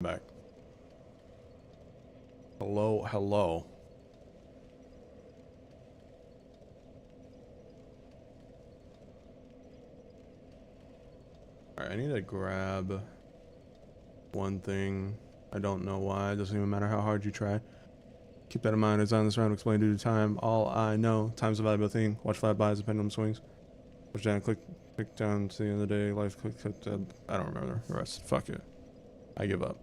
Back. Hello, hello. Alright, I need to grab one thing. I don't know why. It doesn't even matter how hard you try. Keep that in mind. It's on this round. Explain due to time. All I know. Time's a valuable thing. Watch flat buys, pendulum swings. Push down, click down to the end of the day. Life, click. I don't remember the rest. Fuck it. I give up.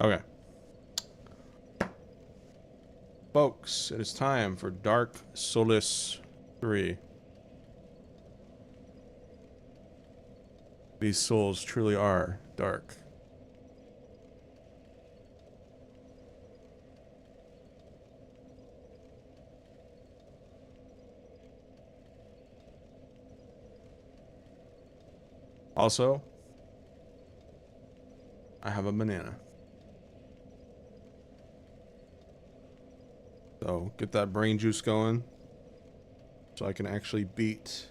Okay. Folks, it is time for Dark Souls 3. These souls truly are dark. Also, I have a banana. So get that brain juice going so I can actually beat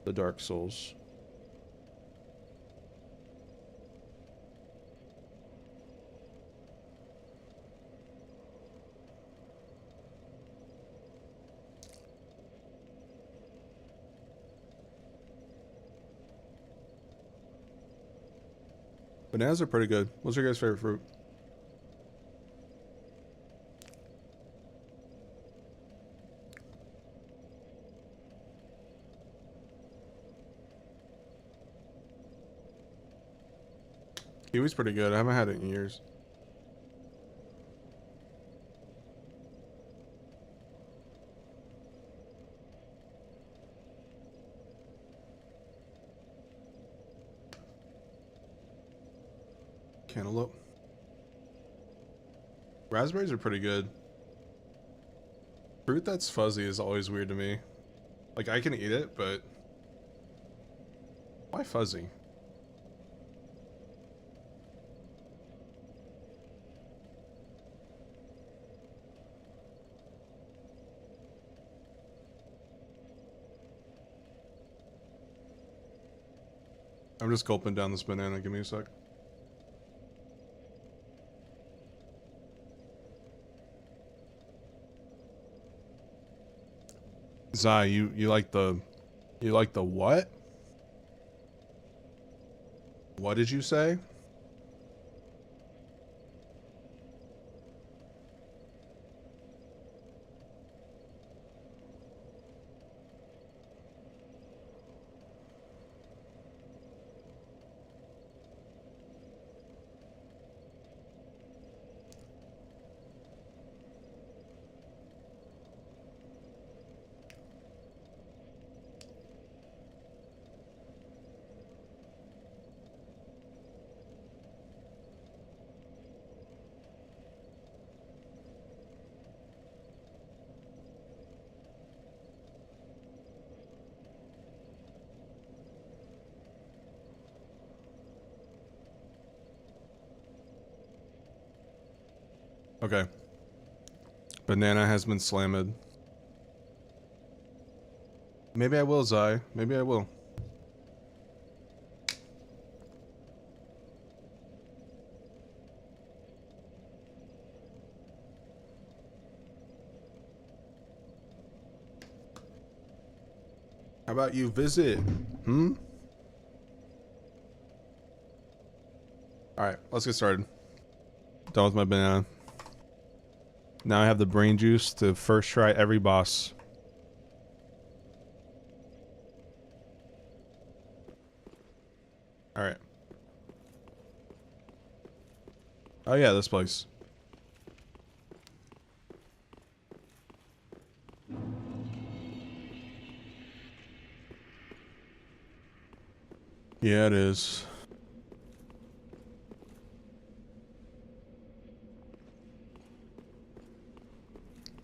the Dark Souls. Bananas are pretty good. What's your guys' favorite fruit? Kiwi's pretty good. I haven't had it in years. Cantaloupe. Raspberries are pretty good. Fruit that's fuzzy is always weird to me. Like, I can eat it, but why fuzzy? I'm just gulping down this banana. Give me a sec. Zai, you like the what? What did you say? Okay. Banana has been slammed. Maybe I will, Zai. Maybe I will. How about you visit? Alright, let's get started. Done with my banana. Now I have the brain juice to first try every boss. Alright. Oh yeah, this place. Yeah, it is.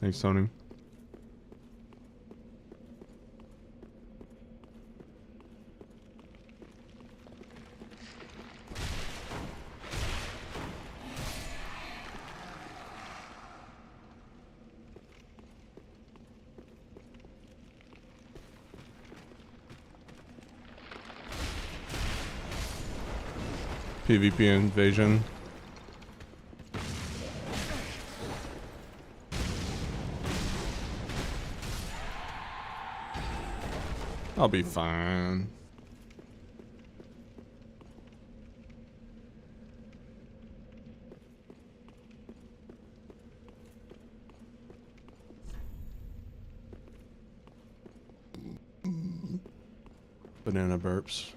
Thanks, Tony. PvP invasion. I'll be fine. Banana burps.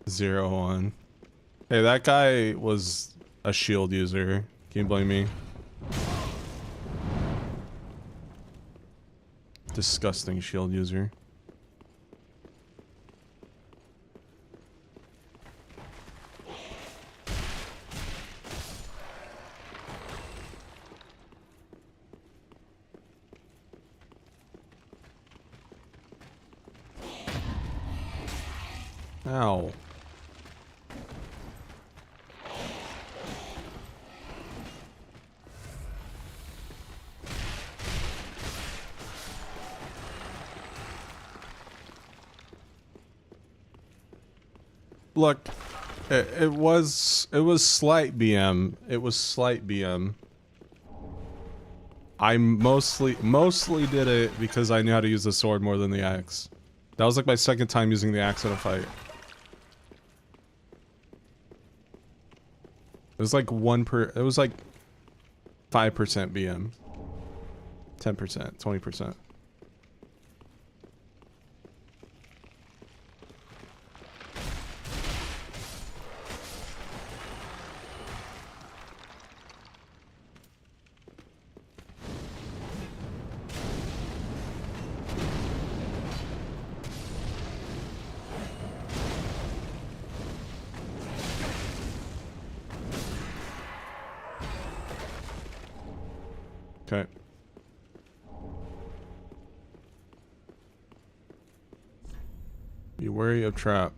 Zero one. Hey, that guy was a shield user. Can you blame me? Disgusting shield user. Ow. Look, it was slight BM. It was slight BM. I mostly did it because I knew how to use the sword more than the axe. That was like my second time using the axe in a fight. It was like it was like 5% BM. 10%, 20%. Okay. Be wary of trap.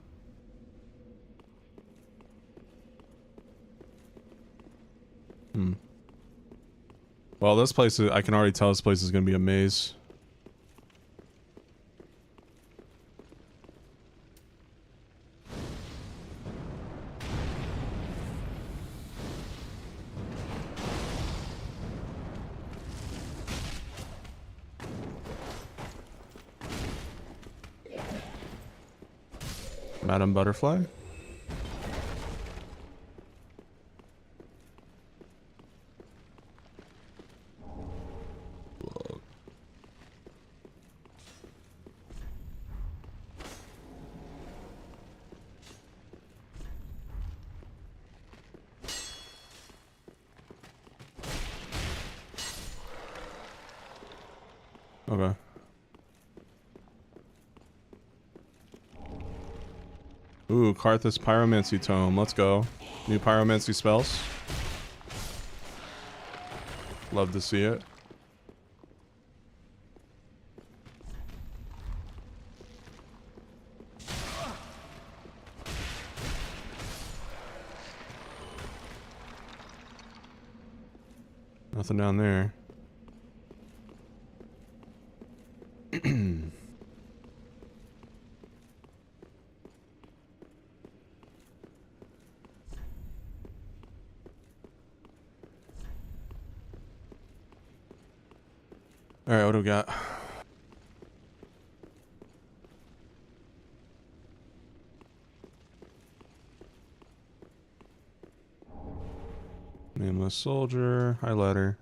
Well, this place, I can already tell this place is going to be a maze. Madam Butterfly? Okay. Ooh, Karthus Pyromancy Tome. Let's go. New Pyromancy spells. Love to see it. Nothing down there. Alright, what do we got? Nameless soldier, highlighter.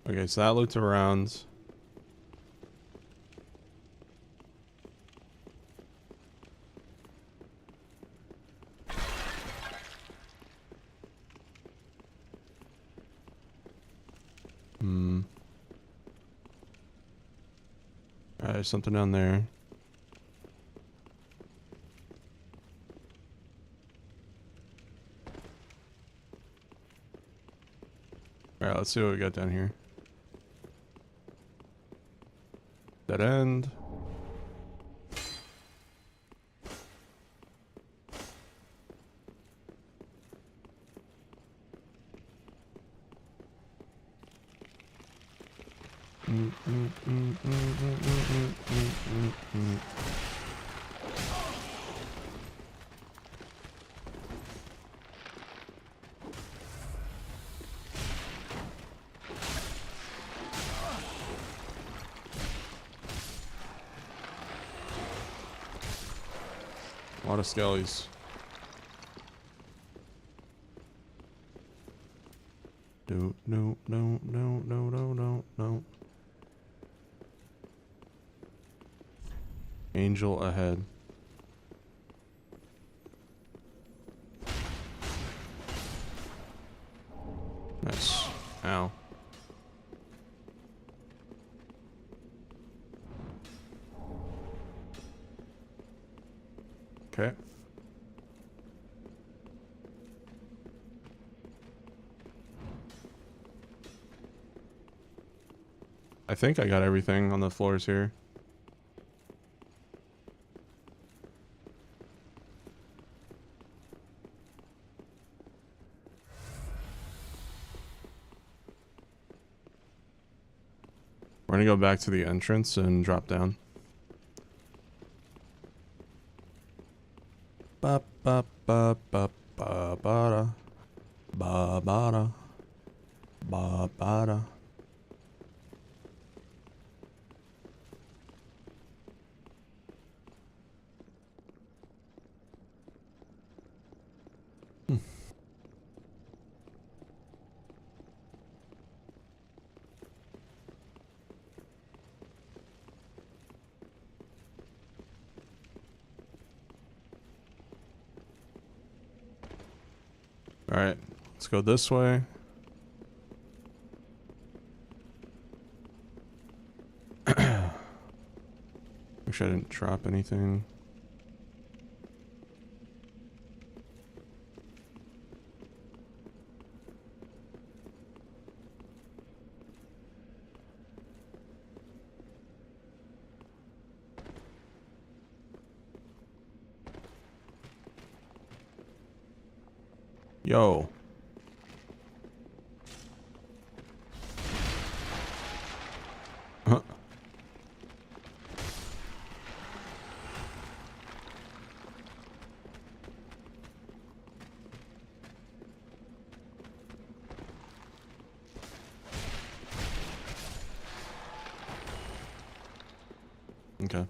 Okay, so that looked around. there's something down there. Alright, let's see what we got down here. Dead end. A lot of skellies. No. Angel ahead. Nice. Ow. Okay. I think I got everything on the floors here. We're gonna go back to the entrance and drop down. Ba ba ba ba ba ba ba ba ba ba. Alright, let's go this way. Wish I didn't drop anything. Yo. Huh. Okay.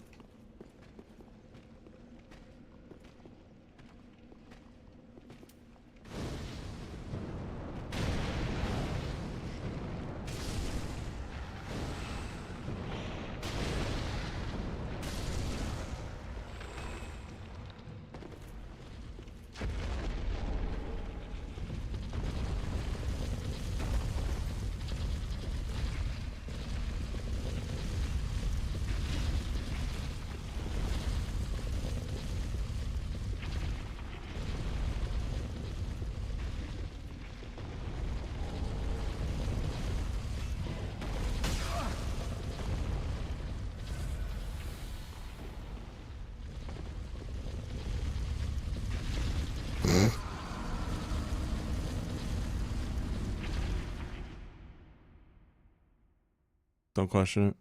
Don't question it.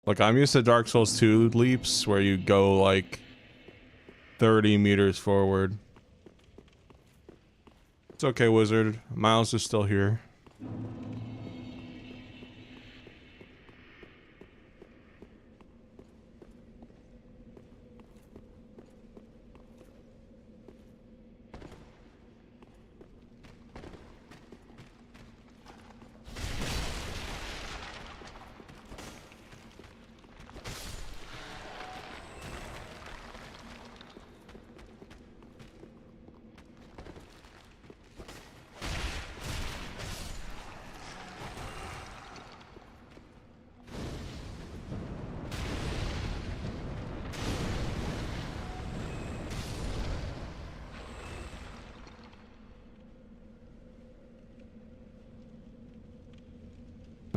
Look, I'm used to Dark Souls 2 leaps where you go like 30 meters forward. It's okay, wizard. Miles is still here.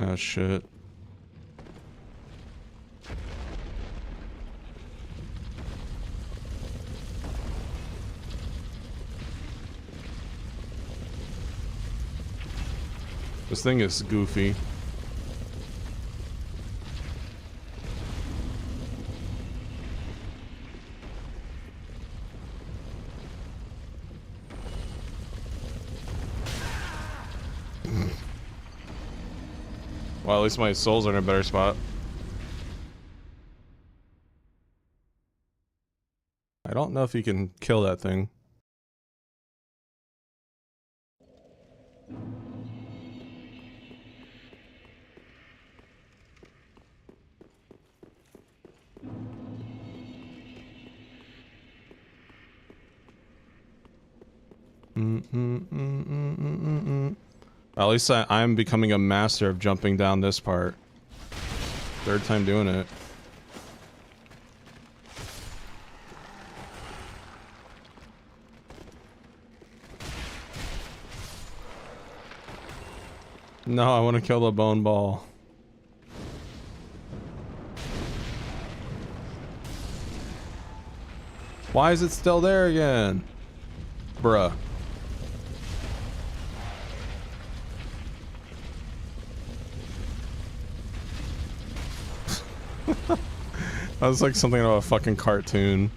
Ah, shit. This thing is goofy. Well, at least my souls are in a better spot. I don't know if you can kill that thing. At least I'm becoming a master of jumping down this part. Third time doing it. No, I want to kill the bone ball. Why is it still there again? Bruh. That was like something out of a fucking cartoon.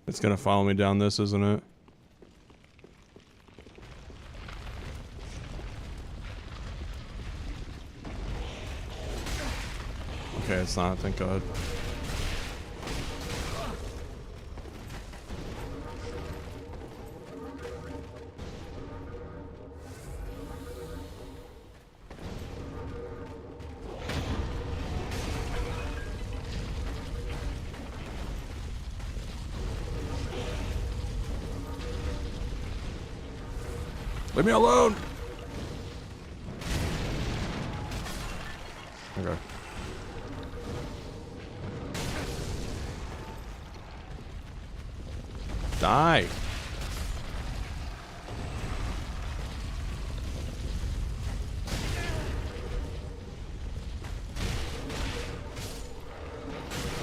It's gonna follow me down this, isn't it? Okay, it's not, thank God. Leave me alone! Okay. Die!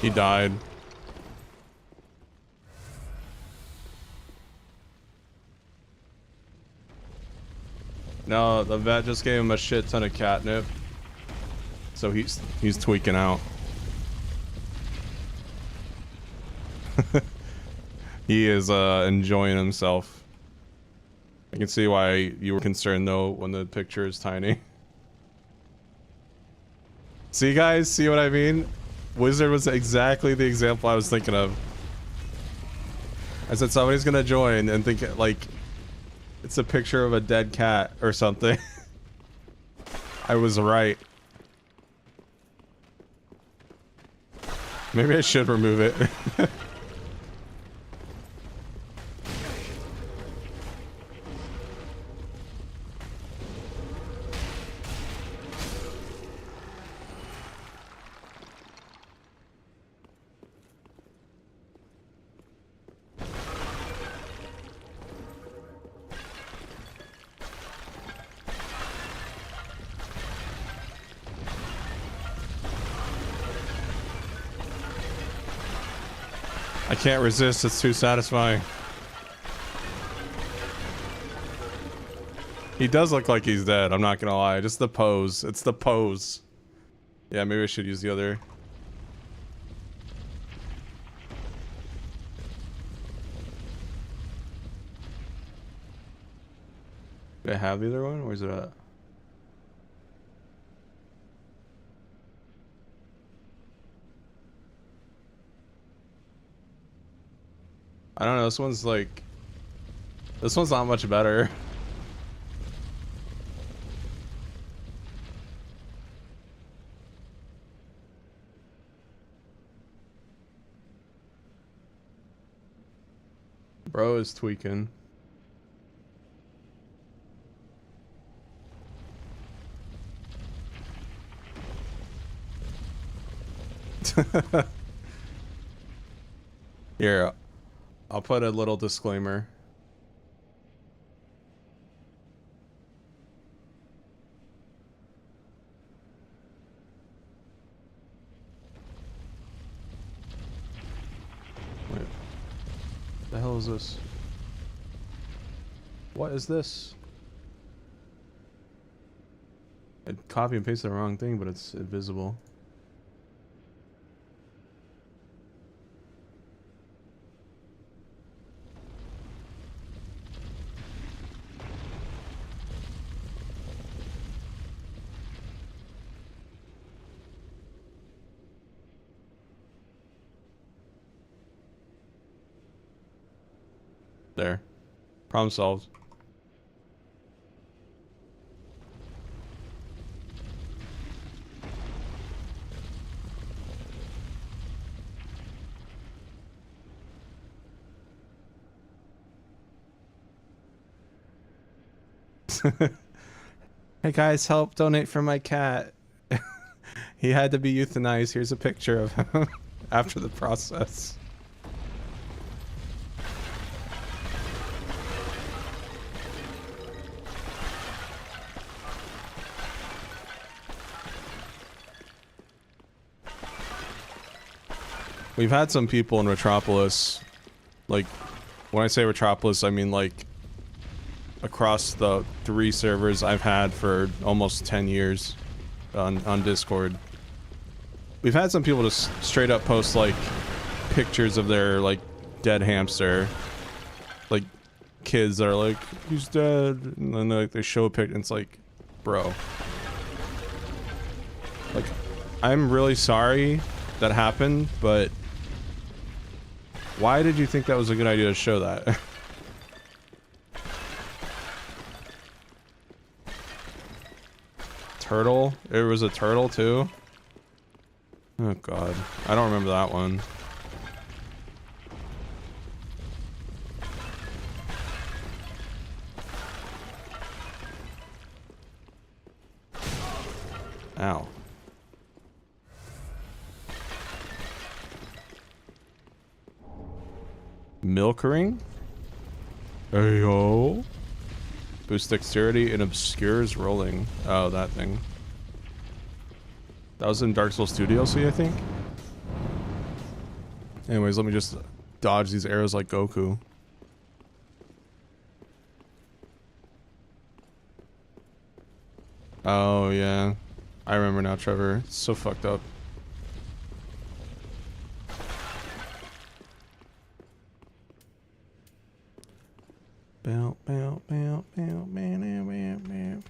He died. No, the vet just gave him a shit ton of catnip. So he's tweaking out. He is enjoying himself. I can see why you were concerned though when the picture is tiny. See guys, see what I mean? Wizard was exactly the example I was thinking of. I said somebody's gonna join and think like it's a picture of a dead cat or something. I was right. Maybe I should remove it. I can't resist, it's too satisfying. He does look like he's dead, I'm not gonna lie. Just the pose. It's the pose. Yeah, maybe I should use the other. Do I have the other one? Where's it at? I don't know. This one's like, this one's not much better. Bro is tweaking. Here, I'll put a little disclaimer. Wait. The hell is this? What is this? I copy and paste the wrong thing, but it's invisible. There. Problem solved. Hey guys, help donate for my cat. He had to be euthanized. Here's a picture of him after the process. We've had some people in Retropolis, like, when I say Retropolis, I mean like across the 3 servers I've had for almost 10 years on Discord. We've had some people just straight up post like pictures of their like dead hamster, like kids that are like, he's dead, and then like they show a picture and it's like, bro, like, I'm really sorry that happened, but why did you think that was a good idea to show that? Turtle? It was a turtle too? Oh god. I don't remember that one. Ow. Milkering? Ayo. Boost dexterity and obscures rolling. Oh, that thing. That was in Dark Souls 2 DLC, I think. Anyways, let me just dodge these arrows like Goku. Oh, yeah. I remember now, Trevor. It's so fucked up. Bow, bow, bow, bow, bow, bow, bow.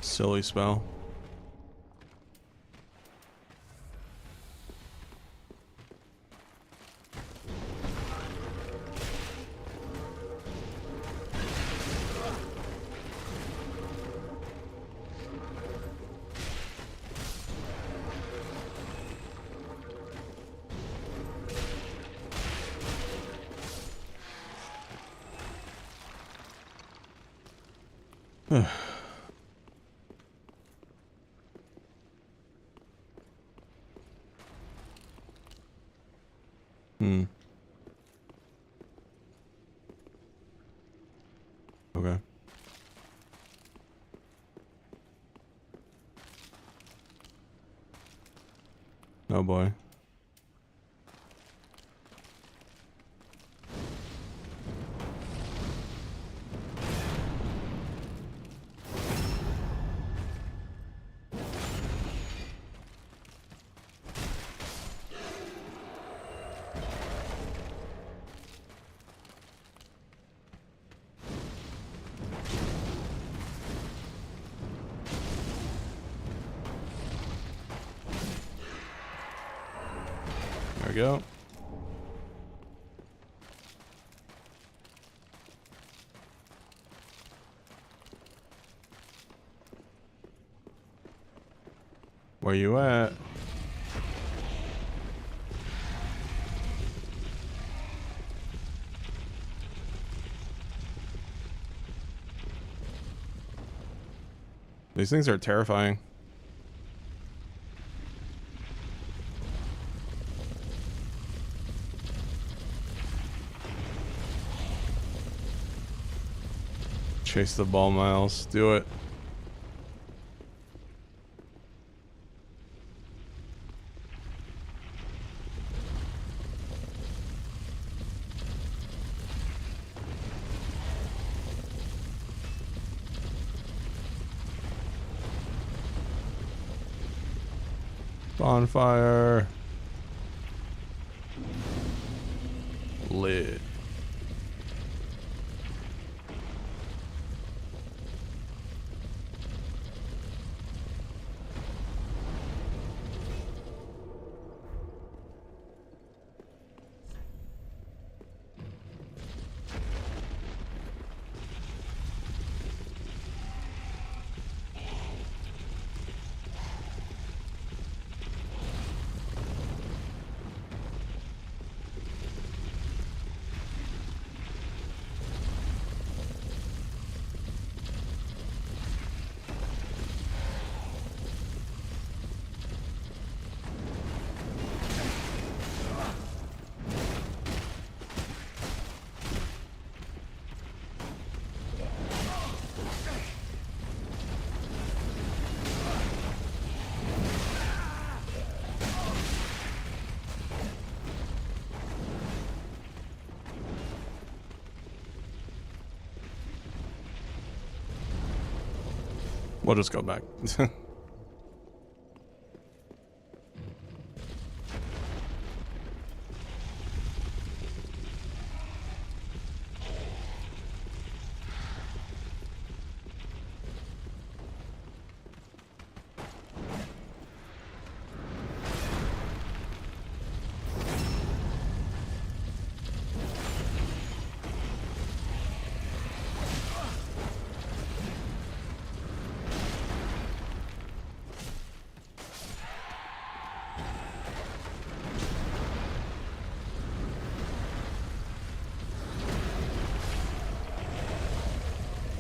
Silly spell. Okay. Oh boy. go. Where you at? These things are terrifying. Chase the ball, Miles. Do it. Bonfire. Lit. We'll just go back.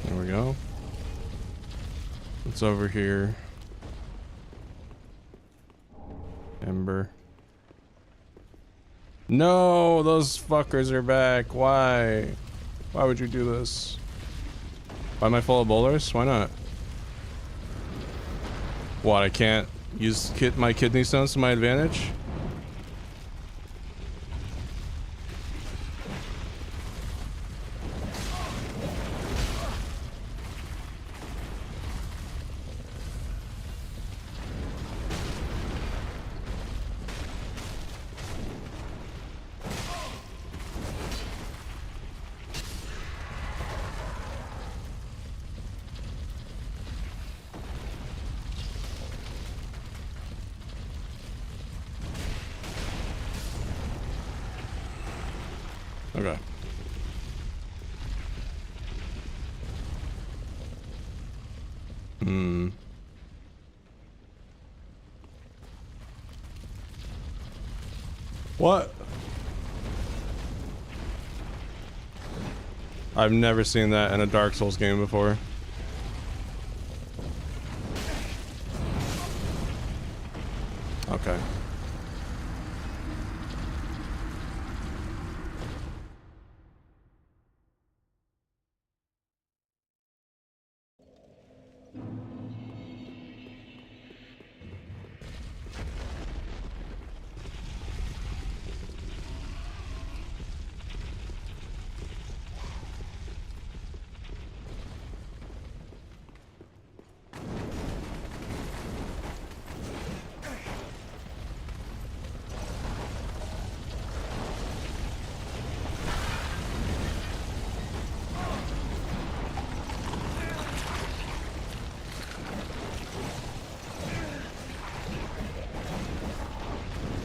There we go. What's over here? Ember. No, those fuckers are back. Why? Why would you do this? Why am I full of bowlers? Why not? What, I can't use my kidney stones to my advantage? Okay. What? I've never seen that in a Dark Souls game before. Okay.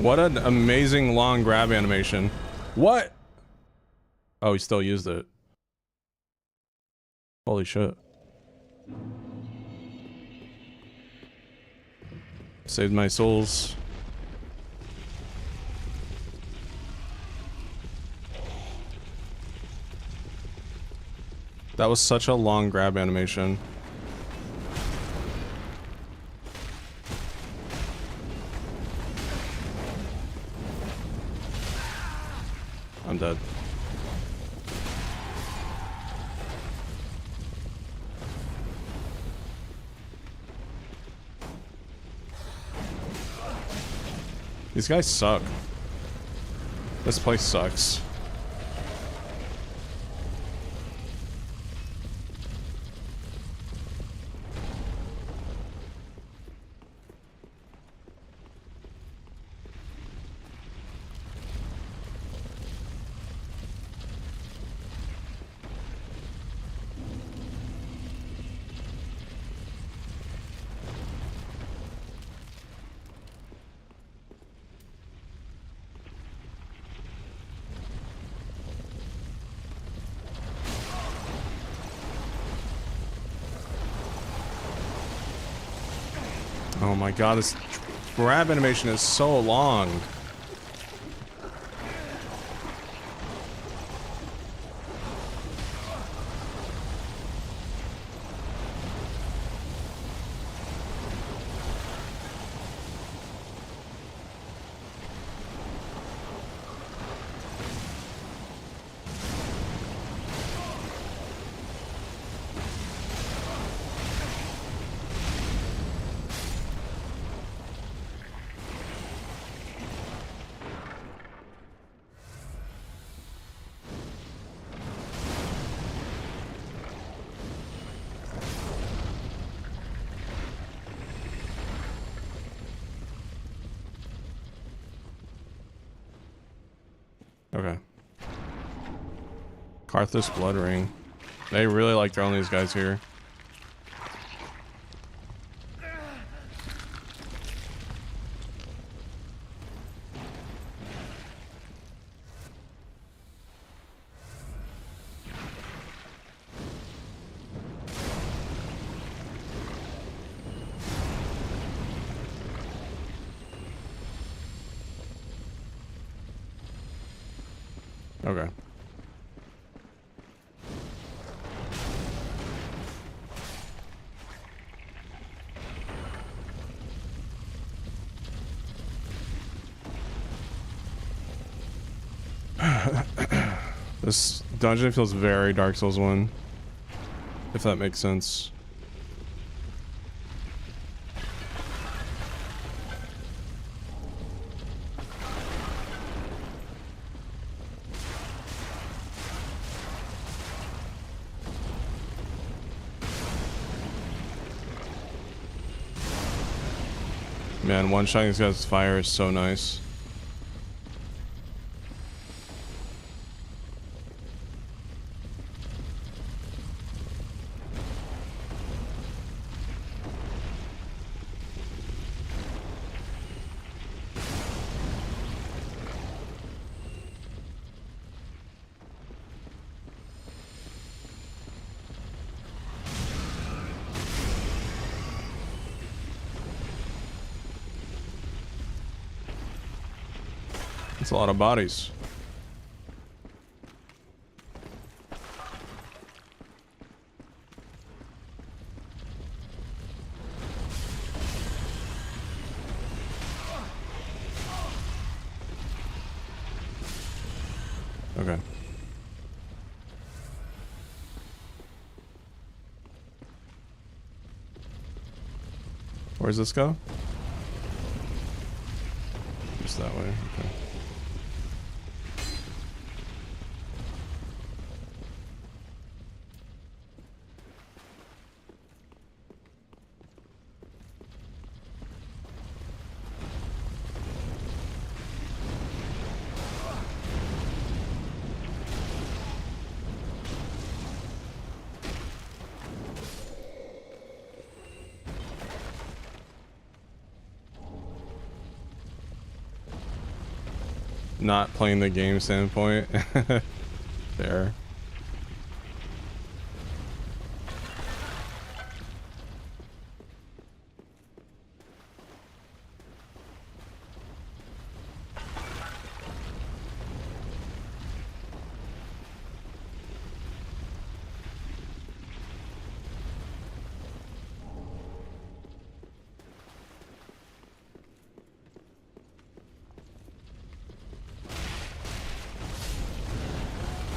What an amazing long grab animation. What? Oh, he still used it. Holy shit. Saved my souls. That was such a long grab animation. I'm dead. These guys suck. This place sucks. Oh my god, this grab animation is so long. Okay. Karthus Blood Ring. They really like throwing these guys here. Okay. This dungeon feels very Dark Souls 1, if that makes sense. Man, one-shotting these guys with fire is so nice. That's a lot of bodies. Okay. Where's this go? Just that way. Okay. not playing the game standpoint. There.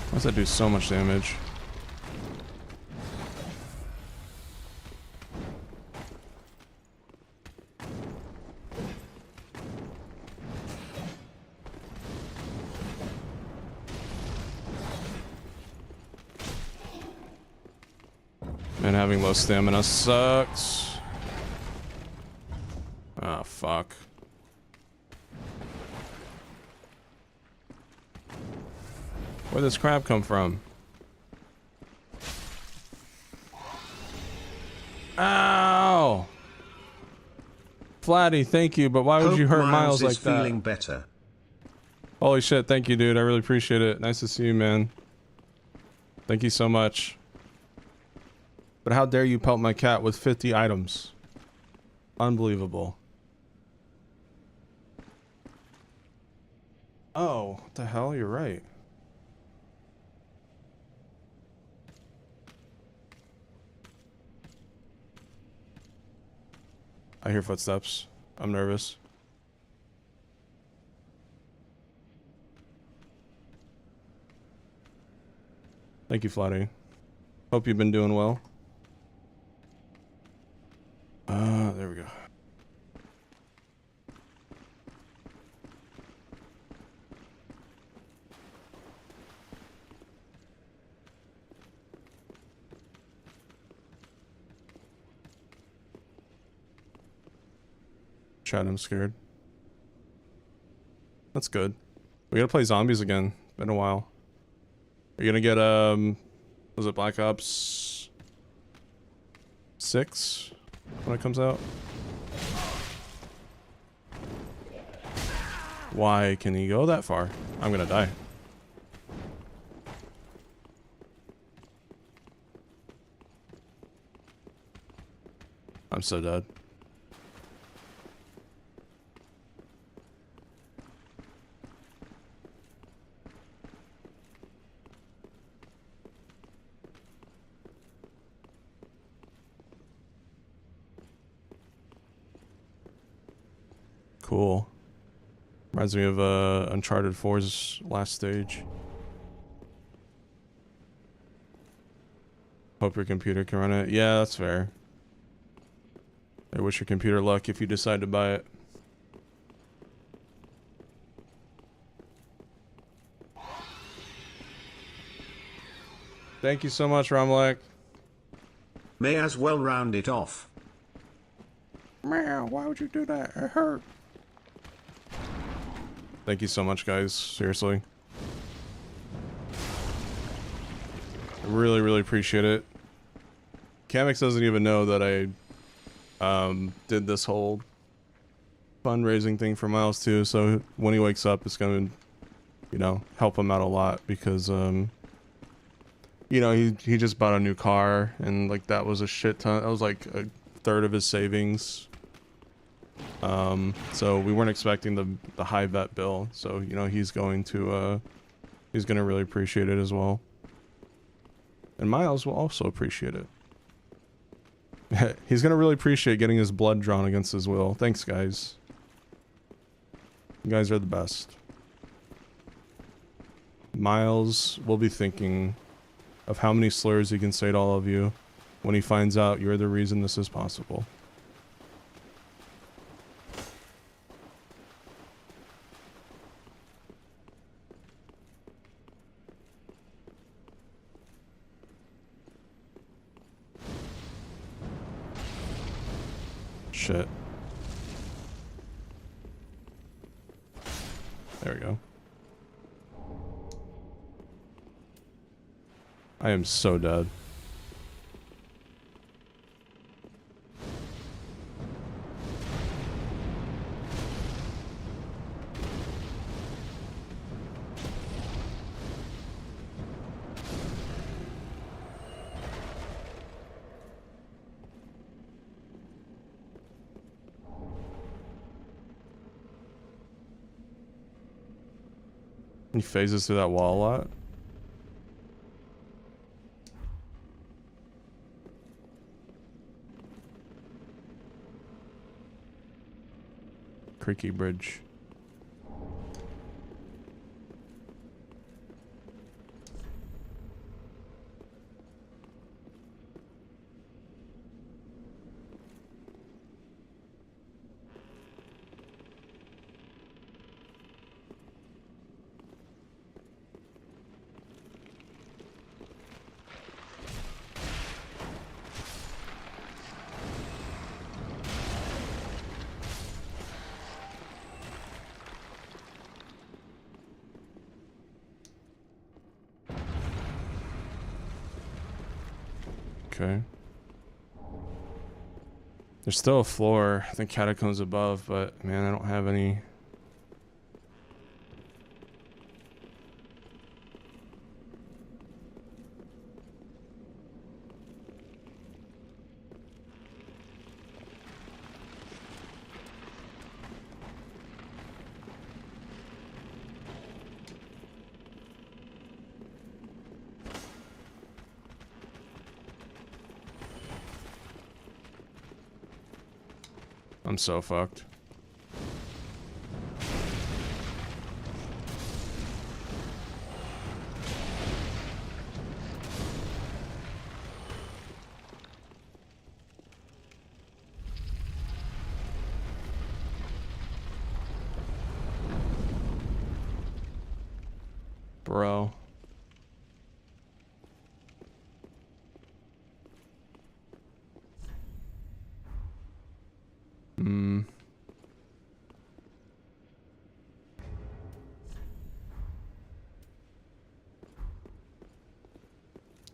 Why does that do so much damage? Man, having low stamina sucks. Ah, fuck. Where'd this crab come from? Ow! Flatty, thank you, but why would you hurt Miles like that? Feeling better. Holy shit, thank you, dude. I really appreciate it. Nice to see you, man. Thank you so much. But how dare you pelt my cat with 50 items? Unbelievable. Oh, what the hell? You're right. I hear footsteps. I'm nervous. Thank you, Flatty. Hope you've been doing well. There we go. Chat, I'm scared. That's good. We gotta play zombies again. Been a while. Are you gonna get, was it Black Ops 6 when it comes out? Why can he go that far? I'm gonna die. I'm so dead. Cool. Reminds me of Uncharted 4's last stage. Hope your computer can run it. Yeah, that's fair. I wish your computer luck if you decide to buy it. Thank you so much, Romlek. May as well round it off. Meow, why would you do that? It hurt. Thank you so much, guys. Seriously. I really, really appreciate it. Kamex doesn't even know that I did this whole fundraising thing for Miles too, so when he wakes up it's gonna, you know, help him out a lot because you know, he just bought a new car and like that was a shit ton. That was like a third of his savings. So we weren't expecting the high vet bill, so you know he's gonna really appreciate it as well. And Miles will also appreciate it. He's gonna really appreciate getting his blood drawn against his will. Thanks, guys. You guys are the best. Miles will be thinking of how many slurs he can say to all of you when he finds out you're the reason this is possible. Shit. There we go. I am so dead. He phases through that wall a lot. Creaky bridge. Okay. There's still a floor, I think catacombs above, but man, I don't have any. I'm so fucked. Bro.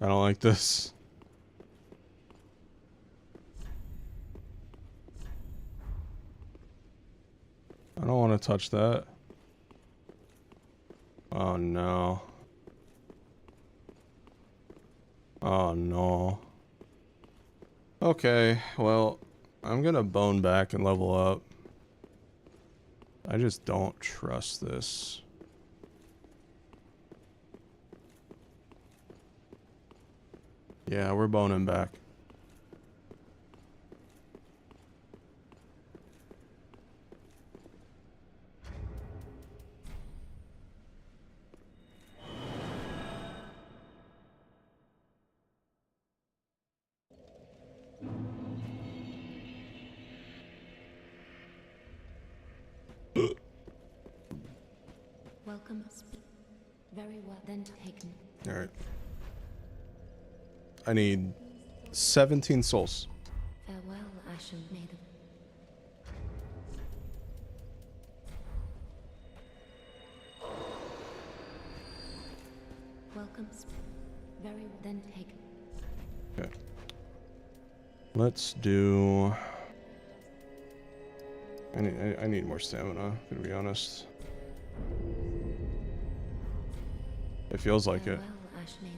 I don't like this. I don't want to touch that. Oh no. Oh no. Okay, well, I'm gonna bone back and level up. I just don't trust this. Yeah, we're boning back. Welcome. Very well then taken. Alright. I need 17 souls. Farewell, Ashen Maiden. Welcome. Very well then taken. Okay. Let's do... I need more stamina, to be honest. It feels like it. Farewell, Ashen Maiden.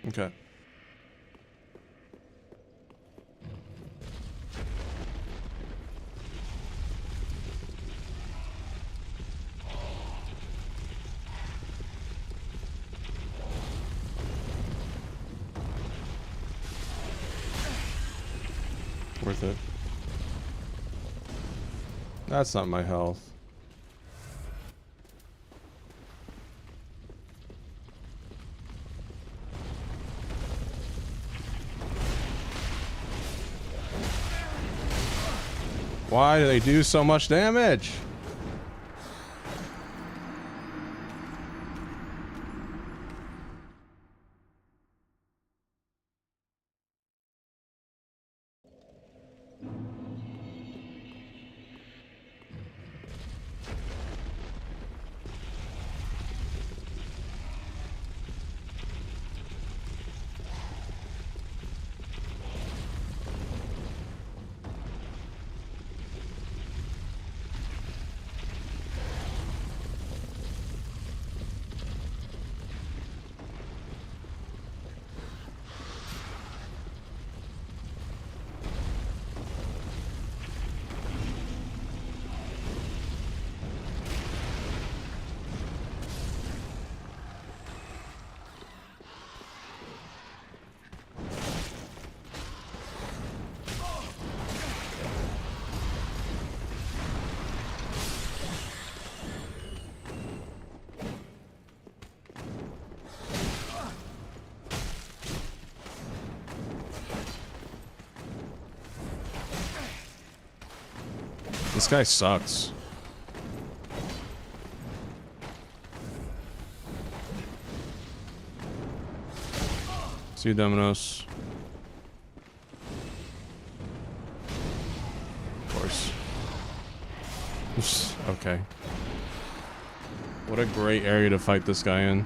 Okay. Worth it. That's not my health. Why do they do so much damage? This guy sucks. See you, Dominoes. Of course. Okay. What a great area to fight this guy in.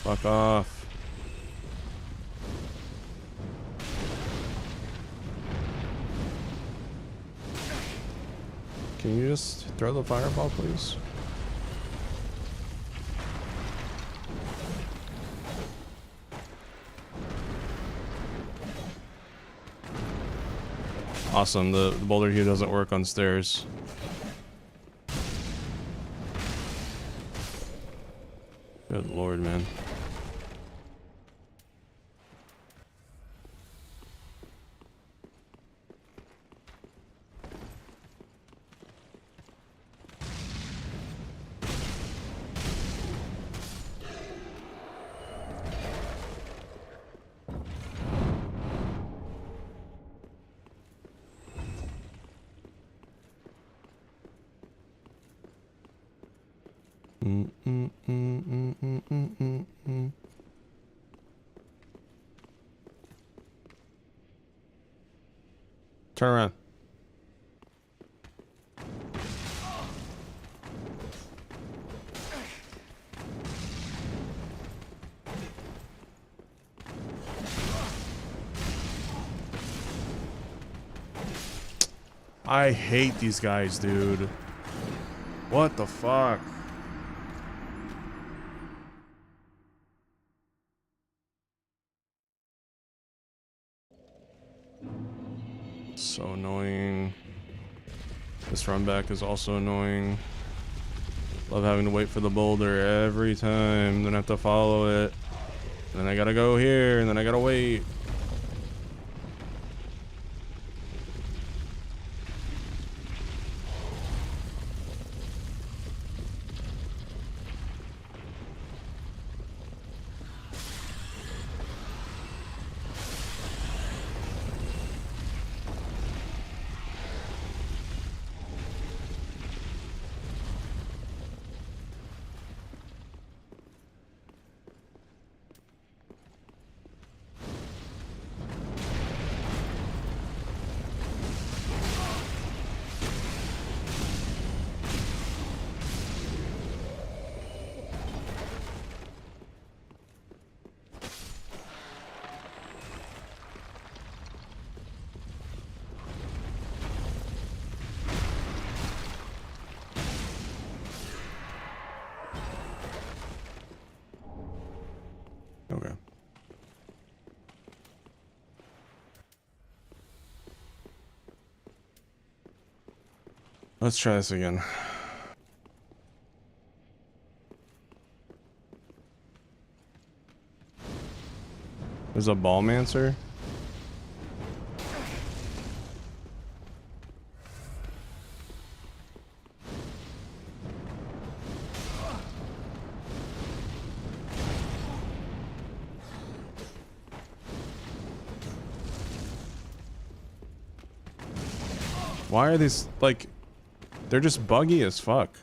Fuck off. Can you just throw the fireball, please? Awesome, the boulder here doesn't work on stairs. Good lord, man. Turn around. I hate these guys, dude. What the fuck? So annoying. This run back is also annoying. Love having to wait for the boulder every time, then I have to follow it. And then I gotta go here, and then I gotta wait. Okay. Let's try this again. There's a ballmancer. Why are these, like, they're just buggy as fuck.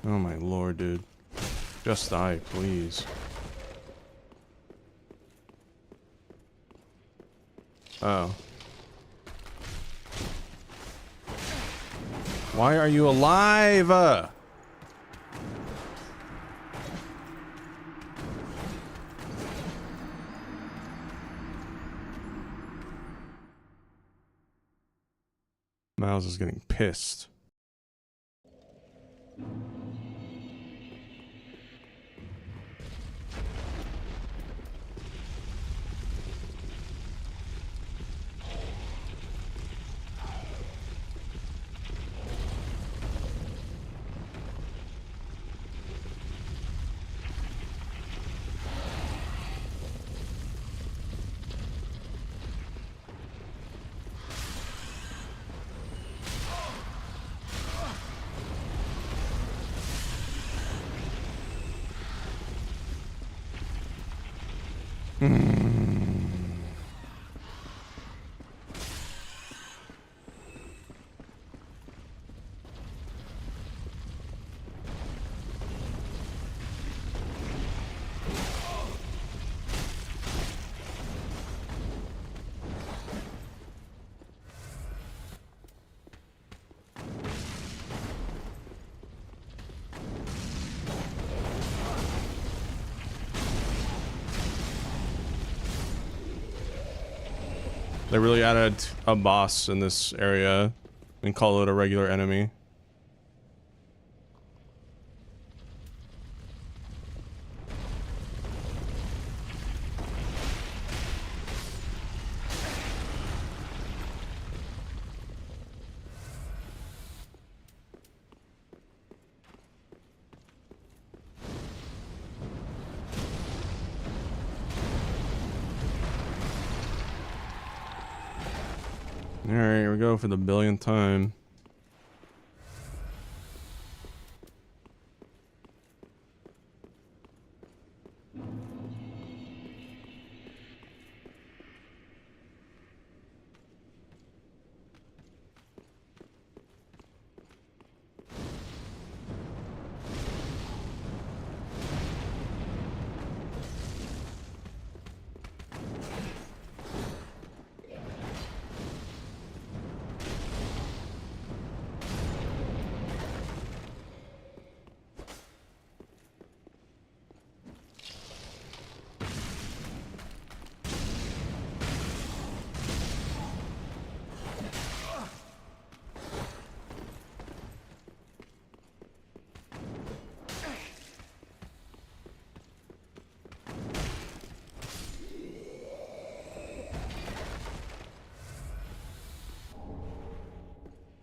Oh my lord, dude. Just die, please. Oh. Why are you alive? Miles is getting pissed. They really added a boss in this area and call it a regular enemy. Alright, here we go for the billionth time.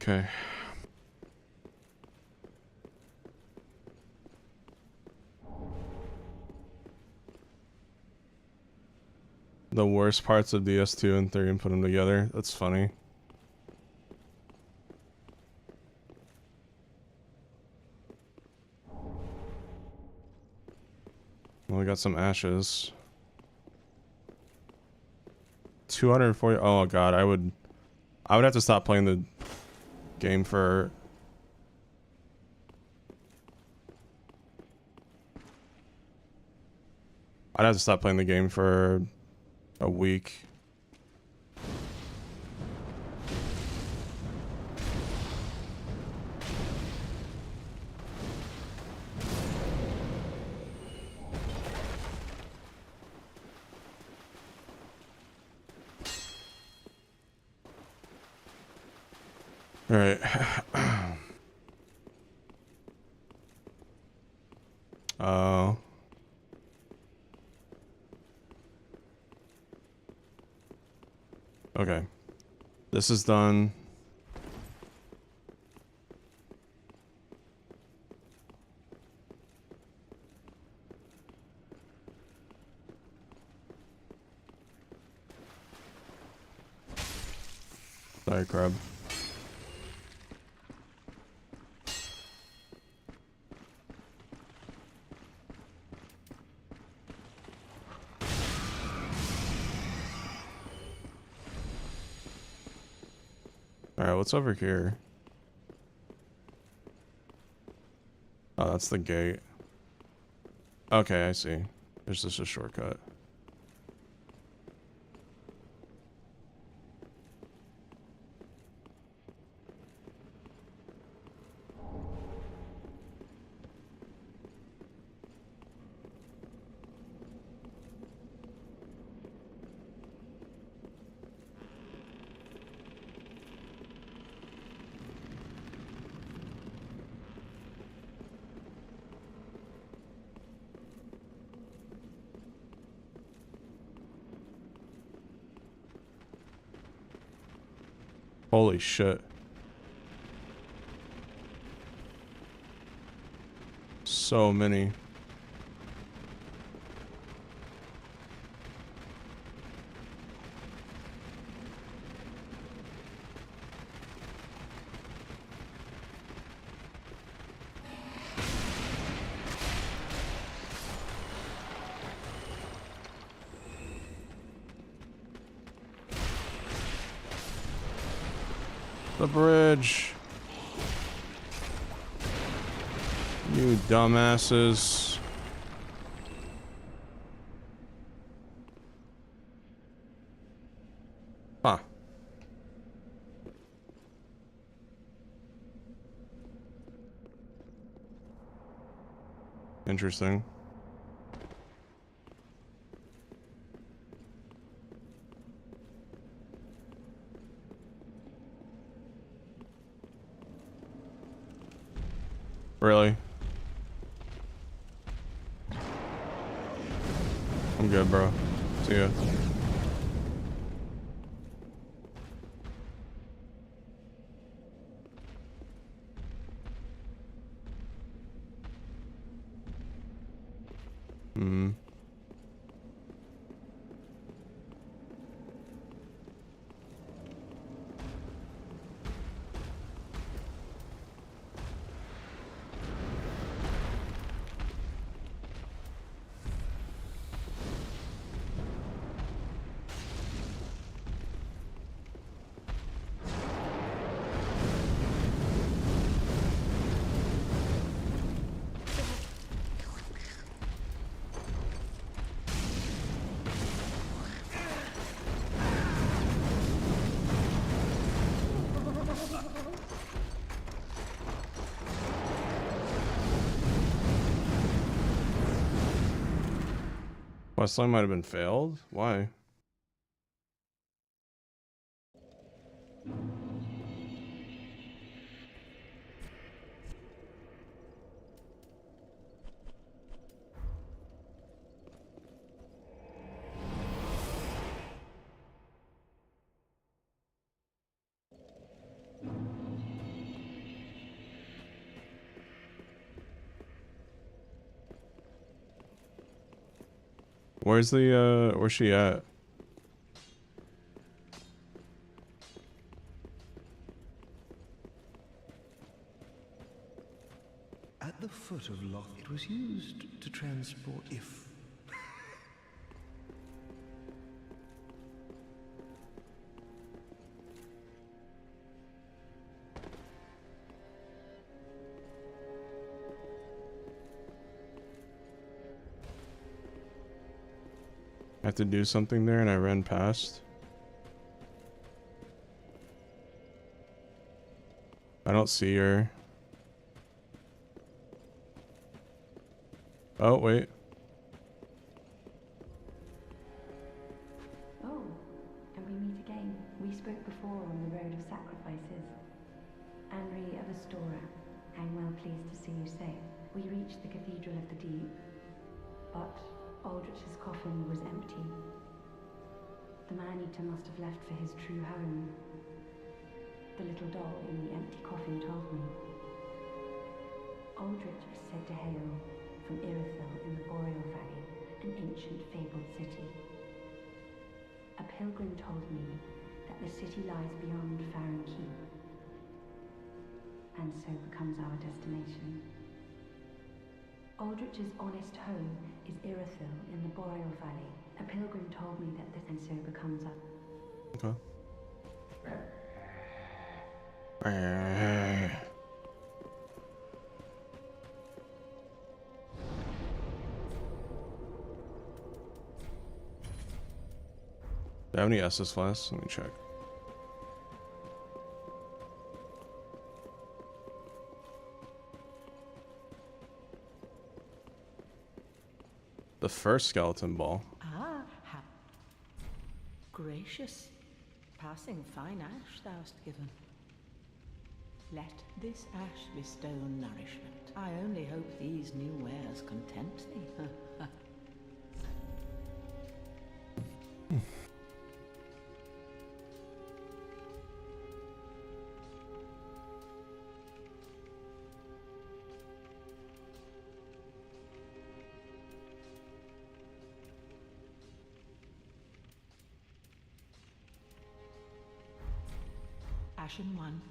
Okay. The worst parts of DS2 and 3 and put them together. That's funny. Well, we got some ashes. 240. Oh god, I would have to stop playing the game for I'd have to stop playing the game for a week. All right. Oh. Okay. This is done. Sorry, crab. Alright, what's over here? Oh, that's the gate. Okay, I see. There's just a shortcut. Holy shit. So many. The bridge. You dumbasses. Huh. Interesting. Really? I'm good, bro. See ya. Hmm. Westline might have been failed? Why? Where's the, where's she at? At the foot of Loch, it was used to transport if... I have to do something there and I ran past. I don't see her. Oh, wait. Oh, and we meet again. We spoke before on the road of sacrifices. Henry of Astora, I'm well pleased to see you safe. We reached the Cathedral of the Deep, but Aldrich's coffin was empty. The man-eater must have left for his true home. The little doll in the empty coffin told me. Aldrich is said to hail from Irithyll in the Boreal Valley, an ancient fabled city. A pilgrim told me that the city lies beyond Farron Keep, and so becomes our destination. Aldrich's honest home is Irithyll in the Boreal Valley. A pilgrim told me that this and so becomes our... Okay. Do I have any SS flasks? Let me check. The first skeleton ball. Ah, gracious. Passing fine ash thou'st given. Let this ash bestow nourishment. I only hope these new wares content thee. Ashen One.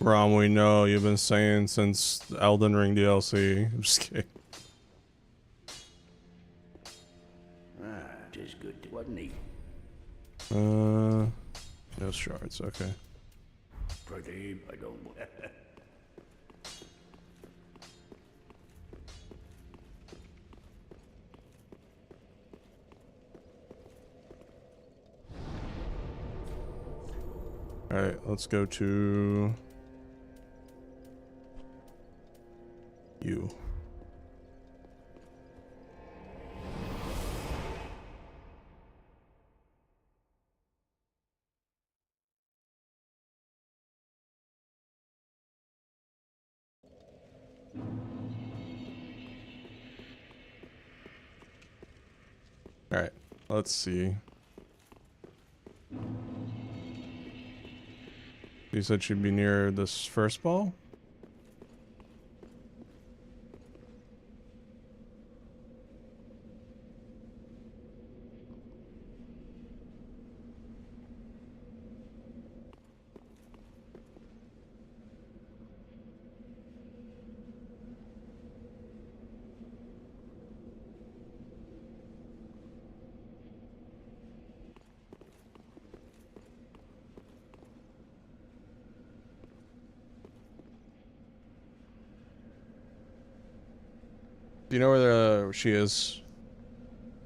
Rom, we know you've been saying since the Elden Ring DLC. I'm just kidding. Just good, wasn't he? No shards, okay. Pretty, I don't. Alright, let's go to you. Alright, let's see. You said she'd be near this first ball? Do you know where she is,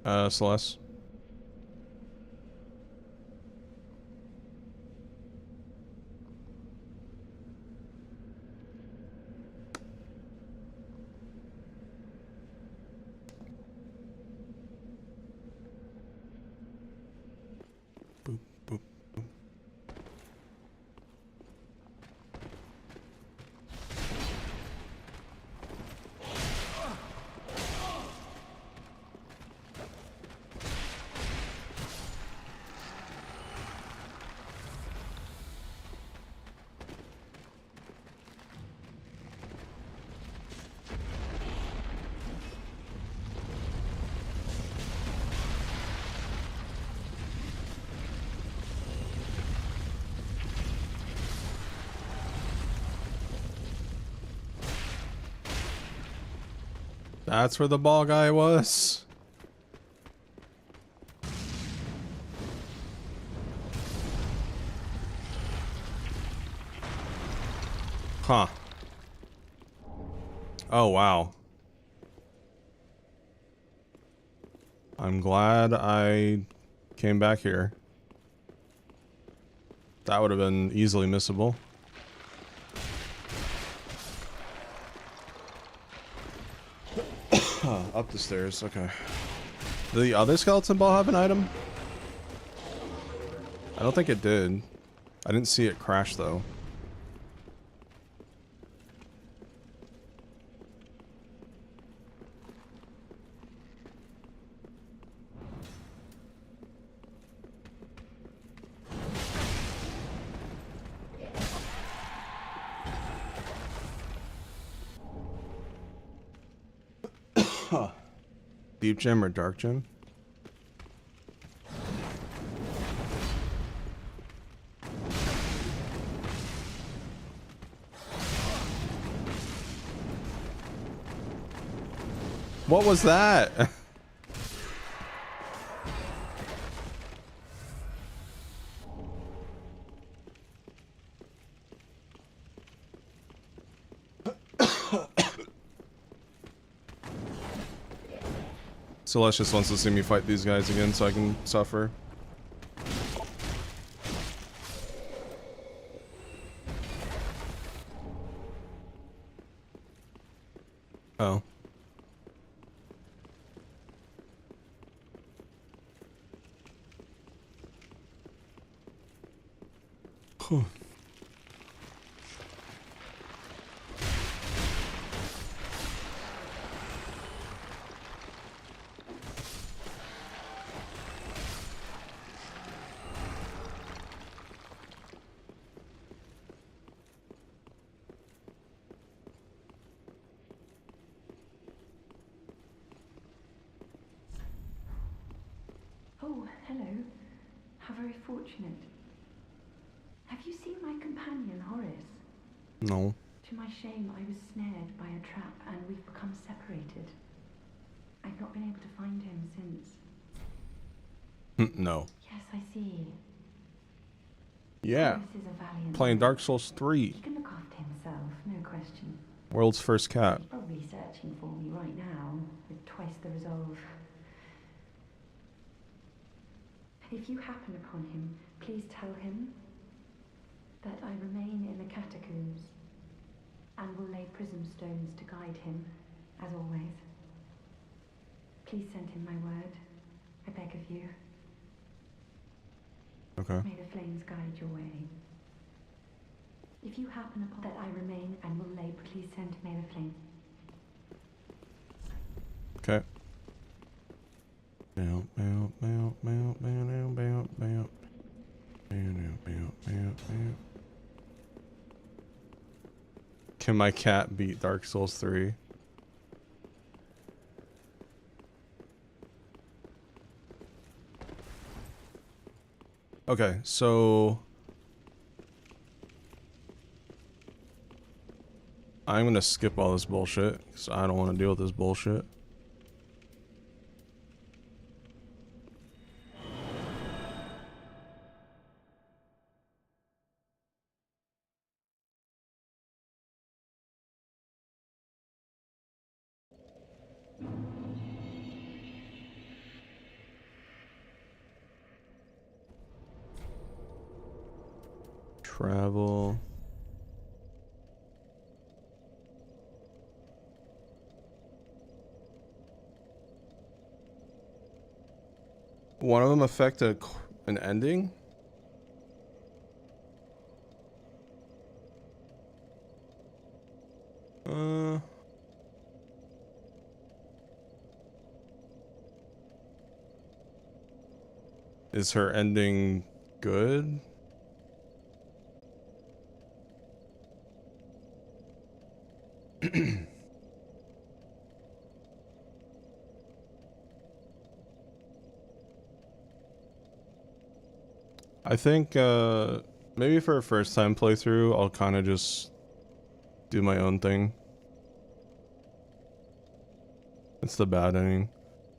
Celeste? Boop, boop, boop. That's where the ball guy was. Huh. Oh, wow. I'm glad I came back here. That would have been easily missable. Up the stairs, okay. Did the other skeleton ball have an item? I don't think it did. I didn't see it crash though. Deep gem or dark gem? What was that? Celeste just wants to see me fight these guys again so I can suffer. Oh. Huh. hello. How very fortunate. Have you seen my companion, Horace? No. To my shame, I was snared by a trap and we've become separated. I've not been able to find him since. No. Yes, I see. Yeah. Horace is a valiant Playing man. Dark Souls 3. He can look after himself, no question. World's first cat. He's probably searching for me right now, with twice the resolve. If you happen upon him, please tell him that I remain in the catacombs and will lay prism stones to guide him, as always. Please send him my word, I beg of you. Okay. May the flames guide your way. If you happen upon that I remain and will lay, please send may the flames. Okay. Bow, bow, bow, bow, bow, bow, bow. Can my cat beat Dark Souls 3? Okay, so I'm gonna skip all this bullshit because I don't want to deal with this bullshit. Travel. One of them affect an ending? Is her ending good? I think maybe for a first time playthrough I'll kind of just do my own thing. It's the bad ending.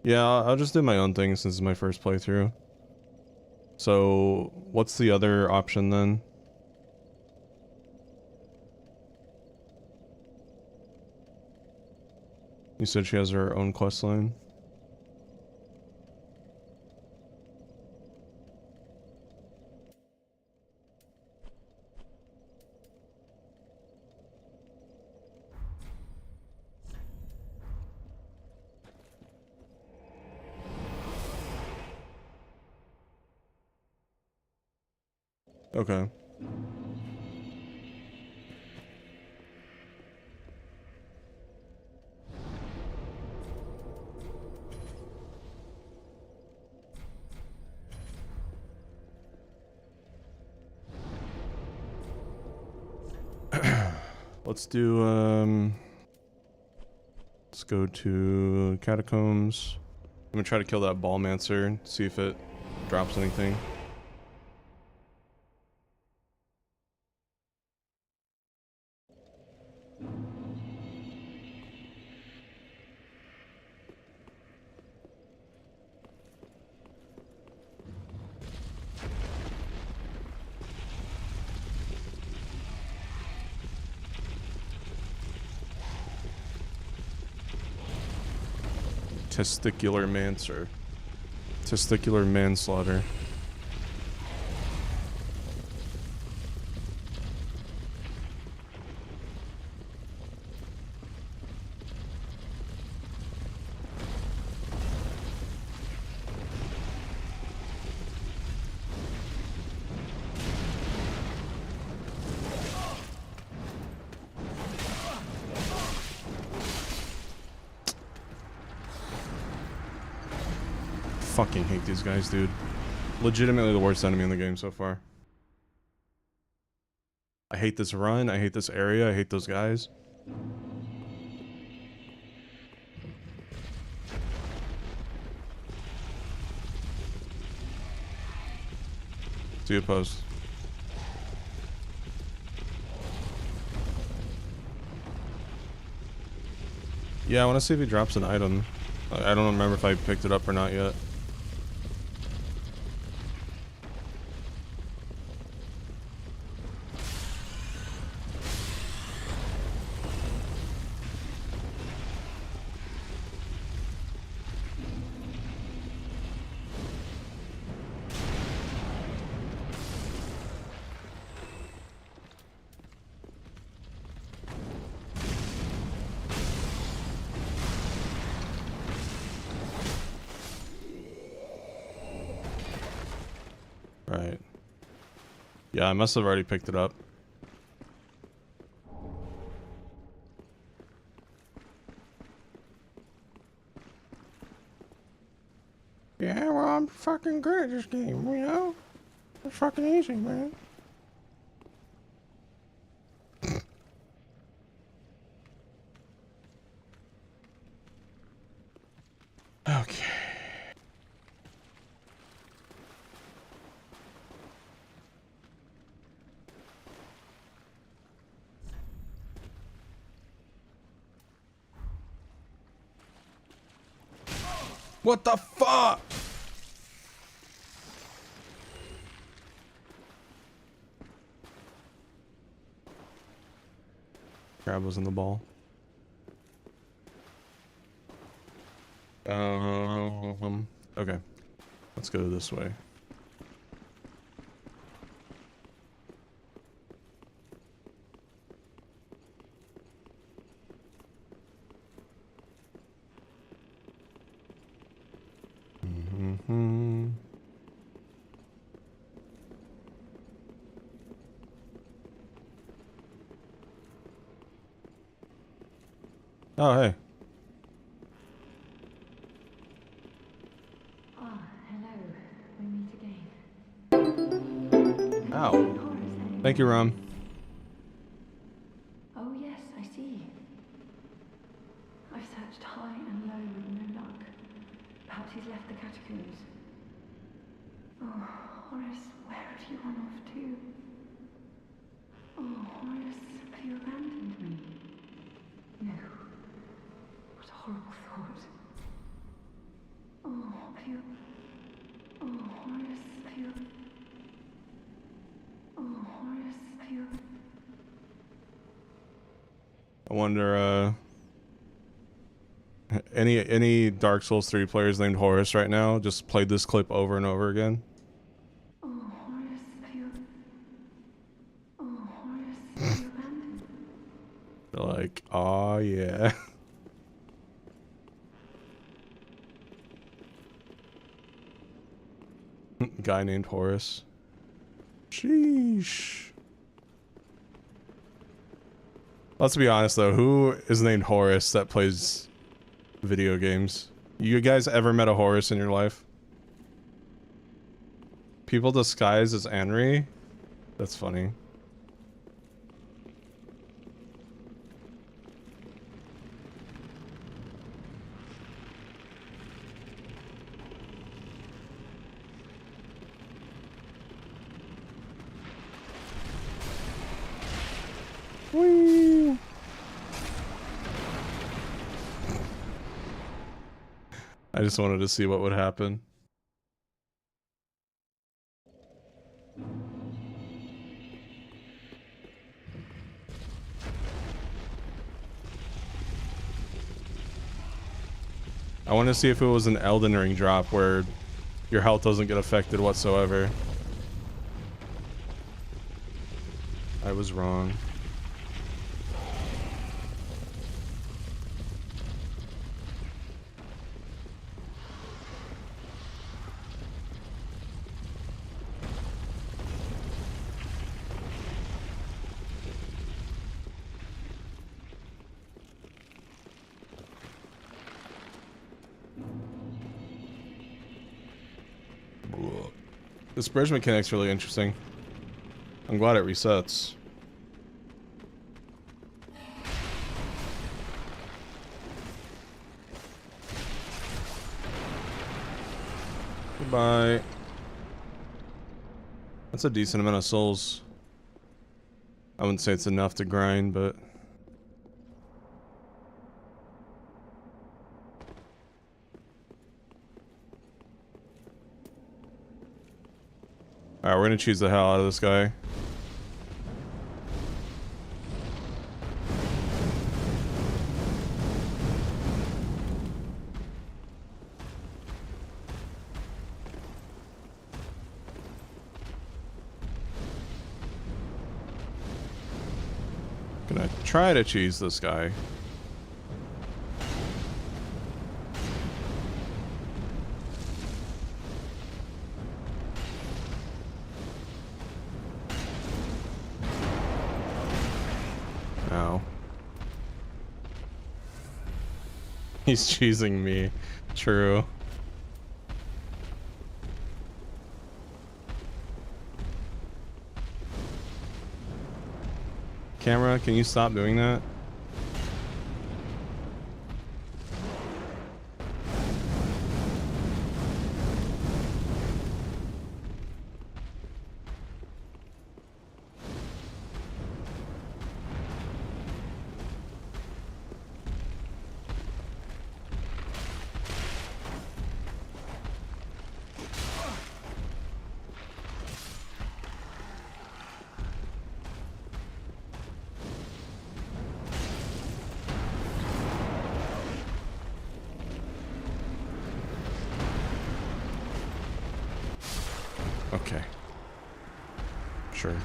Yeah, I'll just do my own thing since it's my first playthrough. So what's the other option then? You said she has her own quest line? Okay. Let's do, let's go to Catacombs. I'm gonna try to kill that Ballmancer, see if it drops anything. Testicular manslaughter. Testicular manslaughter. Fucking hate these guys, dude. Legitimately the worst enemy in the game so far. I hate this run, I hate this area, I hate those guys. See you post. Yeah, I want to see if he drops an item. I don't remember if I picked it up or not yet. Right. Yeah, I must have already picked it up. Yeah, well, I'm fucking good at this game, you know? It's fucking easy, man. Okay. What the fuck? Crab was in the ball. Okay. Let's go this way. Oh, hey. Ah, hello. We meet again. Ow. Horace, eh? Thank you, Rom. Oh yes, I see. I've searched high and low with no luck. Perhaps he's left the catacombs. Oh, Horace, where have you run off to? Oh, Horace, have you abandoned me? No. What a horrible thought. Oh, have you... Oh, Horace, have you... Oh, Horace, have you... I wonder, any Dark Souls 3 players named Horace right now just played this clip over and over again? Oh, Horace, have you... Oh, Horace, have you abandoned? They're like, oh yeah. Guy named Horace. Sheesh. Let's be honest though, who is named Horace that plays video games? You guys ever met a Horace in your life? People disguised as Henry? That's funny. Whee! I just wanted to see what would happen. I want to see if it was an Elden Ring drop where your health doesn't get affected whatsoever. I was wrong. This bridge mechanic's really interesting. I'm glad it resets. Goodbye. That's a decent amount of souls. I wouldn't say it's enough to grind, but... Alright, we're gonna choose the hell out of this guy. Gonna try to choose this guy. No. He's choosing me. True. Camera, can you stop doing that? Okay. Sure.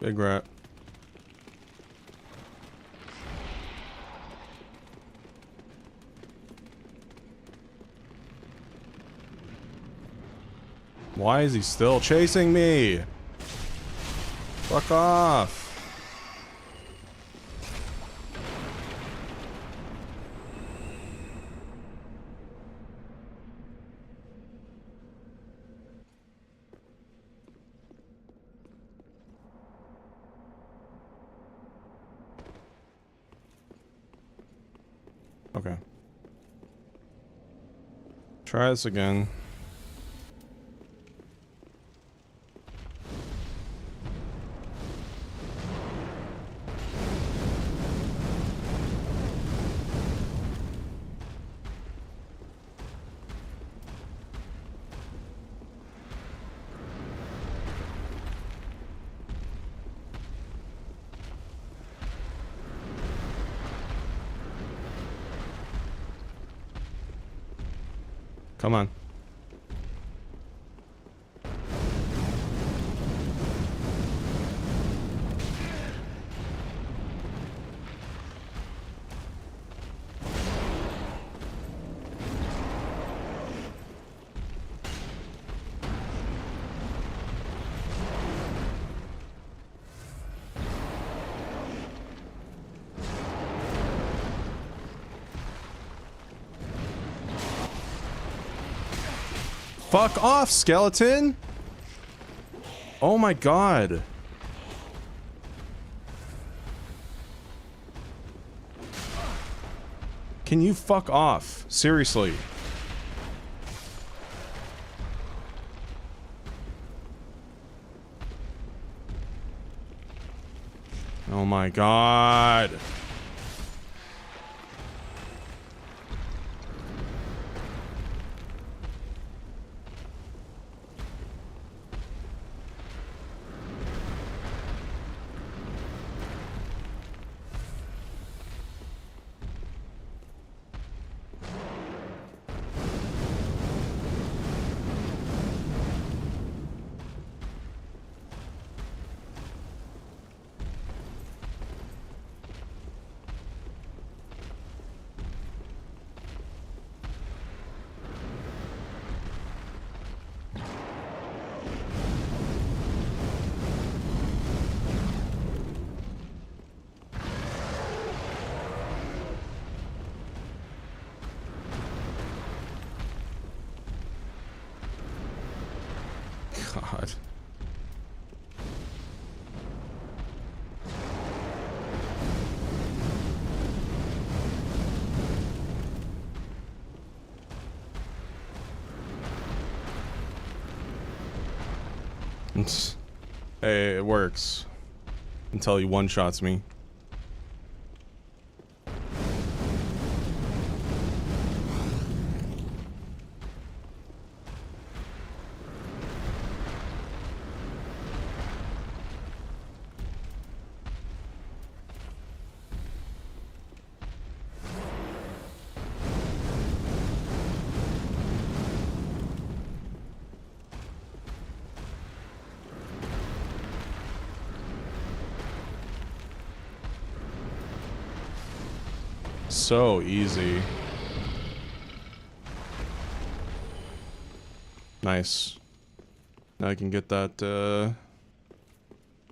Big rat. Why is he still chasing me? Fuck off. Okay. Try this again. Come on. Fuck off, skeleton! Oh my god. Can you fuck off? Seriously. Oh my god. God. Hey, it works. Until he one-shots me. So easy. Nice. Now I can get that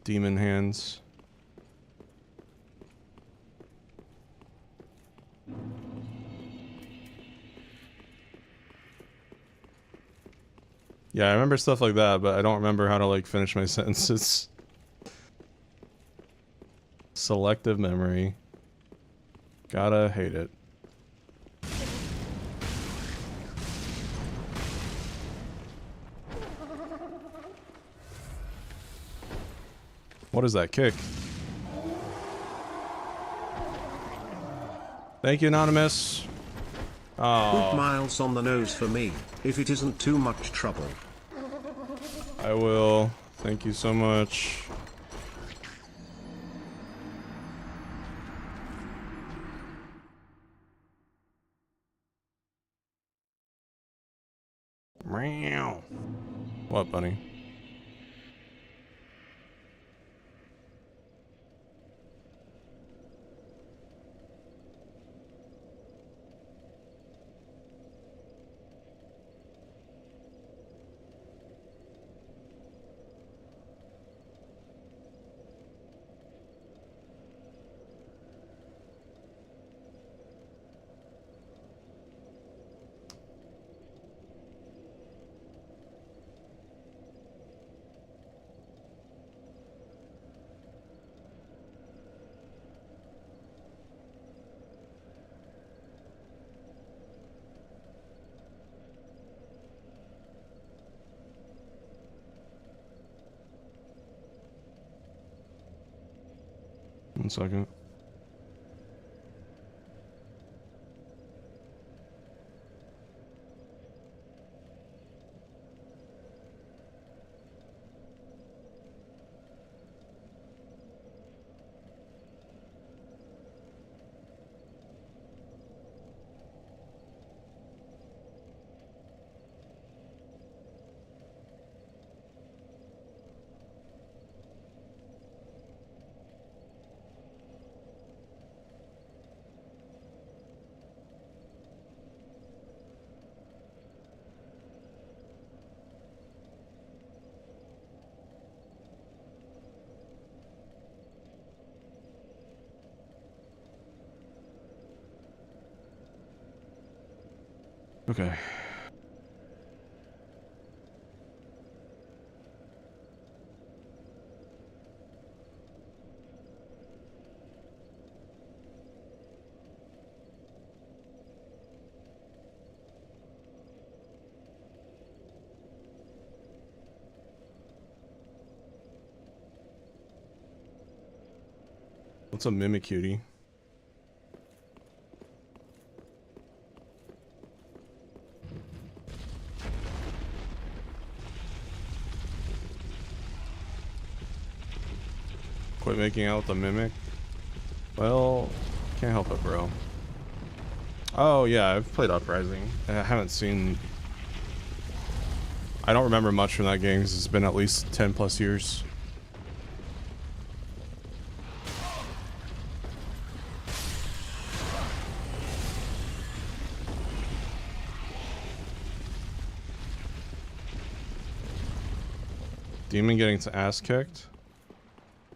demon hands. Yeah, I remember stuff like that, but I don't remember how to like finish my sentences. Selective memory. Gotta hate it. What is that kick? Thank you, Anonymous. Put Oh, miles on the nose for me, if it isn't too much trouble. I will. Thank you so much. Meow. What, bunny? One second. Okay. What's a mimic cutie? Quit making out with the mimic? Well, can't help it, bro. Oh yeah, I've played Uprising. I haven't seen... I don't remember much from that game because it's been at least 10 plus years. Demon getting its ass kicked?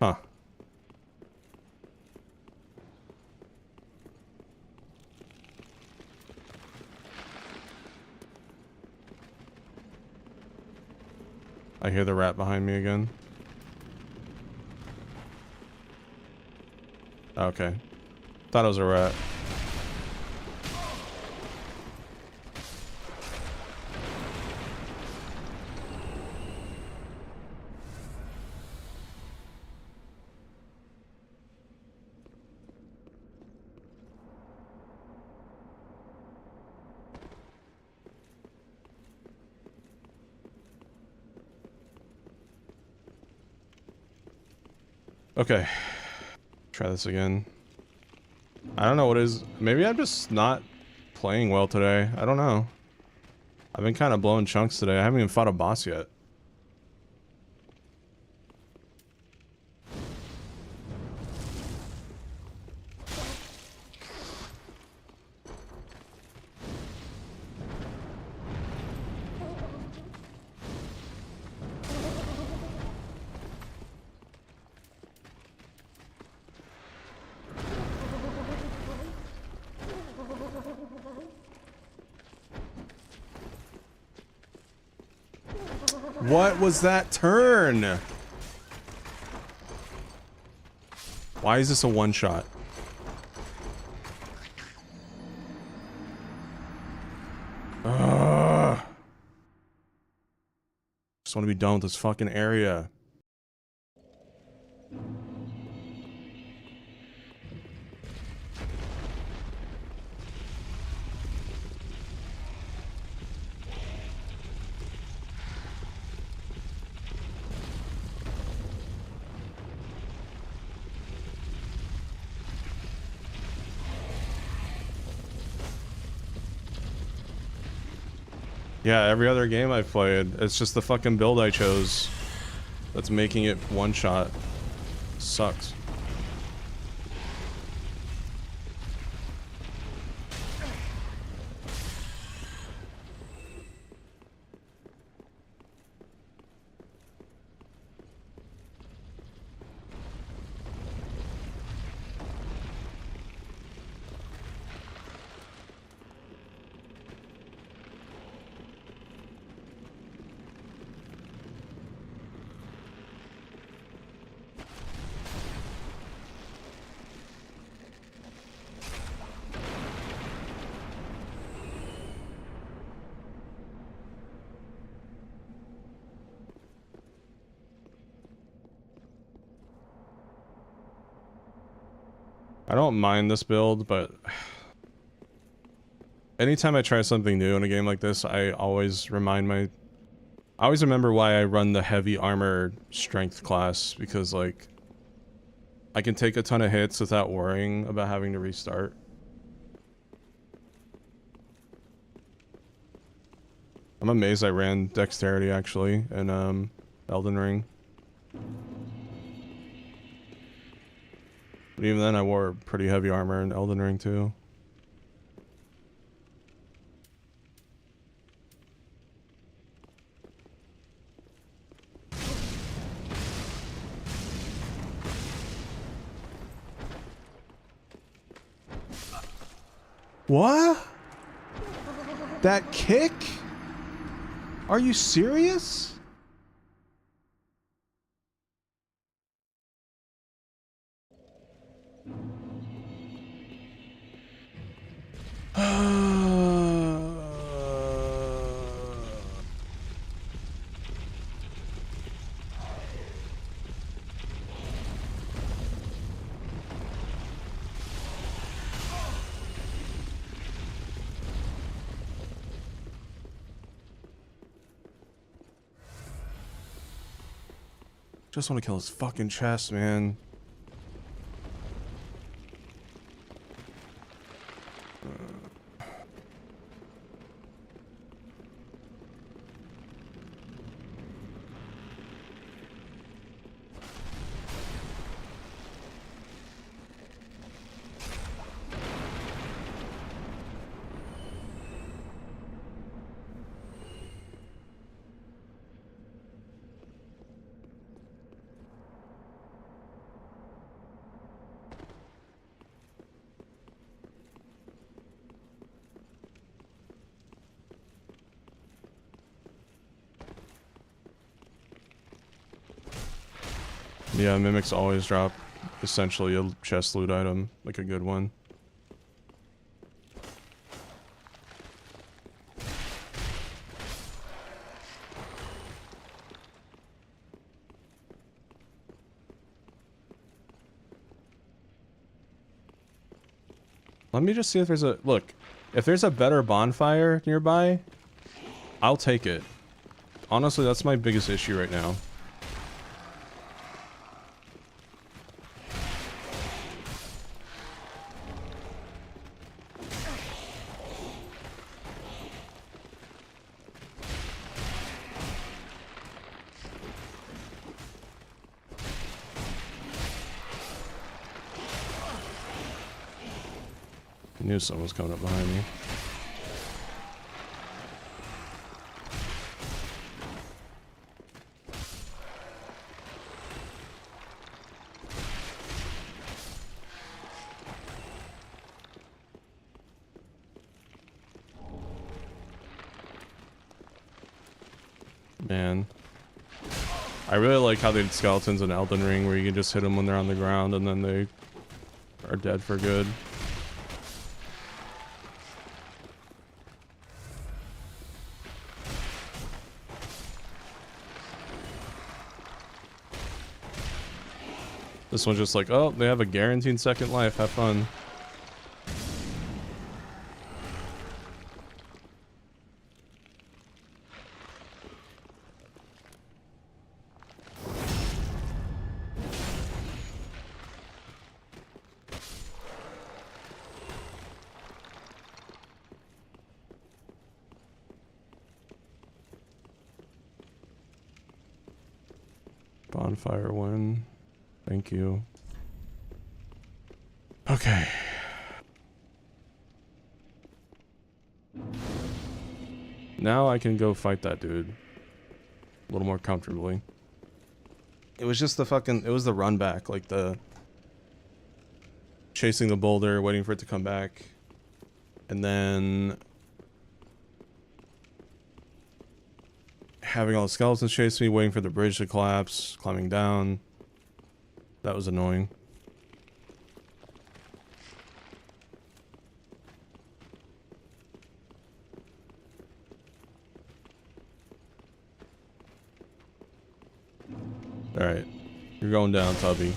Huh. I hear the rat behind me again. Okay. Thought it was a rat. Okay. Try this again. I don't know what is. Maybe I'm just not playing well today. I don't know. I've been kind of blowing chunks today. I haven't even fought a boss yet. What was that turn? Why is this a one-shot? Just want to be done with this fucking area. Yeah, every other game I've played, it's just the fucking build I chose that's making it one shot. Sucks. I don't mind this build, but anytime I try something new in a game like this, I always remember why I run the heavy armor strength class, because like I can take a ton of hits without worrying about having to restart. I'm amazed I ran dexterity actually in Elden Ring. But even then I wore pretty heavy armor in Elden Ring too. What? That kick? Are you serious? Just want to kill his fucking chest, man. Yeah, mimics always drop essentially a chest loot item, like a good one. Let me just see if there's a... Look, if there's a better bonfire nearby, I'll take it. Honestly, that's my biggest issue right now. I knew someone was coming up behind me. Man. I really like how they did skeletons in Elden Ring, where you can just hit them when they're on the ground and then they are dead for good. This one's just like, oh, they have a guaranteed second life. Have fun. Bonfire one. Thank you. Okay. Now I can go fight that dude. A little more comfortably. It was just the fucking... It was the run back. Like the... Chasing the boulder, waiting for it to come back. And then... having all the skeletons chase me, waiting for the bridge to collapse, climbing down. That was annoying. Alright. You're going down, Tubby.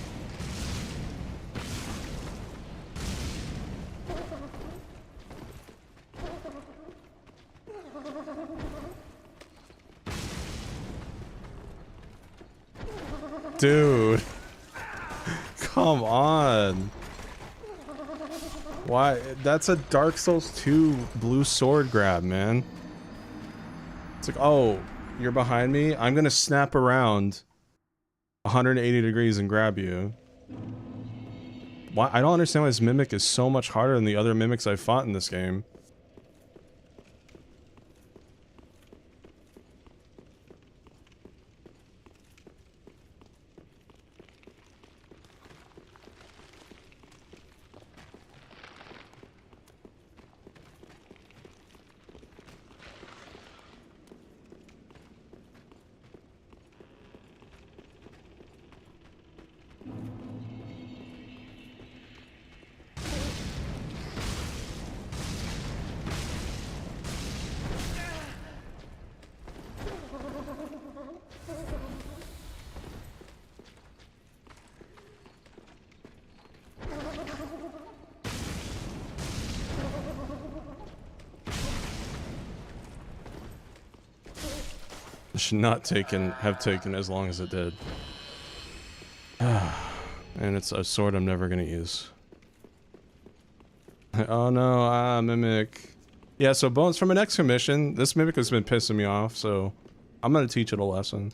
Dude. Come on. Why? That's a Dark Souls 2 blue sword grab, man. It's like, oh, you're behind me? I'm gonna snap around 180 degrees and grab you. Why? I don't understand why this mimic is so much harder than the other mimics I've fought in this game. It should not have taken as long as it did. And it's a sword I'm never gonna use. Oh no, mimic. Yeah, so bones from an extra mission. This mimic has been pissing me off, so I'm gonna teach it a lesson.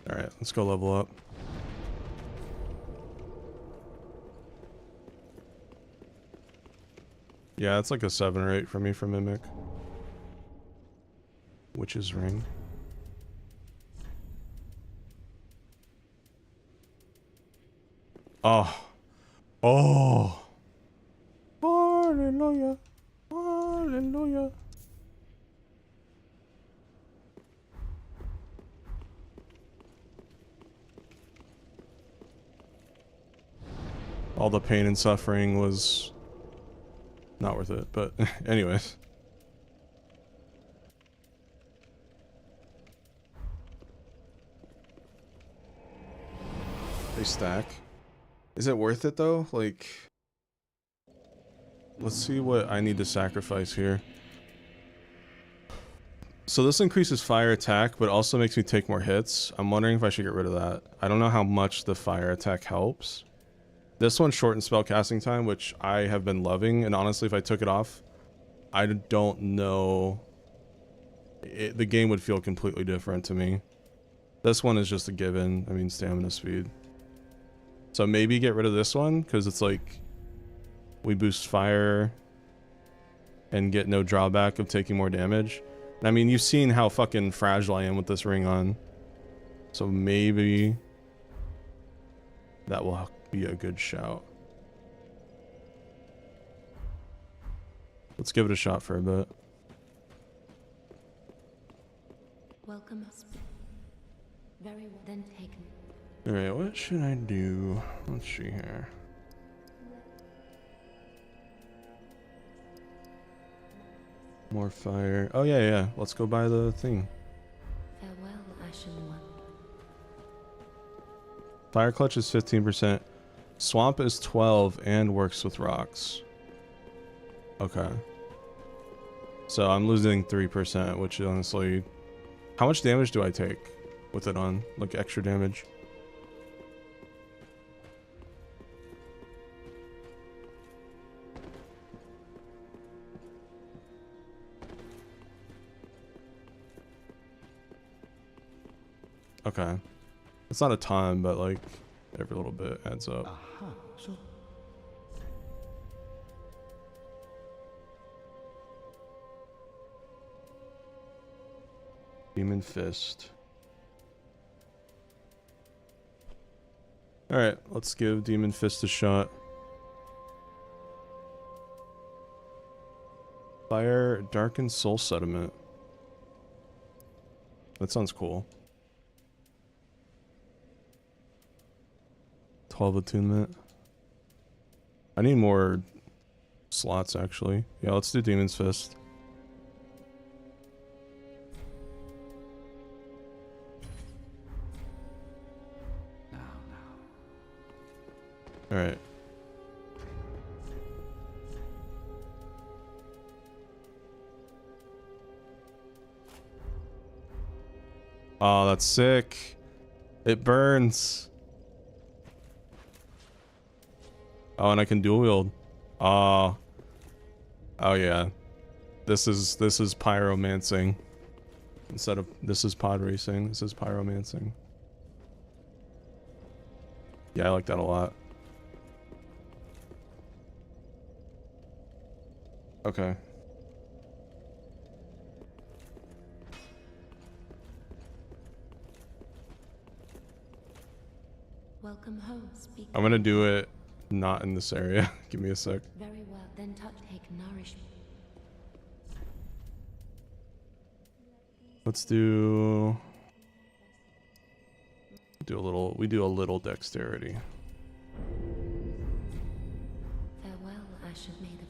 Alright, let's go level up. Yeah, it's like a 7 or 8 for me for Mimic. Witch's Ring. Oh. Oh. Hallelujah. Hallelujah. All the pain and suffering was not worth it, but anyways. They stack. Is it worth it though? Like, let's see what I need to sacrifice here. So this increases fire attack, but also makes me take more hits. I'm wondering if I should get rid of that. I don't know how much the fire attack helps. This one shortens spell casting time, which I have been loving, and honestly, if I took it off, I don't know. The game would feel completely different to me. This one is just a given. I mean, stamina speed. So maybe get rid of this one, because it's like we boost fire and get no drawback of taking more damage. And I mean, you've seen how fucking fragile I am with this ring on. So maybe that will be a good shout. Let's give it a shot for a bit. Welcome. Very well then taken. Alright, what should I do? Let's see here. More fire. Oh yeah, yeah. Let's go buy the thing. Farewell, Ashen One. Fire clutch is 15%. Swamp is 12 and works with rocks. Okay. So I'm losing 3%, which is honestly... How much damage do I take with it on? Like extra damage? Okay. It's not a ton, but like every little bit adds up. Aha. So Demon Fist. Alright, let's give Demon Fist a shot. Fire Darkened Soul Sediment. That sounds cool. 12 attunement. I need more slots actually. Yeah, let's do Demon's Fist. Alright. Oh, that's sick. It burns. Oh, and I can dual wield. Oh. Oh yeah. This is pyromancing. Instead of this is pod racing. This is pyromancing. Yeah, I like that a lot. Okay. Welcome home, speak. I'm gonna do it not in this area. Give me a sec. Very well, then take nourishment. Let's do we do a little dexterity. Farewell, Ashen Maiden.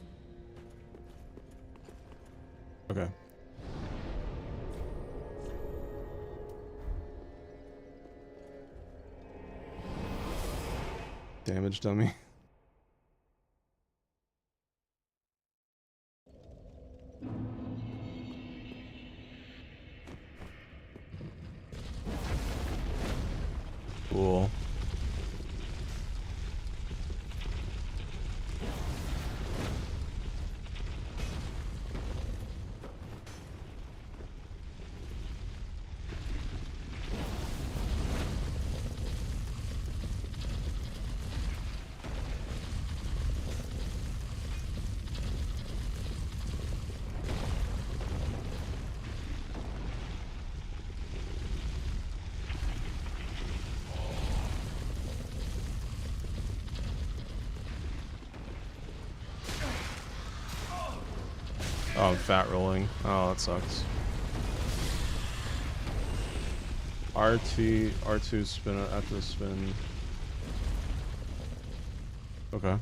Okay. Damage dummy. Cool. Oh, I'm fat rolling. Oh, that sucks. R2 spin after the spin. Okay.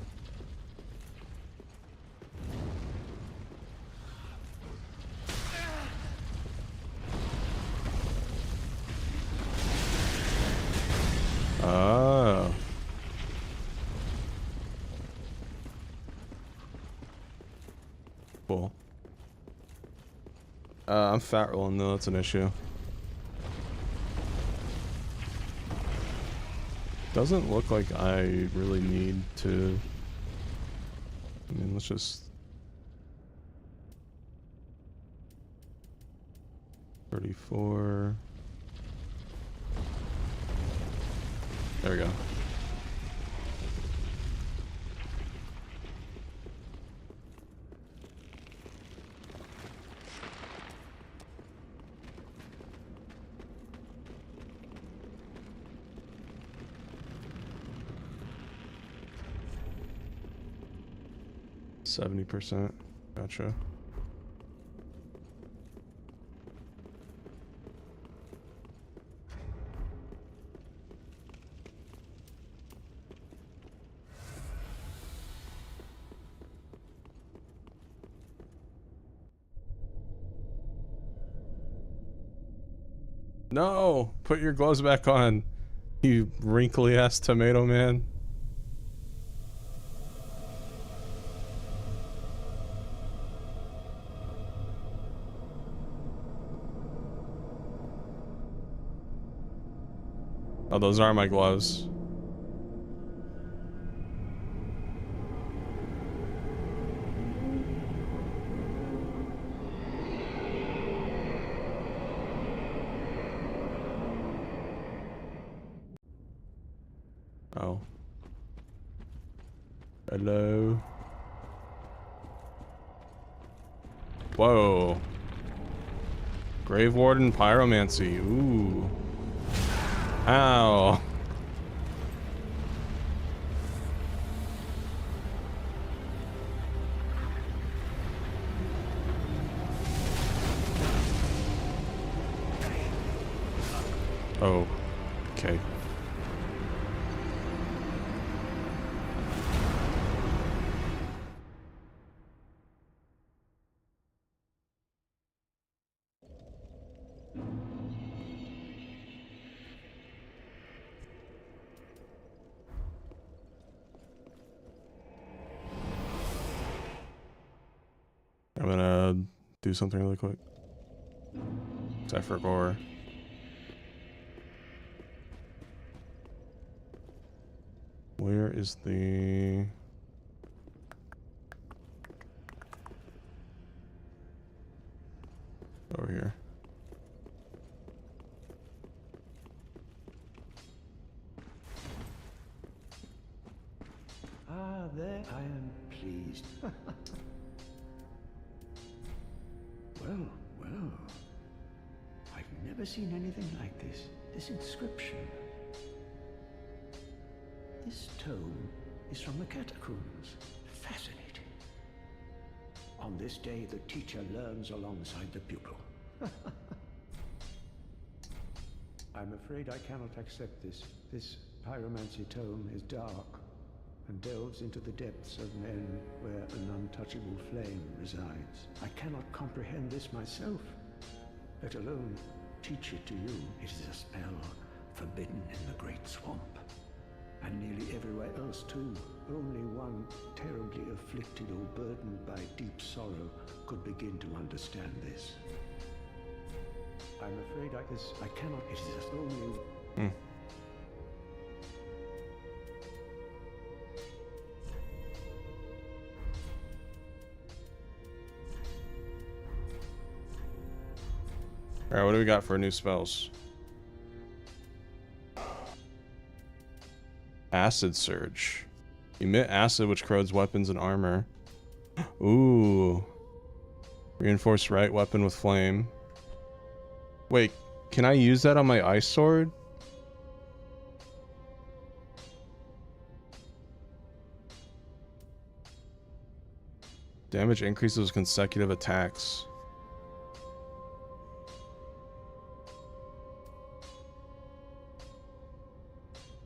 Oh. Cool. I'm fat rolling though, that's an issue. Doesn't look like I really need to. I mean, let's just 34. There we go. %. Gotcha. No! Put your gloves back on, you wrinkly ass tomato man. Oh, those are my gloves. Oh. Hello. Whoa. Grave Warden Pyromancy. Ooh. Ow. Oh. Okay. I'm gonna do something really quick. Zephyr Gore. Where is the... Over here. Ah, there I am pleased. Well, well. I've never seen anything like this. This inscription. This tome is from the catacombs. Fascinating. On this day, the teacher learns alongside the pupil. I'm afraid I cannot accept this. This pyromancy tome is dark and delves into the depths of men where an untouchable flame resides. I cannot comprehend this myself, let alone teach it to you. It is a spell forbidden in the Great Swamp. And nearly everywhere else too. Only one terribly afflicted or burdened by deep sorrow could begin to understand this. I'm afraid I cannot. It is only... Alright, what do we got for new spells? Acid Surge. Emit acid which corrodes weapons and armor. Ooh. Reinforced right weapon with flame. Wait, can I use that on my ice sword? Damage increases consecutive attacks.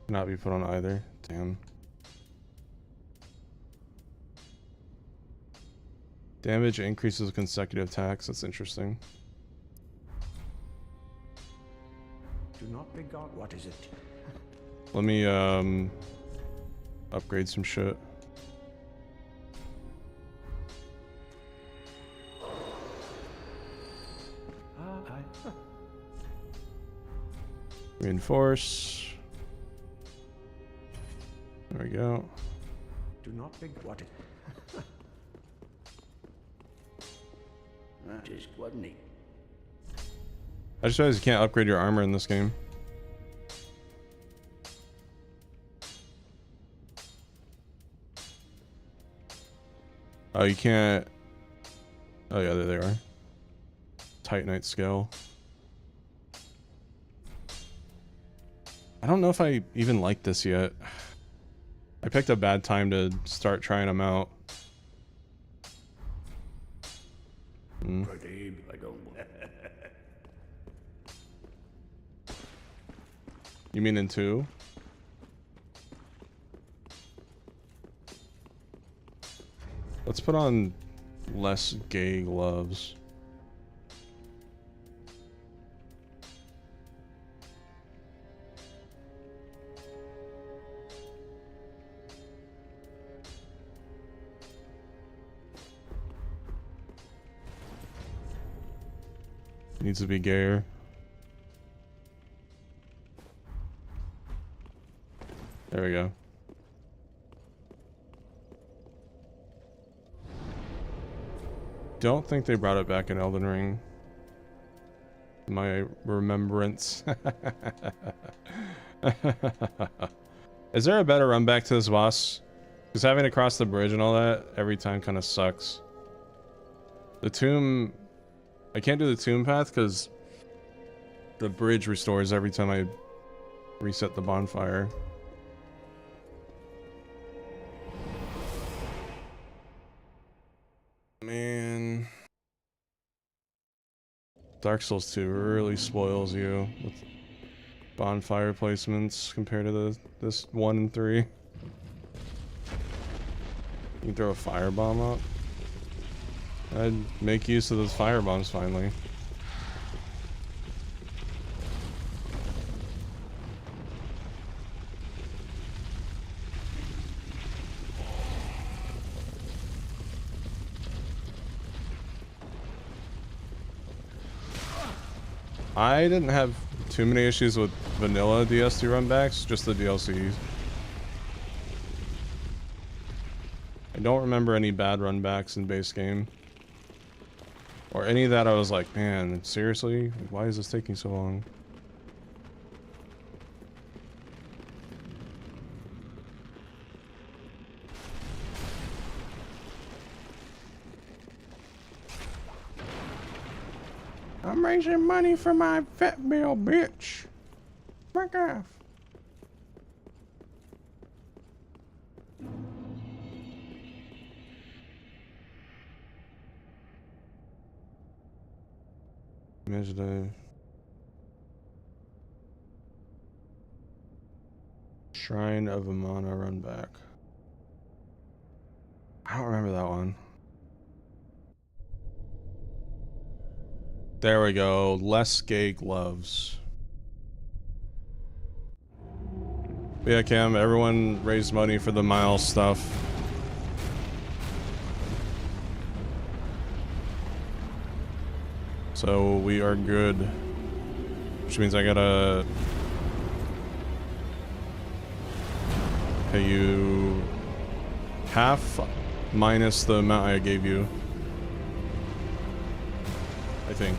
Cannot be put on either. Damn. Damage increases consecutive attacks. That's interesting. Do not be gone. What is it? Let me upgrade some shit. Reinforce. There we go. Do not be what? Just wasn't he? I just realized you can't upgrade your armor in this game. Oh, you can't. Oh yeah, there they are. Titanite scale. I don't know if I even like this yet. I picked a bad time to start trying them out. Pretty, I don't. You mean in 2? Let's put on less gay gloves. Needs to be gayer. There we go. Don't think they brought it back in Elden Ring. My remembrance. Is there a better run back to this boss? Because having to cross the bridge and all that every time kind of sucks. The tomb... I can't do the tomb path because the bridge restores every time I reset the bonfire. Man. Dark Souls 2 really spoils you with bonfire placements compared to this 1 and 3. You can throw a firebomb up. I'd make use of those firebombs finally. I didn't have too many issues with vanilla DSD runbacks, just the DLCs. I don't remember any bad runbacks in base game. Or any that I was like, man, seriously? Why is this taking so long? I'm raising money for my vet bill, bitch. Back off. Imagine a Shrine of Amana run back. I don't remember that one. There we go. Less gay gloves. But yeah, Cam, everyone raised money for the Miles stuff. So we are good. Which means I gotta pay you half minus the amount I gave you. I think.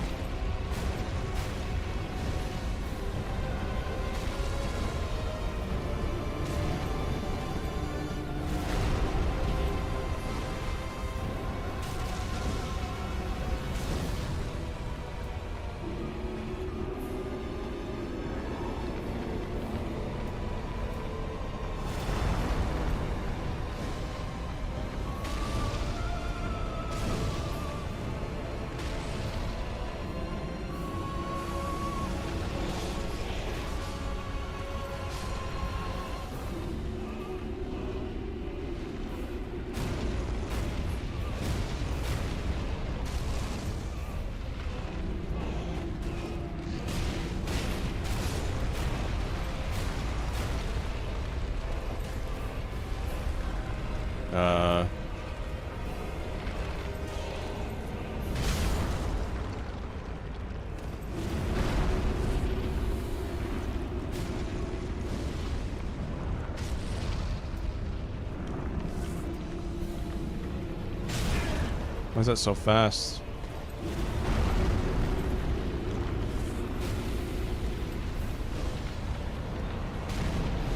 Why is that so fast?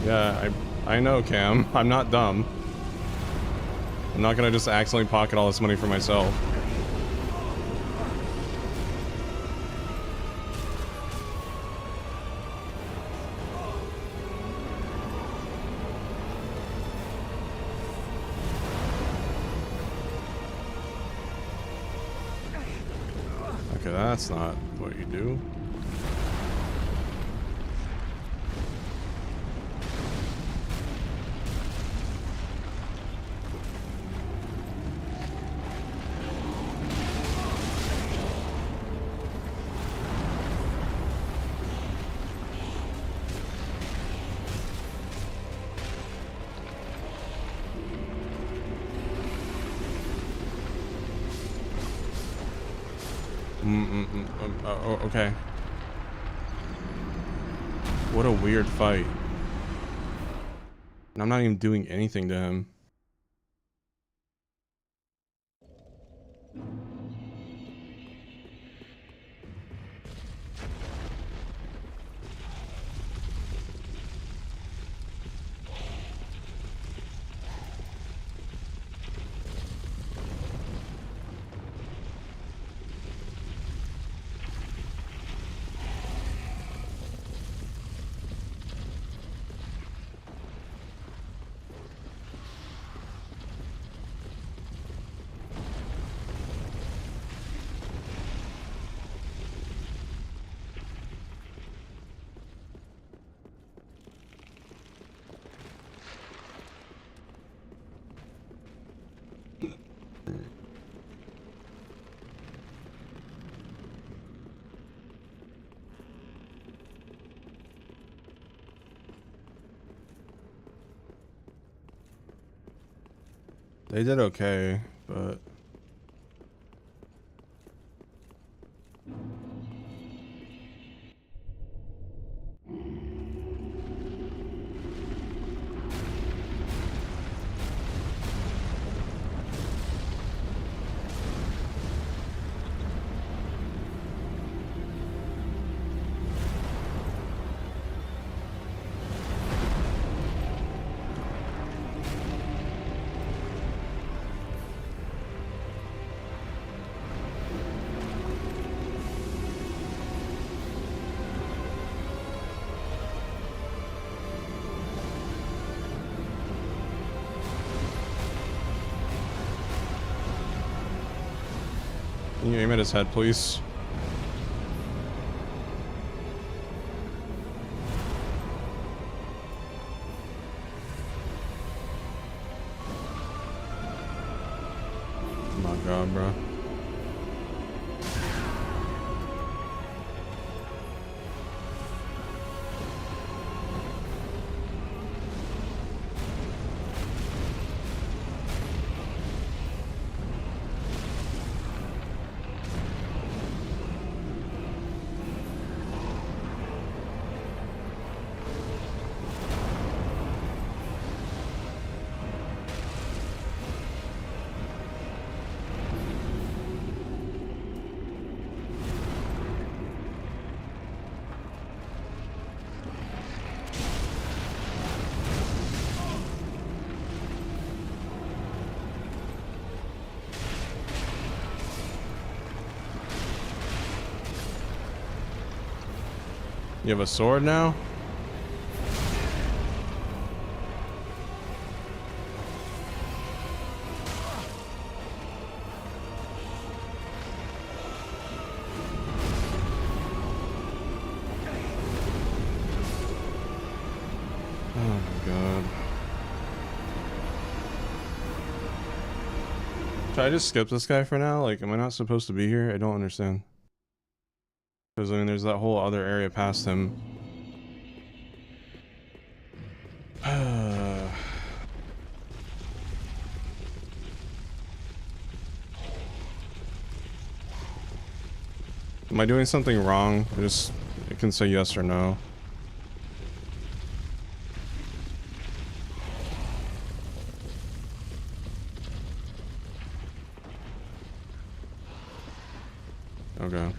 Yeah, I know, Cam. I'm not dumb. I'm not gonna just accidentally pocket all this money for myself. Okay, that's not what you do. Okay. What a weird fight. And I'm not even doing anything to him. They did okay, but... Can you aim at his head, please? Oh my god, bro. You have a sword now? Oh my god. Should I just skip this guy for now? Like, am I not supposed to be here? I don't understand. Because, I mean, there's that whole other area past him. Am I doing something wrong? It can say yes or no. Okay.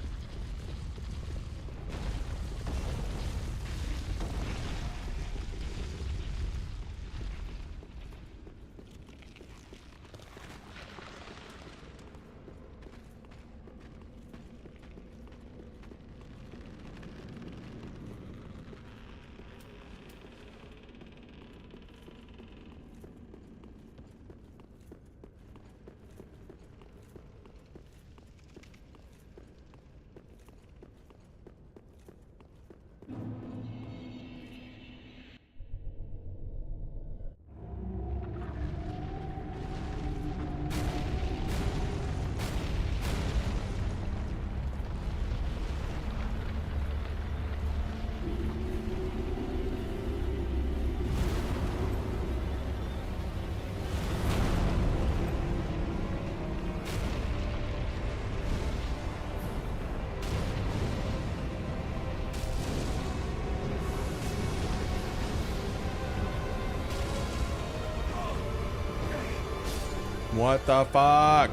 What the fuck?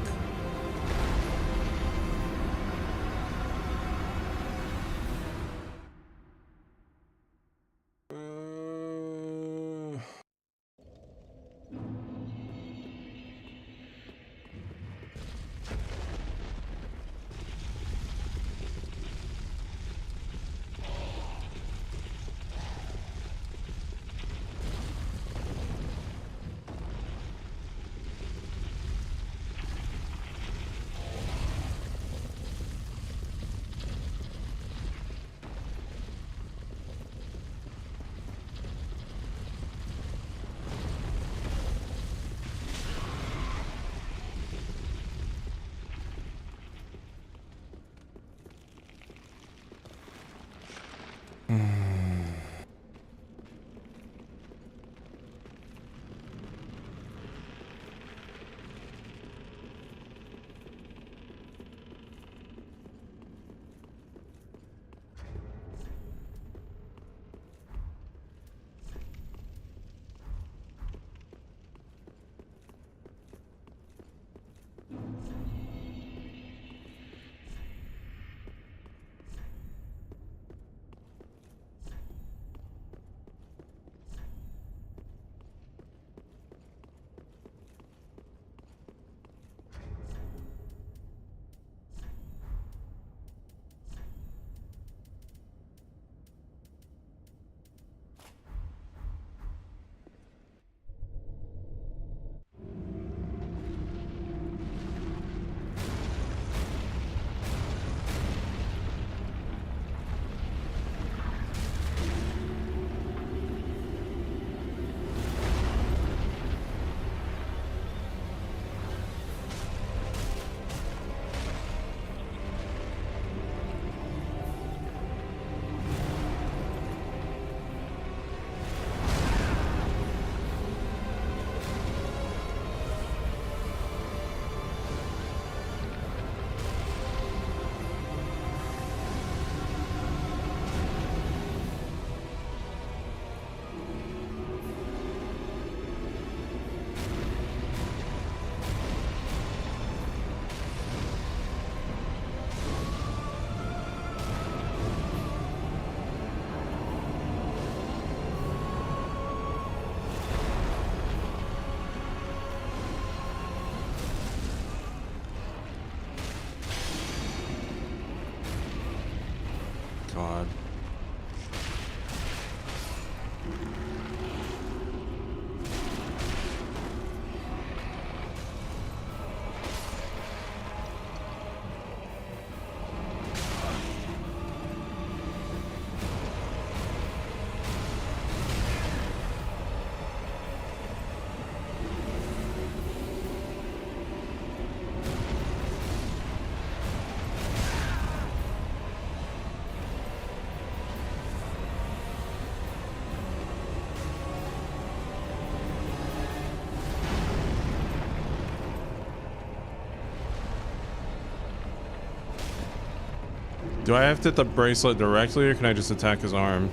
Do I have to hit the bracelet directly, or can I just attack his arm?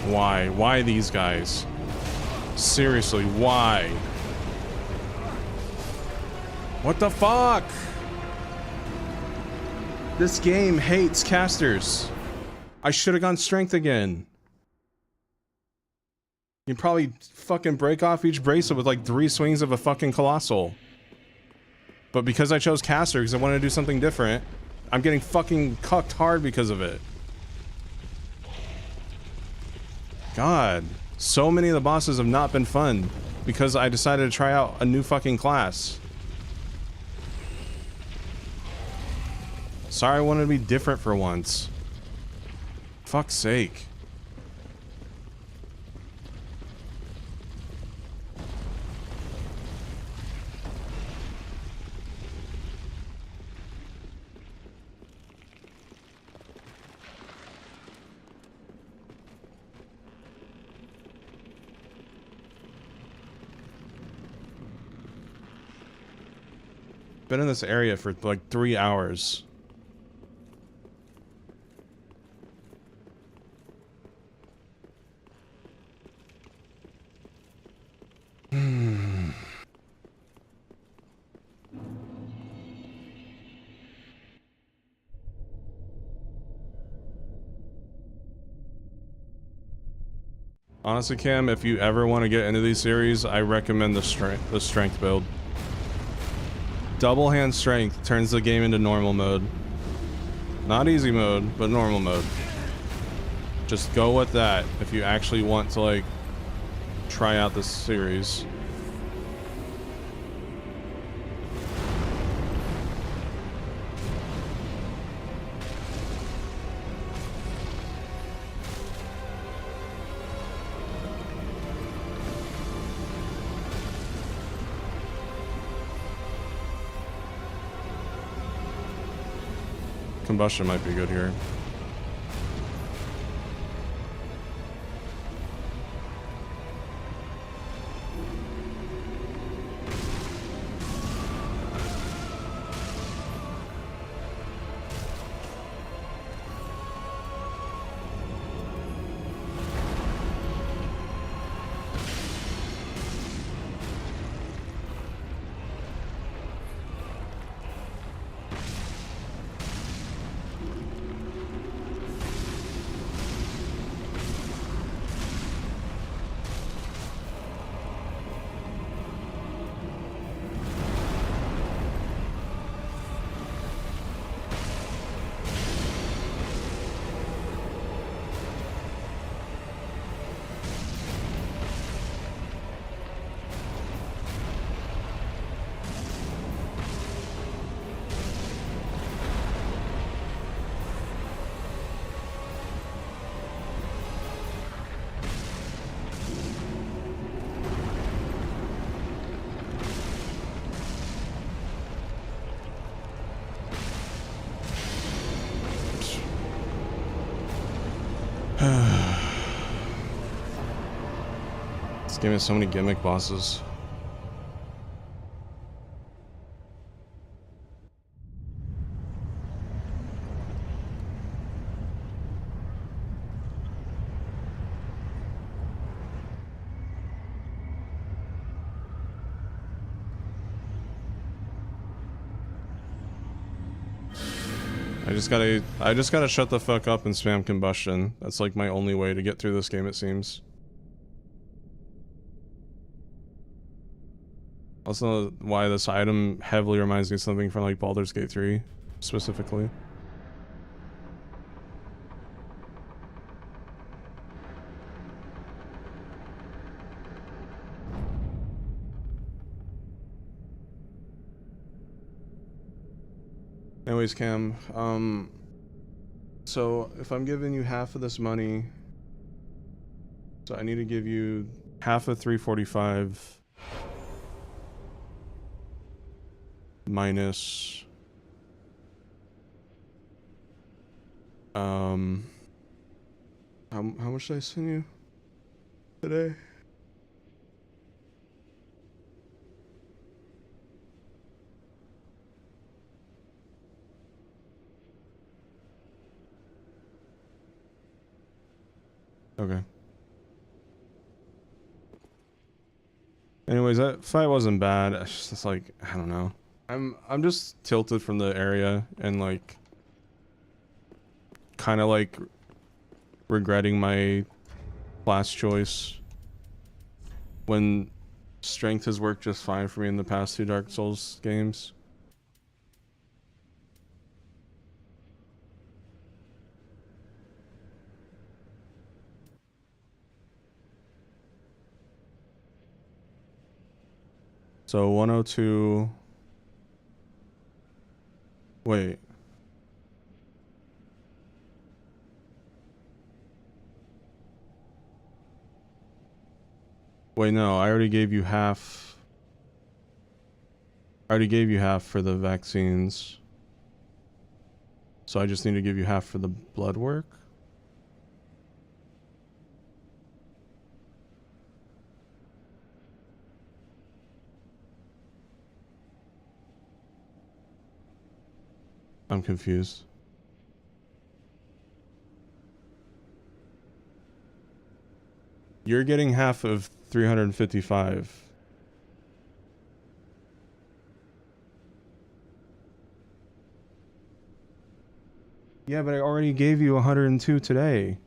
Why? Why these guys? Seriously, why? What the fuck? This game hates casters. I should have gone strength again. You can probably fucking break off each bracelet with like 3 swings of a fucking colossal. But because I chose caster because I wanted to do something different, I'm getting fucking cucked hard because of it. God, so many of the bosses have not been fun because I decided to try out a new fucking class. Sorry, I wanted to be different for once. Fuck's sake. Been in this area for like 3 hours. Honestly, Cam, if you ever want to get into these series, I recommend the strength build. Double hand strength turns the game into normal mode. Not easy mode, but normal mode. Just go with that if you actually want to, like, try out this series. Combustion might be good here. This game has so many gimmick bosses. I just gotta shut the fuck up and spam combustion. That's like my only way to get through this game, it seems. Also, why this item heavily reminds me of something from like Baldur's Gate 3, specifically. Anyways, Cam, so if I'm giving you half of this money, so I need to give you half of 345 minus how much did I send you today? Okay. Anyways, that fight wasn't bad. It's just like, I don't know. I'm just tilted from the area and like kind of like regretting my class choice when strength has worked just fine for me in the past 2 Dark Souls games. So 102. Wait. Wait, no, I already gave you half. I already gave you half for the vaccines. So I just need to give you half for the blood work? I'm confused. You're getting half of 355. Yeah, but I already gave you 102 today.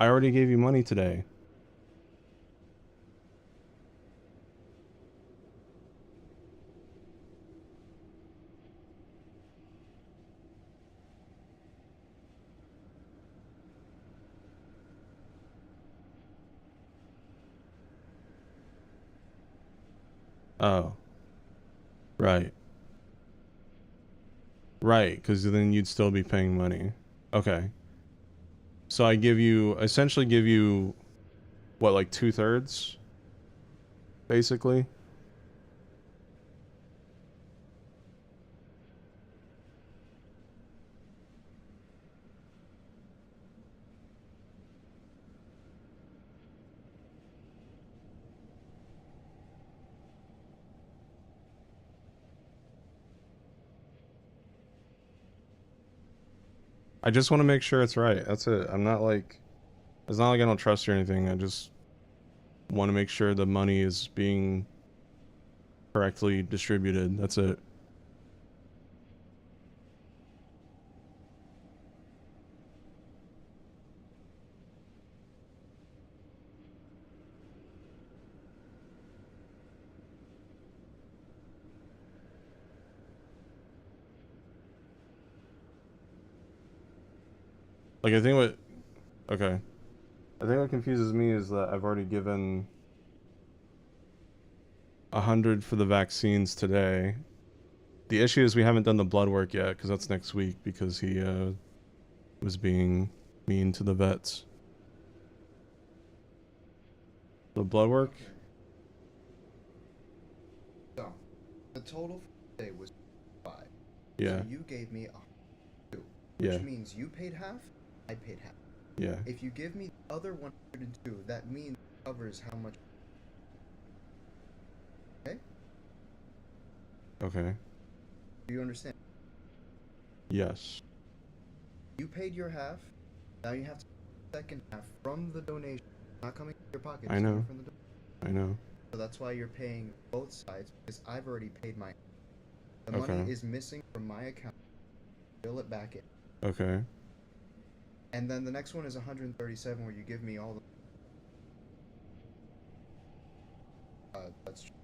I already gave you money today. Oh. Right. Right, because then you'd still be paying money. Okay. So I essentially give you, what, like 2/3? Basically? I just want to make sure it's right. That's it. I'm not like, it's not like I don't trust you or anything. I just want to make sure the money is being correctly distributed. That's it. Like, I think okay. I think what confuses me is that I've already given 100 for the vaccines today. The issue is we haven't done the blood work yet, because that's next week, because he, was being mean to the vets. The blood work? So, the total for today was 5. Yeah. So you gave me 2, Yeah. which means you paid half, I paid half. Yeah. If you give me the other 102, that means it covers how much. Okay? Okay. Do you understand? Yes. You paid your half, now you have to pay the second half from the donation. Not coming from your pocket. I it's know. coming from the I know. So that's why you're paying both sides, because I've already paid my. The Okay. money is missing from my account. Bill it back in. Okay. And then the next one is 137, where you give me all the. That's true.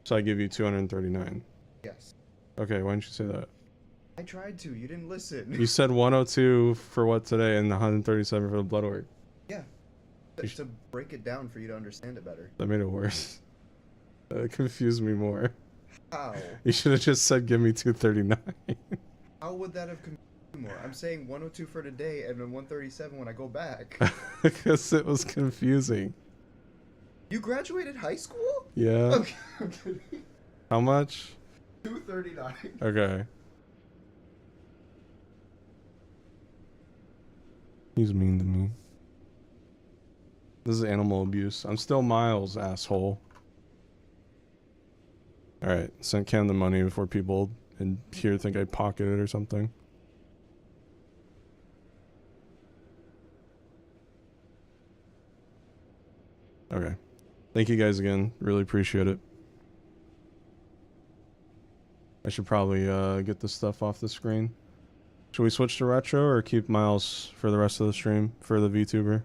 So I give you 239. Yes. Okay, why didn't you say that? I tried to. You didn't listen. You said 102 for what today and 137 for the blood work. Yeah. To break it down for you to understand it better. That made it worse. That confused me more. How? You should have just said, give me 239. How would that have confused you more? I'm saying 102 for today and then 137 when I go back. Because it was confusing. You graduated high school? Yeah. Okay. Okay. How much? 239. Okay. He's mean to me. This is animal abuse. I'm still Miles, asshole. Alright, send Cam the money before people in here think I pocketed it or something. Okay. Thank you guys again. Really appreciate it. I should probably get this stuff off the screen. Should we switch to retro or keep Miles for the rest of the stream for the VTuber?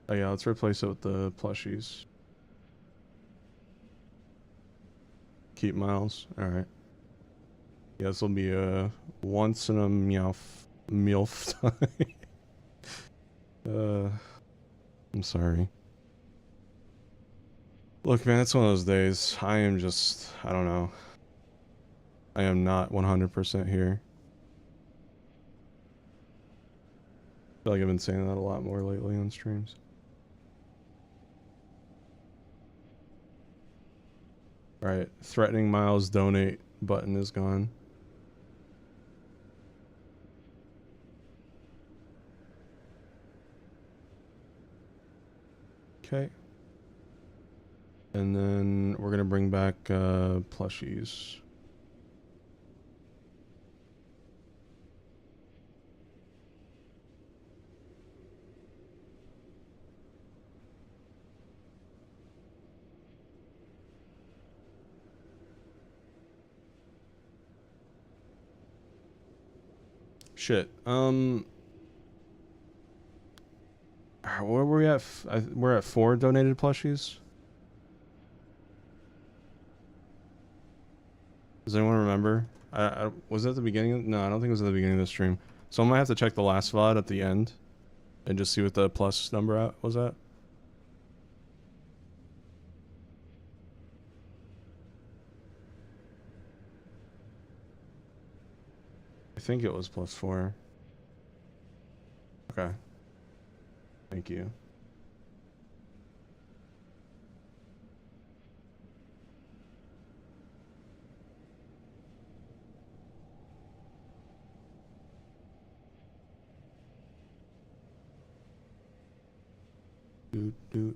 Oh yeah, let's replace it with the plushies. Keep Miles. Alright. Yeah, this will be a once in a MILF time. I'm sorry. Look, man, it's one of those days. I am just, I don't know. I am not 100% here. I feel like I've been saying that a lot more lately on streams. Alright, threatening Miles donate button is gone. Okay. And then we're gonna bring back plushies. Shit. Where were we at? We're at 4 donated plushies. Does anyone remember? Was it at the beginning? No, I don't think it was at the beginning of the stream. So I might have to check the last VOD at the end and just see what the plus number was at. I think it was +4. Okay. Thank you. Do.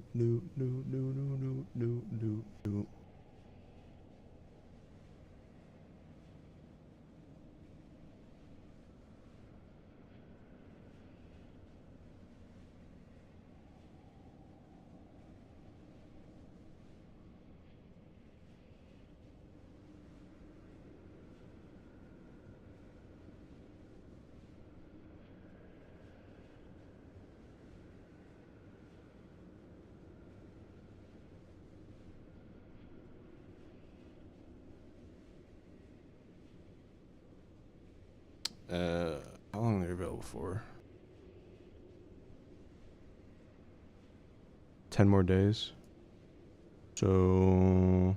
How long are they available for? 10 more days. So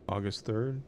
August 3rd.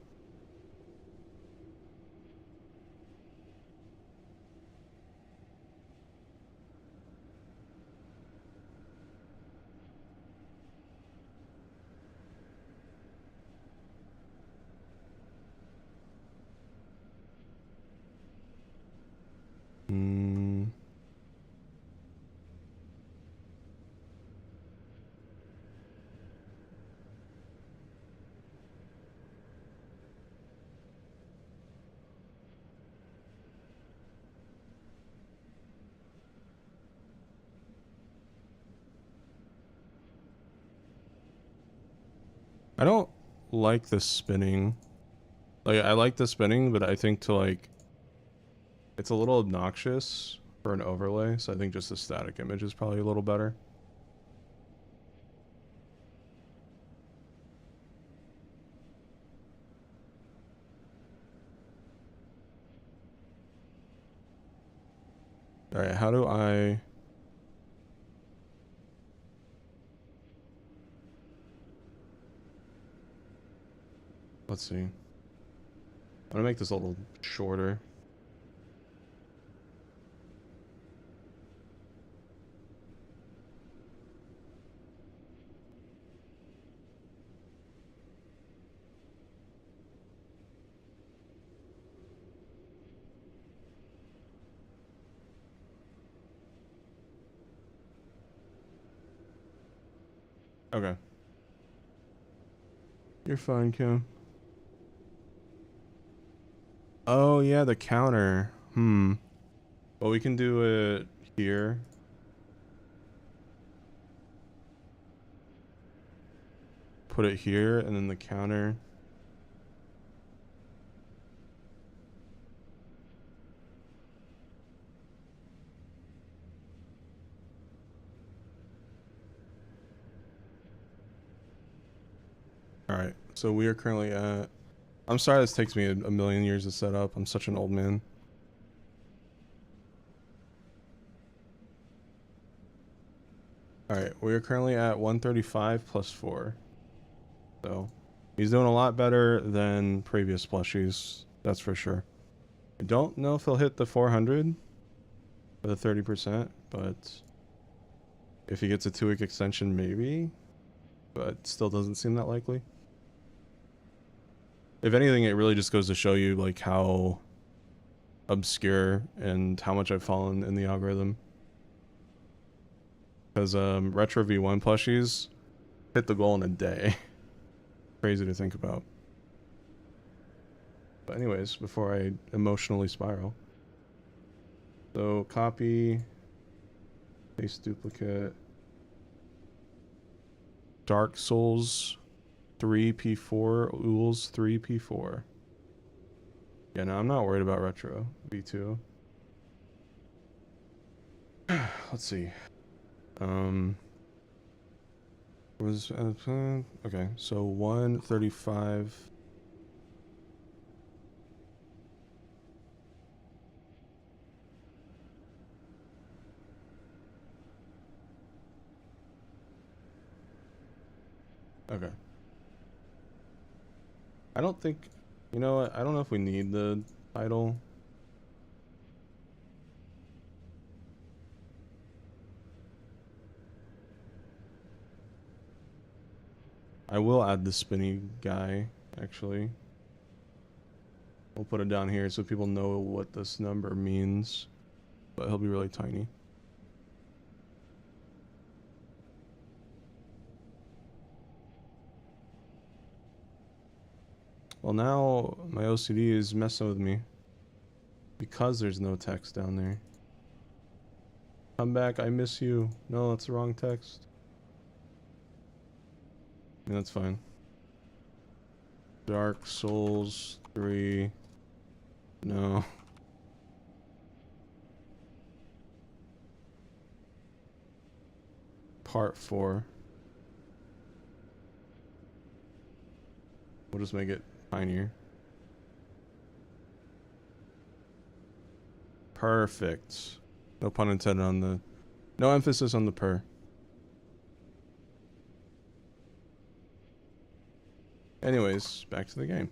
I don't like the spinning. Like, I like the spinning, but I think to like, it's a little obnoxious for an overlay, so I think just the static image is probably a little better. Alright, how do I... Let's see. I'm gonna make this a little shorter. Okay. You're fine, Kim. Oh, yeah, the counter. Well, we can do it here. Put it here, and then the counter. Alright, so we are currently at... I'm sorry this takes me a million years to set up. I'm such an old man. Alright, we are currently at 135 plus 4. So, he's doing a lot better than previous plushies. That's for sure. I don't know if he'll hit the 400 for the 30%, but if he gets a 2-week extension, maybe. But still doesn't seem that likely. If anything, it really just goes to show you like how obscure and how much I've fallen in the algorithm. Because Retro V1 plushies hit the goal in a day. Crazy to think about. But anyways, before I emotionally spiral. So copy, paste duplicate, Dark Souls 3P4, Ools 3P4. Yeah, no, I'm not worried about Retro V2. Let's see. Was okay, so 135. Okay. I don't think, you know what, I don't know if we need the title. I will add the spinny guy, actually. We'll put it down here so people know what this number means, but he'll be really tiny. Well, now my OCD is messing with me because there's no text down there. Come back, I miss you. No, that's the wrong text. Yeah, that's fine. Dark Souls 3. No. Part 4. We'll just make it tinier. Perfect. No pun intended on the... No emphasis on the per. Anyways, back to the game.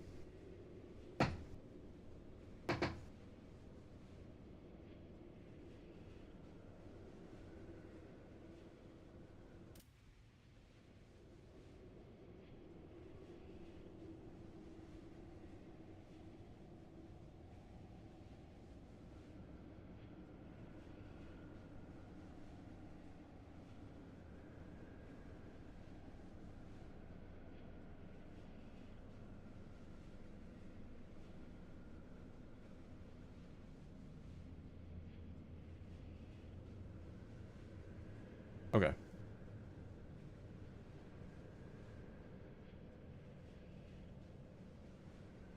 Okay.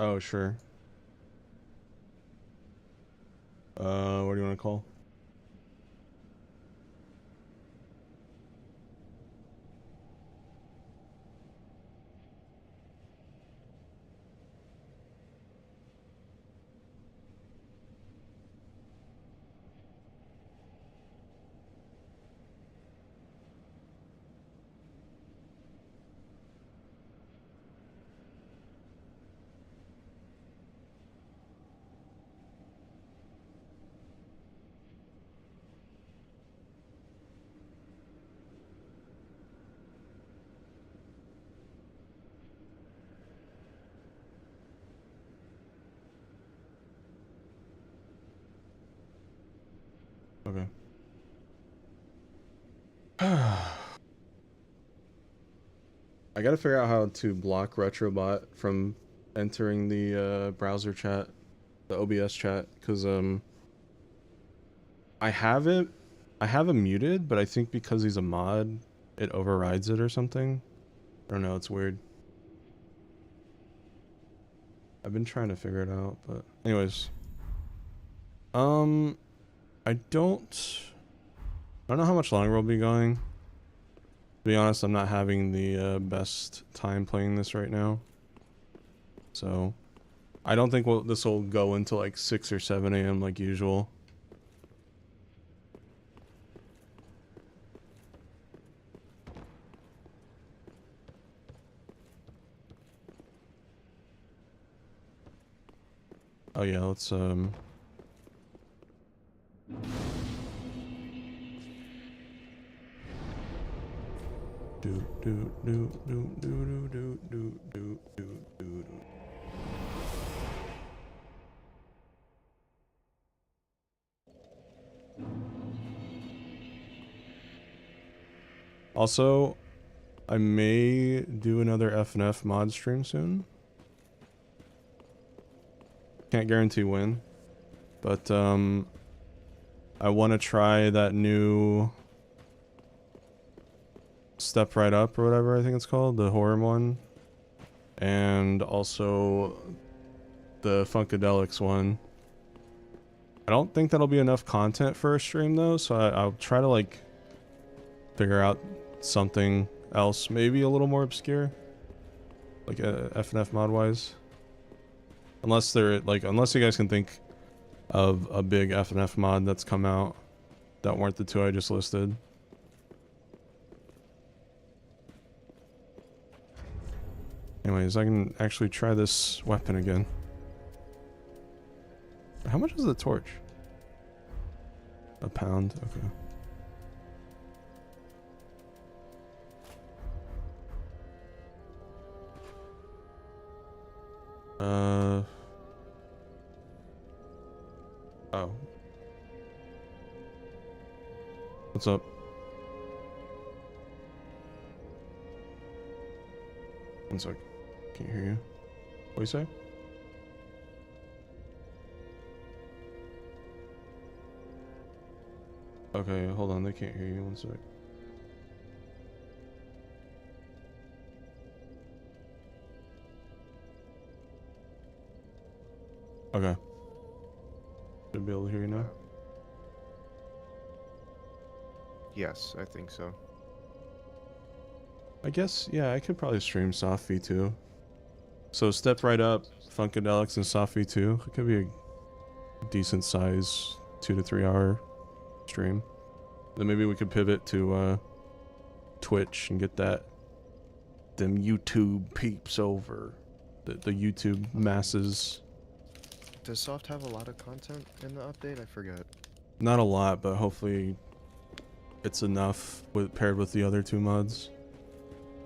Oh, sure. What do you want to call? Okay. I gotta figure out how to block Retrobot from entering the browser chat, the OBS chat, because I have him muted, but I think because he's a mod, it overrides it or something. I don't know, it's weird. I've been trying to figure it out, but anyways. I don't know how much longer we'll be going. To be honest, I'm not having the best time playing this right now. So, I don't think this will go until like 6 or 7 a.m. like usual. Oh yeah, let's Also, I may do another FNF mod stream soon. Can't guarantee when, but I want to try that new Step Right Up or whatever I think it's called, the horror one, and also the Funkadelics one. I don't think that'll be enough content for a stream though, so I'll try to like figure out something else, maybe a little more obscure, like FNF mod wise. Unless unless you guys can think of a big FNF mod that's come out that weren't the two I just listed. Anyways, I can actually try this weapon again. How much is the torch? £1, okay. Oh. What's up? One sec. Can't hear you. What do you say? Okay, hold on. They can't hear you. One sec. Okay. Should be able to hear you now. Yes, I think so. I guess, yeah, I could probably stream Soft V2. So Step Right Up, Funkadelics, and Soft V2. It could be a decent size 2 to 3 hour stream. Then maybe we could pivot to Twitch and get them YouTube peeps over. The YouTube masses. Does Soft have a lot of content in the update? I forget. Not a lot, but hopefully it's enough paired with the other 2 mods.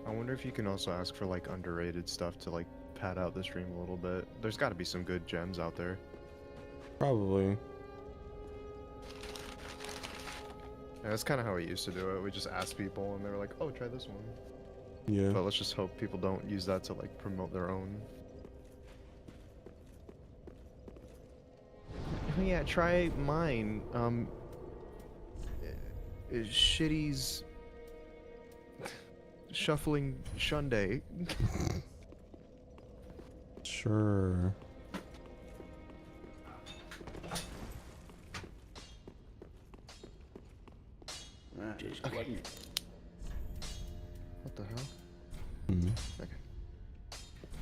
I wonder if you can also ask for like underrated stuff to like pad out the stream a little bit. There's got to be some good gems out there. Probably. Yeah, that's kind of how we used to do it. We just asked people and they were like, oh, try this one. Yeah. But let's just hope people don't use that to like promote their own. Oh, yeah, try mine. Shitty's Shuffling Shunday. Sure. Just wasn't. What the hell? Hmm. Okay.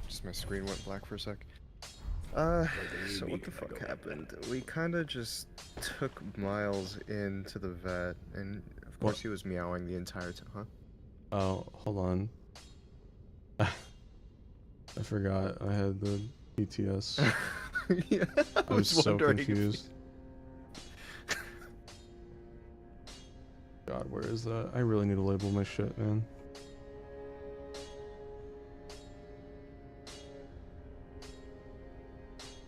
Just my screen went black for a sec. So what the fuck happened? We kind of just took Miles into the vet, and of course he was meowing the entire time. Huh? Oh, hold on. I forgot I had the PTS. Yeah, I was so wondering if- confused. God, where is that? I really need to label my shit, man.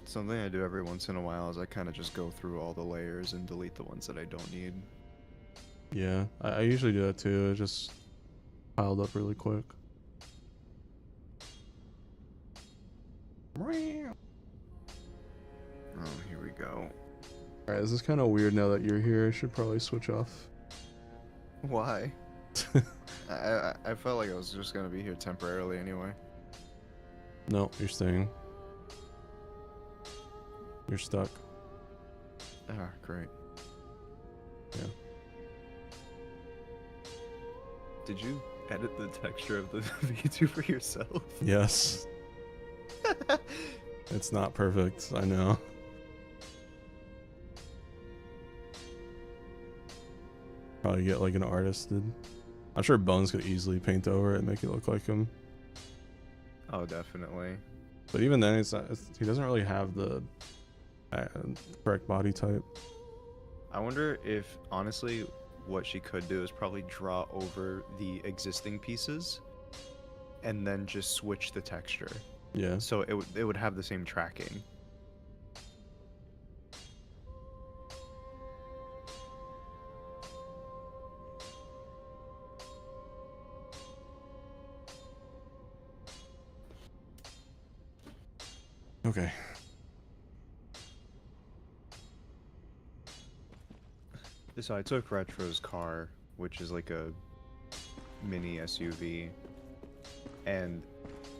Something I do every once in a while is I kind of just go through all the layers and delete the ones that I don't need. Yeah, I usually do that too. It just piled up really quick. Oh, here we go. Alright, this is kind of weird now that you're here. I should probably switch off. Why? I felt like I was just gonna be here temporarily anyway. No, you're staying. You're stuck. Ah, great. Yeah. Did you edit the texture of the VTuber yourself? Yes. It's not perfect, I know. Probably get like an artist did. I'm sure Bones could easily paint over it and make it look like him. Oh, definitely. But even then, he doesn't really have the correct body type. I wonder if, honestly, what she could do is probably draw over the existing pieces and then just switch the texture. Yeah. So it would have the same tracking. Okay. So I took Retro's car, which is like a mini SUV, and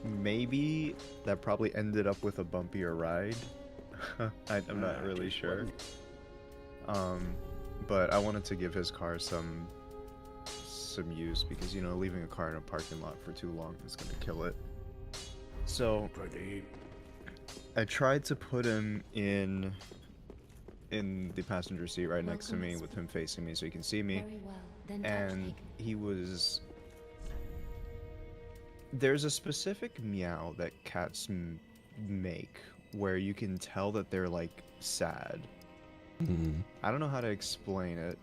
maybe that probably ended up with a bumpier ride. I'm not really sure. But I wanted to give his car some use because, you know, leaving a car in a parking lot for too long is gonna kill it. So I tried to put him in the passenger seat right next to me with him facing me so he can see me. Very well. Then And he was... There's a specific meow that cats make where you can tell that they're like sad. Mm-hmm. I don't know how to explain it,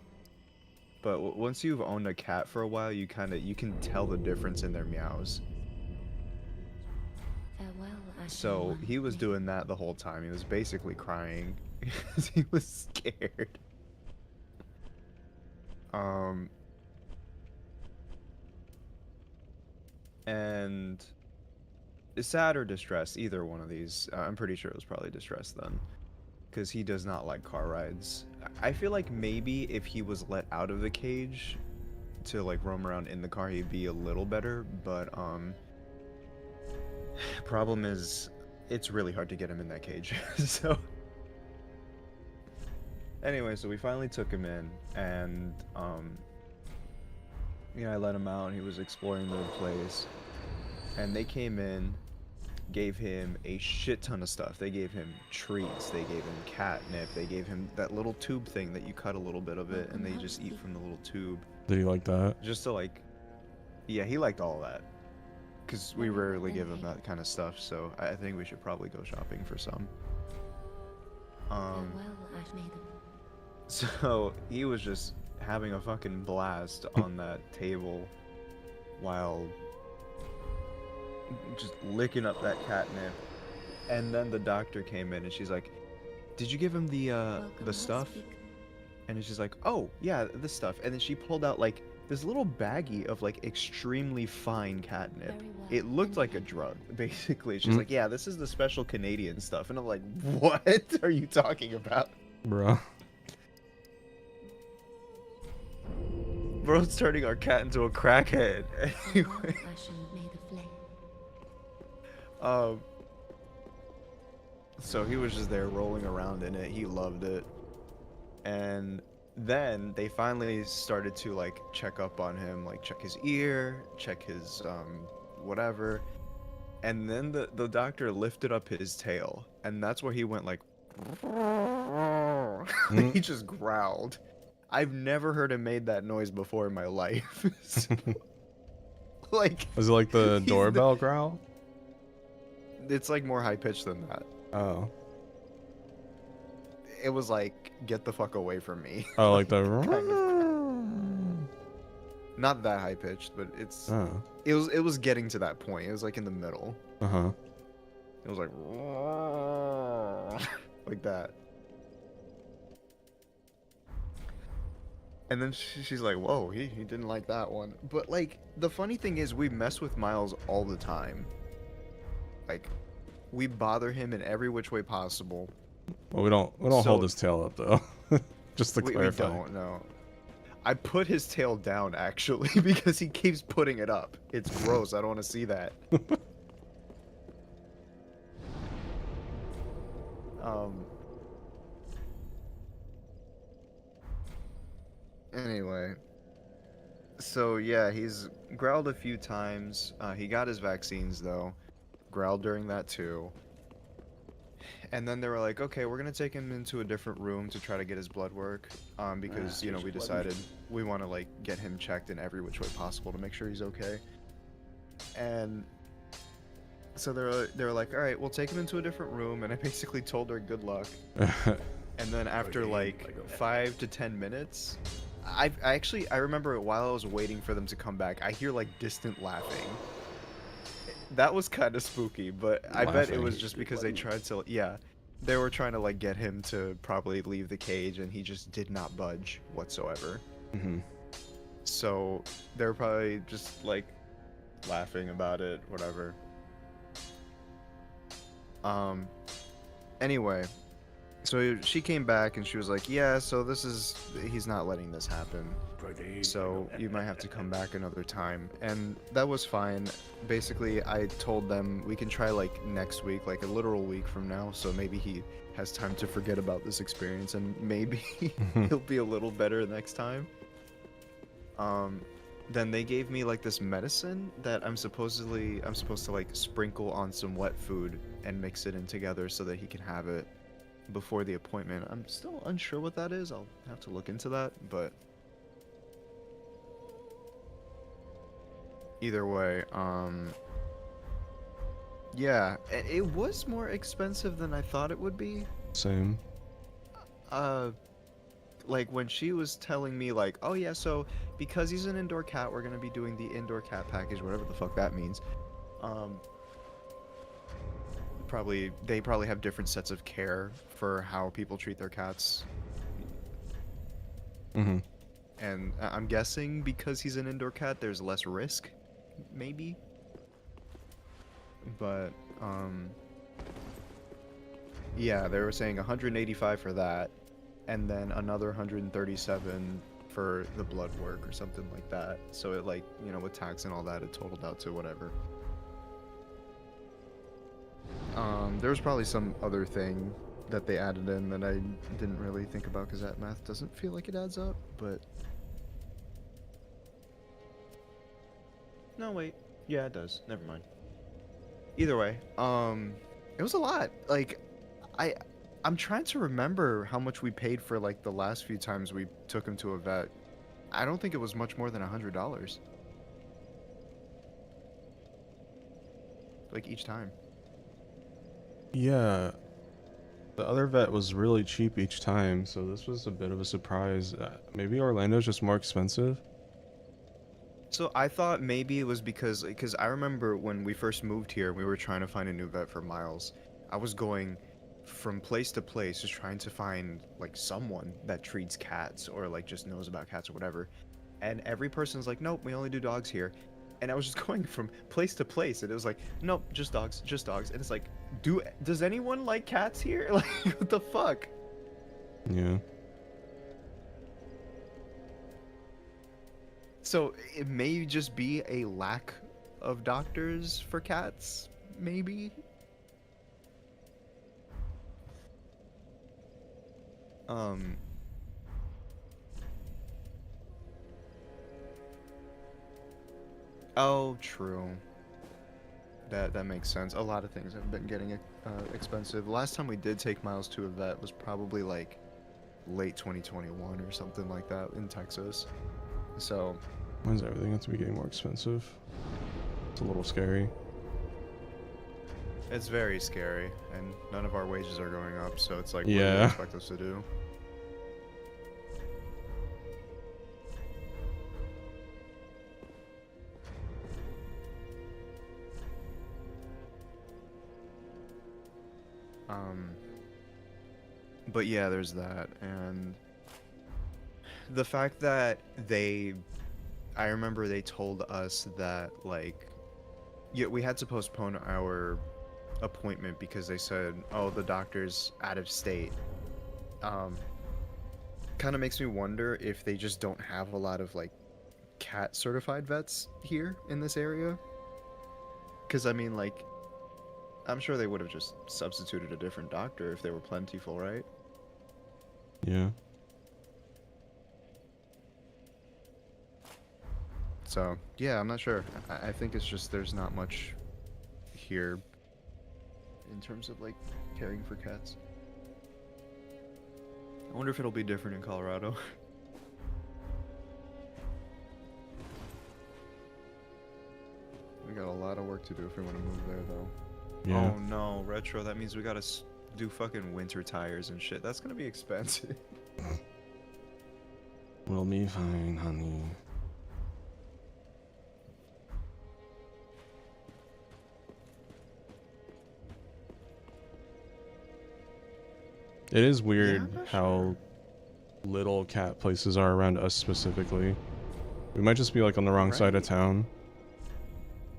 but once you've owned a cat for a while, you can tell the difference in their meows. Farewell, Ashen So One. he was doing that the whole time. He was basically crying because he was scared. And sad or distressed, either one of these. I'm pretty sure it was probably distressed then, because he does not like car rides. I feel like maybe if he was let out of the cage to like roam around in the car, he'd be a little better, but problem is it's really hard to get him in that cage. So anyway, so we finally took him in, and you know, I let him out and he was exploring the place, and they came in, gave him a shit ton of stuff. They gave him treats, they gave him catnip, they gave him that little tube thing that you cut a little bit of it and they just eat from the little tube. Did he like that? Just to like, yeah, he liked all of that. Because we rarely give him that kind of stuff, so I think we should probably go shopping for some. Farewell, Ash Maiden. So he was just having a fucking blast on that table while just licking up that catnip. And then the doctor came in and she's like, "Did you give him the stuff?" And she's like, "Oh yeah, this stuff." And then she pulled out like this little baggie of like extremely fine catnip. It looked like a drug, basically. She's like, "Yeah, this is the special Canadian stuff." And I'm like, "What are you talking about?" Bruh. Bro's turning our cat into a crackhead. Anyway, Ashen may the flame. So he was just there rolling around in it. He loved it. And then they finally started to like check up on him, like check his ear, check his whatever. And then the doctor lifted up his tail, and that's where he went like he just growled. I've never heard him made that noise before in my life. So, like, Was it like the doorbell growl? it's like more high pitched than that. Oh. It was like, get the fuck away from me. Oh, like the. Kind of. Not that high pitched, but it's. Oh. It was getting to that point. It was like in the middle. Uh huh. It was like like that. And then she's like, whoa, he didn't like that one. But like, the funny thing is we mess with Miles all the time. Like, we bother him in every which way possible. Well, we don't hold his tail up though. Just to clarify. We don't, no. I put his tail down actually because he keeps putting it up. It's gross. I don't want to see that. Anyway. So yeah, he's growled a few times. He got his vaccines though. Growled during that too. And then they were like, okay, we're gonna take him into a different room to try to get his blood work, because you know we decided we want to like get him checked in every which way possible to make sure he's okay. And so they were like, all right, we'll take him into a different room, and I basically told her good luck. And then after like 5 to 10 minutes, I remember while I was waiting for them to come back, I hear like distant laughing. That was kind of spooky, but I bet it was just because they tried to, yeah, they were trying to like get him to probably leave the cage, and he just did not budge whatsoever. Mm-hmm. So they were probably just like laughing about it, whatever. Anyway, so she came back and she was like, yeah, so he's not letting this happen. So you might have to come back another time. And that was fine. Basically, I told them we can try like next week, like a literal week from now. So maybe he has time to forget about this experience, and maybe he'll be a little better next time. Then they gave me like this medicine that I'm supposed to like sprinkle on some wet food and mix it in together so that he can have it before the appointment. I'm still unsure what that is. I'll have to look into that, but either way, yeah, it was more expensive than I thought it would be. Same. Like when she was telling me like, oh yeah, so because he's an indoor cat, we're gonna be doing the indoor cat package, whatever the fuck that means. They probably have different sets of care for how people treat their cats. Mm-hmm. And I'm guessing because he's an indoor cat, there's less risk, maybe. But yeah, they were saying 185 for that, and then another 137 for the blood work or something like that. So it, like, you know, with tax and all that, it totaled out to whatever. There was probably some other thing that they added in that I didn't really think about because that math doesn't feel like it adds up, but no, wait, yeah, it does. Never mind. Either way, it was a lot. Like, I'm trying to remember how much we paid for like the last few times we took him to a vet. I don't think it was much more than $100. Like each time. Yeah. The other vet was really cheap each time, so this was a bit of a surprise. Maybe Orlando's just more expensive? So I thought maybe it was because I remember when we first moved here, we were trying to find a new vet for Miles. I was going from place to place just trying to find like someone that treats cats or like just knows about cats or whatever. And every person's like, nope, we only do dogs here. And I was just going from place to place, and it was like, nope, just dogs, just dogs. And it's like, does anyone like cats here? Like, what the fuck? Yeah. So it may just be a lack of doctors for cats, maybe? Um. Oh, true. That makes sense. A lot of things have been getting expensive. Last time we did take Miles to a vet was probably like late 2021 or something like that in Texas. So. When's everything have to be getting more expensive? It's a little scary. It's very scary, and none of our wages are going up, so it's like, what do Yeah. you expect us to do? But yeah, there's that, and the fact that I remember they told us that, like, yeah, we had to postpone our appointment because they said, oh, the doctor's out of state. Kind of makes me wonder if they just don't have a lot of, like, cat certified vets here in this area. Because, I mean, like, I'm sure they would have just substituted a different doctor if they were plentiful, right? Yeah. So, yeah, I'm not sure. I think it's just there's not much here in terms of, like, caring for cats. I wonder if it'll be different in Colorado. We got a lot of work to do if we want to move there, though. Yeah. Oh no, Retro, that means we gotta do fucking winter tires and shit. That's gonna be expensive. We'll be fine, honey. It is weird I'm not how little cat places are around us specifically. We might just be like on the wrong side of Right. town.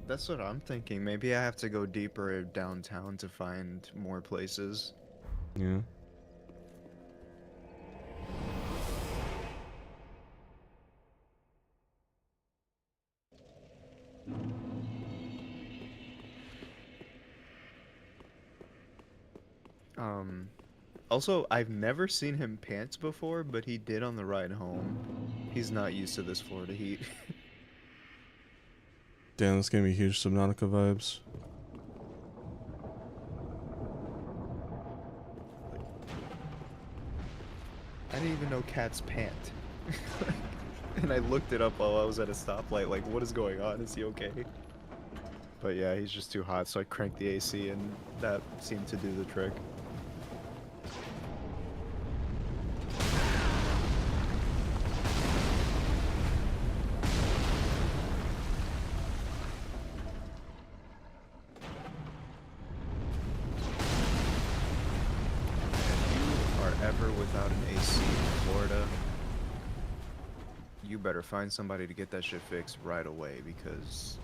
That's what I'm thinking. Maybe I have to go deeper downtown to find more places. Yeah. Also, I've never seen him pants before, but he did on the ride home. He's not used to this Florida heat. Damn, this gave me huge Subnautica vibes. I didn't even know cats pant. And I looked it up while I was at a stoplight, like, what is going on? Is he okay? But yeah, he's just too hot, so I cranked the AC, and that seemed to do the trick. If you are ever without an AC in Florida, you better find somebody to get that shit fixed right away, because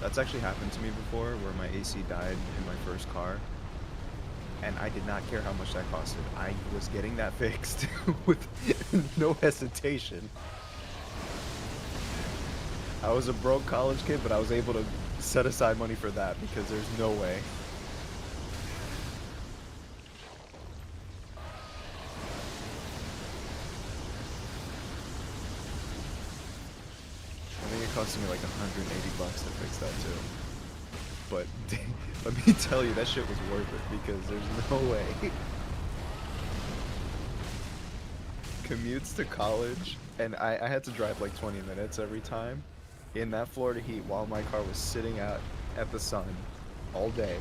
that's actually happened to me before, where my AC died in my first car, and I did not care how much that costed. I was getting that fixed with no hesitation. I was a broke college kid, but I was able to set aside money for that because there's no way. I think it costed me like $180 to fix that too. But let me tell you, that shit was worth it because there's no way. Commutes to college, and I had to drive like 20 minutes every time in that Florida heat while my car was sitting out at the sun all day.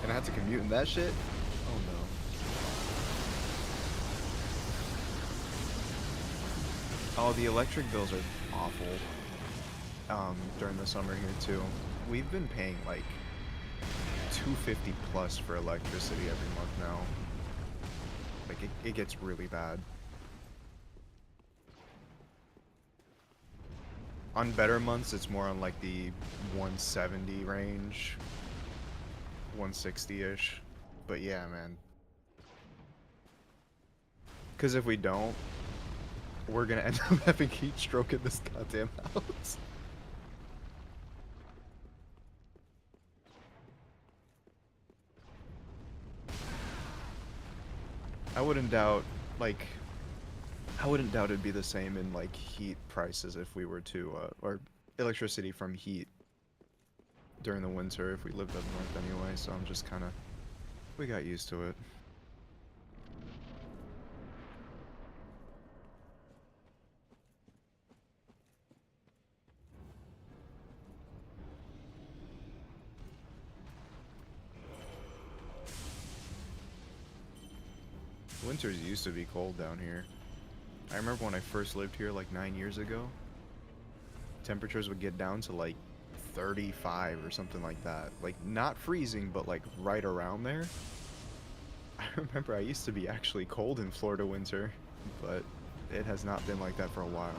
And I had to commute in that shit? Oh no. Oh, the electric bills are awful. During the summer here too. We've been paying like $250 plus for electricity every month now. Like it gets really bad. On better months, it's more on like the 170 range, 160-ish. But yeah, man. Because if we don't, we're gonna end up having heat stroke in this goddamn house. I wouldn't doubt, like, I wouldn't doubt it'd be the same in, like, heat prices if we were to, or electricity from heat during the winter if we lived up north anyway, so I'm just kind of, we got used to it. Winters used to be cold down here. I remember when I first lived here like 9 years ago, temperatures would get down to like 35 or something like that. Like not freezing, but like right around there. I remember I used to be actually cold in Florida winter, but it has not been like that for a while.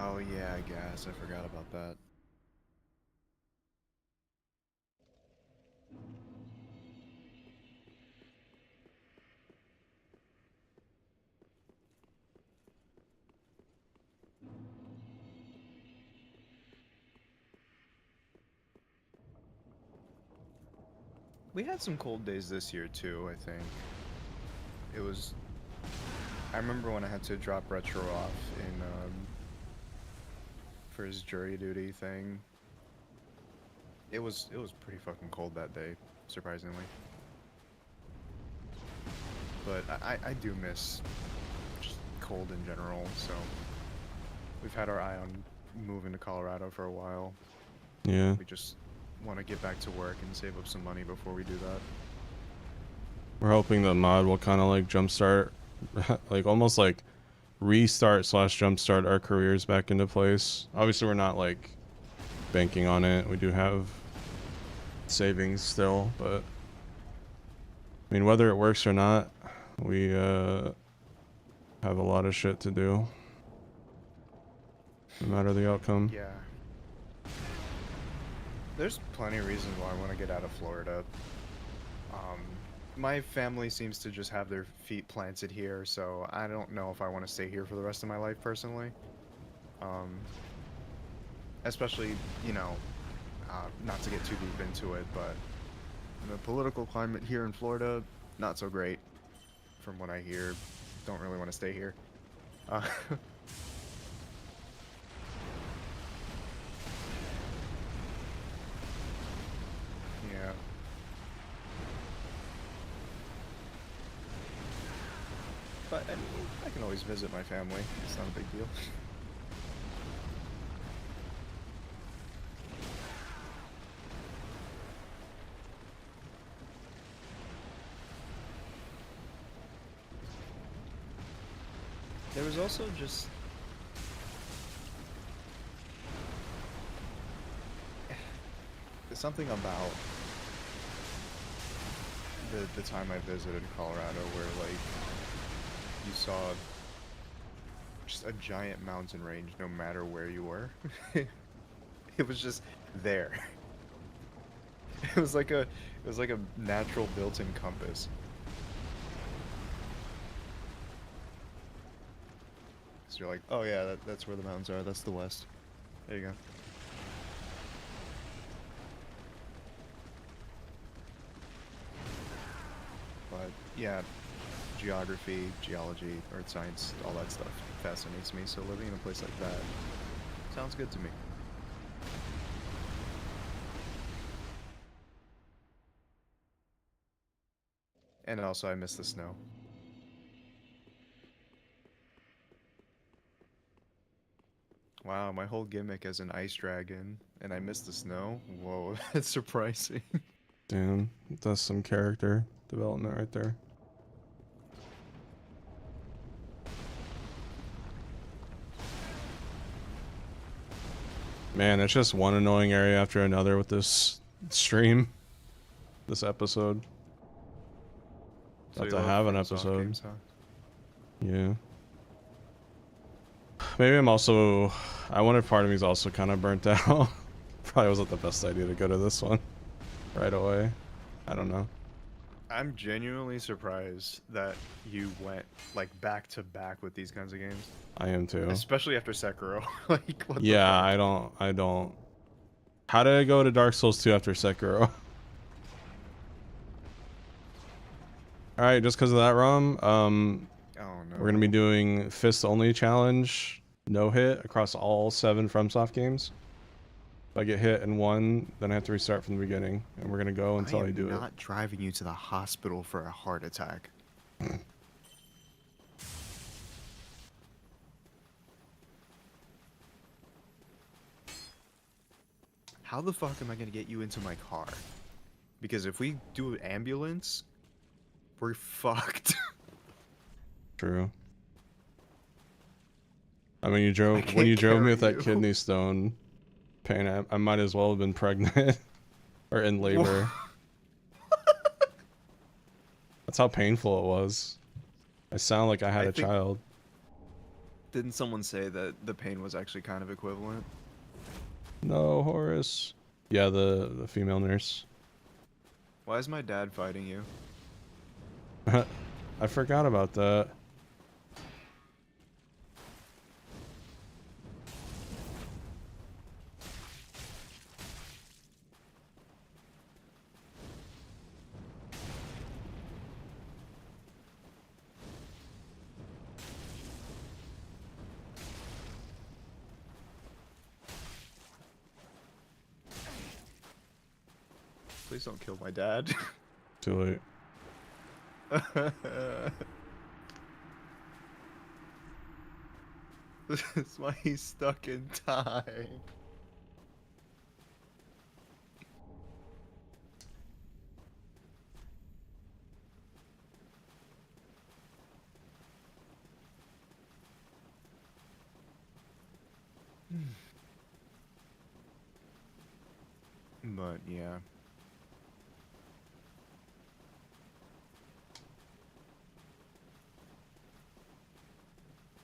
Oh yeah, I guess. I forgot about that. We had some cold days this year too, I think. It was... I remember when I had to drop Retro off in, for his jury duty thing. It was pretty fucking cold that day, surprisingly. But I do miss just cold in general, so... We've had our eye on moving to Colorado for a while. Yeah. We just want to get back to work and save up some money before we do that. We're hoping the mod will kind of like jumpstart, like almost like restart / jumpstart our careers back into place. Obviously, we're not like banking on it. We do have savings still, but I mean, whether it works or not, we have a lot of shit to do, no matter the outcome. Yeah. There's plenty of reasons why I want to get out of Florida. My family seems to just have their feet planted here, so I don't know if I want to stay here for the rest of my life, personally. Especially, you know, not to get too deep into it, but the political climate here in Florida, not so great, from what I hear. Don't really want to stay here. Yeah. But, I mean, I can always visit my family. It's not a big deal. There was also just... There's something about the time I visited Colorado where, like, you saw just a giant mountain range no matter where you were. It was just there. It was like a natural built-in compass. So you're like, oh yeah, that's where the mountains are. That's the west. There you go. But yeah, geography, geology, earth science, all that stuff fascinates me. So living in a place like that sounds good to me. And also, I miss the snow. Wow, my whole gimmick as an ice dragon, and I miss the snow? Whoa, that's surprising. Damn, that's some character development right there. Man, it's just one annoying area after another with this stream, this episode. So About you to love have an From Soft episode. Games, huh? Yeah. Maybe I'm also... I wonder if part of me is also kind of burnt out. Probably wasn't the best idea to go to this one right away. I don't know. I'm genuinely surprised that you went like back to back with these kinds of games, I am too. especially after Sekiro. Like, what the Yeah, fuck? I don't. How did I go to Dark Souls 2 after Sekiro? Alright, just because of that, Rom, Oh no. we're gonna be doing fist only challenge, no hit across all 7 FromSoft games. If I get hit in one, then I have to restart from the beginning, and we're gonna go until I do it. I'm not driving you to the hospital for a heart attack. How the fuck am I gonna get you into my car? Because if we do an ambulance, we're fucked. True. I mean, when can't you drove me with carry that you. kidney stone pain, I might as well have been pregnant or in labor. That's how painful it was. I sound like I had I a think- child. Didn't someone say that the pain was actually kind of equivalent? No, Horace. Yeah, the female nurse. Why is my dad fighting you? I forgot about that. Please don't kill my dad. Too late. This is why he's stuck in time. But yeah.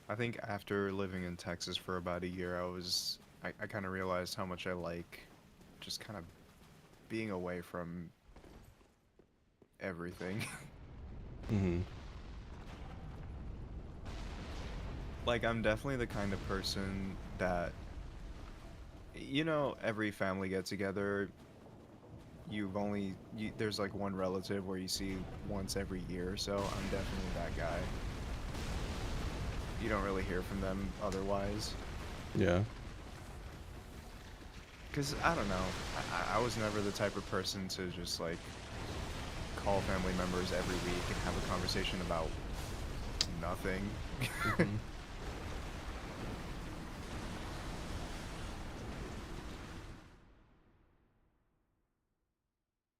I think after living in Texas for about a year, I kind of realized how much I like just kind of being away from everything. Mm-hmm. Like, I'm definitely the kind of person that, you know, every family get together, there's like one relative where you see once every year or so. I'm definitely that guy. You don't really hear from them otherwise. Yeah. Because, I don't know, I was never the type of person to just, like, call family members every week and have a conversation about nothing. Mm-hmm.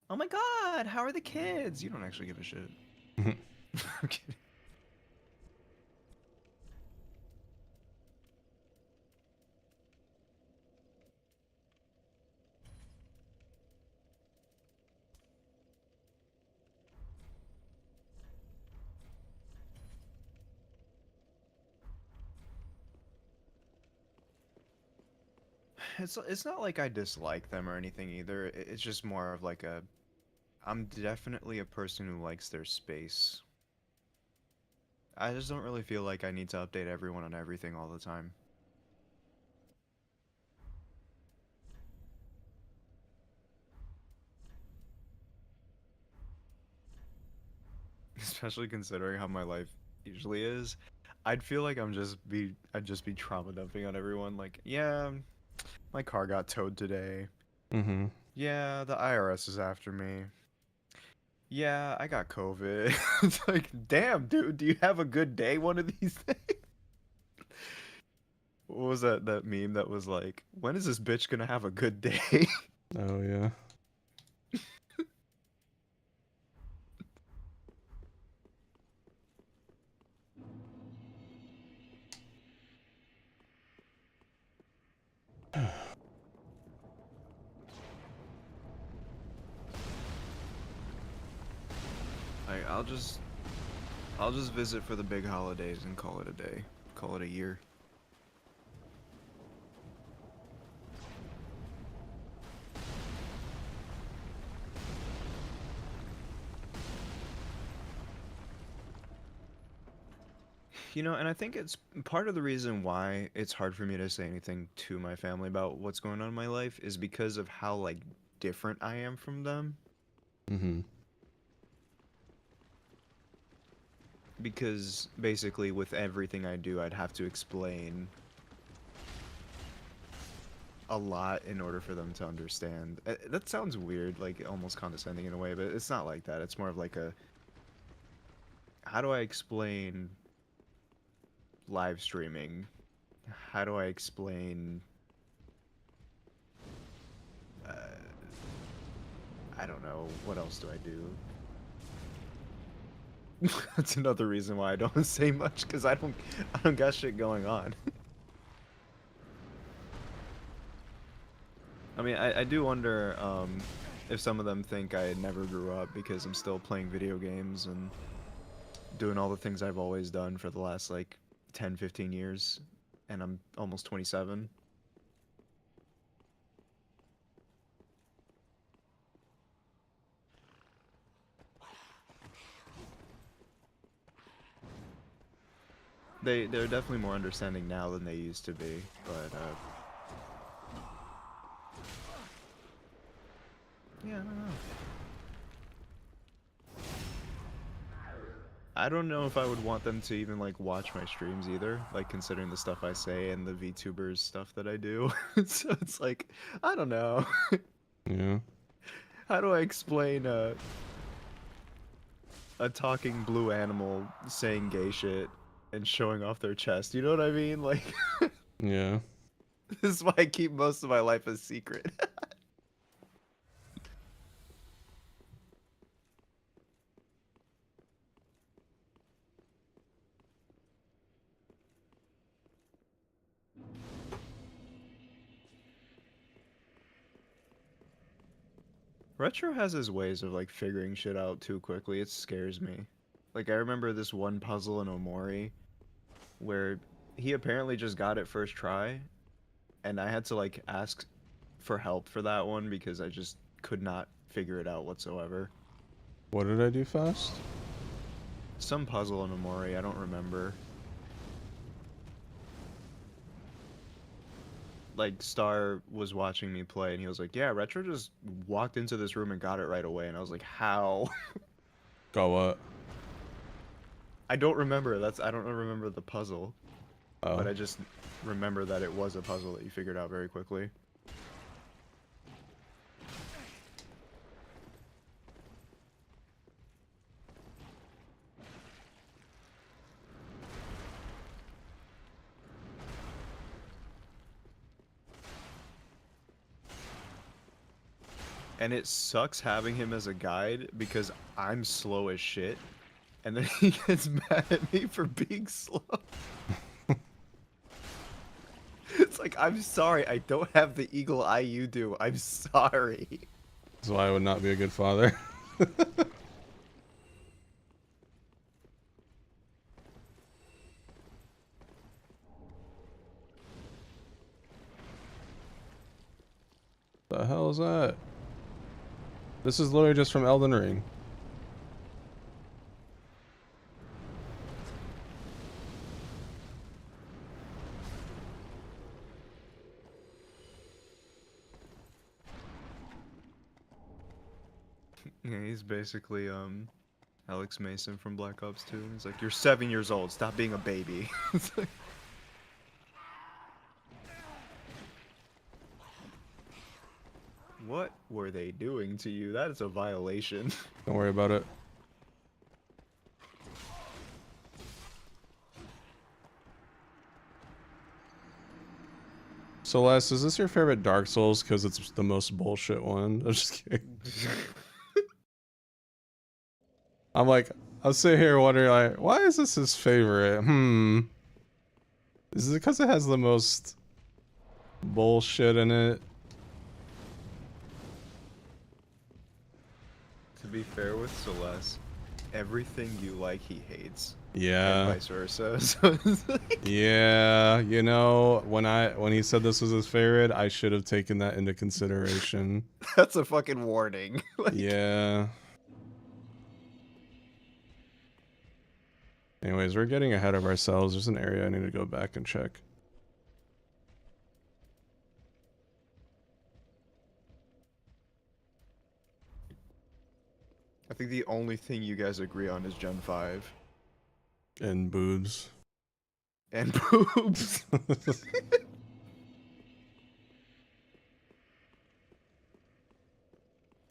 Oh my god, how are the kids? You don't actually give a shit. I'm kidding. It's not like I dislike them or anything either. It's just more of like I'm definitely a person who likes their space. I just don't really feel like I need to update everyone on everything all the time. Especially considering how my life usually is. I'd feel like I'd just be trauma dumping on everyone. Like, yeah, my car got towed today. Mm-hmm. Yeah, the IRS is after me. Yeah, I got COVID. It's like, damn, dude, do you have a good day one of these days? What was that meme that was like, when is this bitch gonna have a good day? Oh, yeah. Like, I'll just visit for the big holidays and call it a day. Call it a year. You know, and I think it's part of the reason why it's hard for me to say anything to my family about what's going on in my life is because of how, like, different I am from them. Mm-hmm. Because basically with everything I do, I'd have to explain a lot in order for them to understand. That sounds weird, like almost condescending in a way, but it's not like that. It's more of like a, how do I explain live streaming? How do I explain I don't know, what else do I do? That's another reason why I don't say much, because I don't got shit going on. I mean, I do wonder if some of them think I never grew up because I'm still playing video games and doing all the things I've always done for the last like 10, 15 years, and I'm almost 27. They're definitely more understanding now than they used to be, but yeah, I don't know. I don't know if I would want them to even like watch my streams either, like considering the stuff I say and the VTubers stuff that I do. So it's like, I don't know. Yeah. How do I explain a talking blue animal saying gay shit and showing off their chest? You know what I mean? Like, Yeah. this is why I keep most of my life a secret. Retro has his ways of like figuring shit out too quickly. It scares me. Like I remember this one puzzle in Omori where he apparently just got it first try, and I had to like ask for help for that one because I just could not figure it out whatsoever. What did I do fast? Some puzzle in Omori, I don't remember. Like Star was watching me play and he was like, yeah, Retro just walked into this room and got it right away, and I was like, how? Got what? I don't remember. I don't remember the puzzle. Oh. But I just remember that it was a puzzle that you figured out very quickly. And it sucks having him as a guide because I'm slow as shit. And then he gets mad at me for being slow. It's like, I'm sorry, I don't have the eagle eye you do. I'm sorry. That's why I would not be a good father. The hell is that? This is literally just from Elden Ring. Yeah, he's basically Alex Mason from Black Ops 2. He's like, you're 7 years old, stop being a baby. It's like... What were they doing to you? That is a violation. Don't worry about it. Celeste, is this your favorite Dark Souls because it's the most bullshit one? I'm just kidding. I'm like, I'll sit here wondering, like, why is this his favorite? Is it because it has the most bullshit in it? To be fair with Celeste, everything you like he hates. Yeah. And vice versa. So it's like... Yeah, you know, when he said this was his favorite, I should have taken that into consideration. That's a fucking warning. Like... Yeah. Anyways, we're getting ahead of ourselves. There's an area I need to go back and check. I think the only thing you guys agree on is Gen 5. And boobs. And boobs.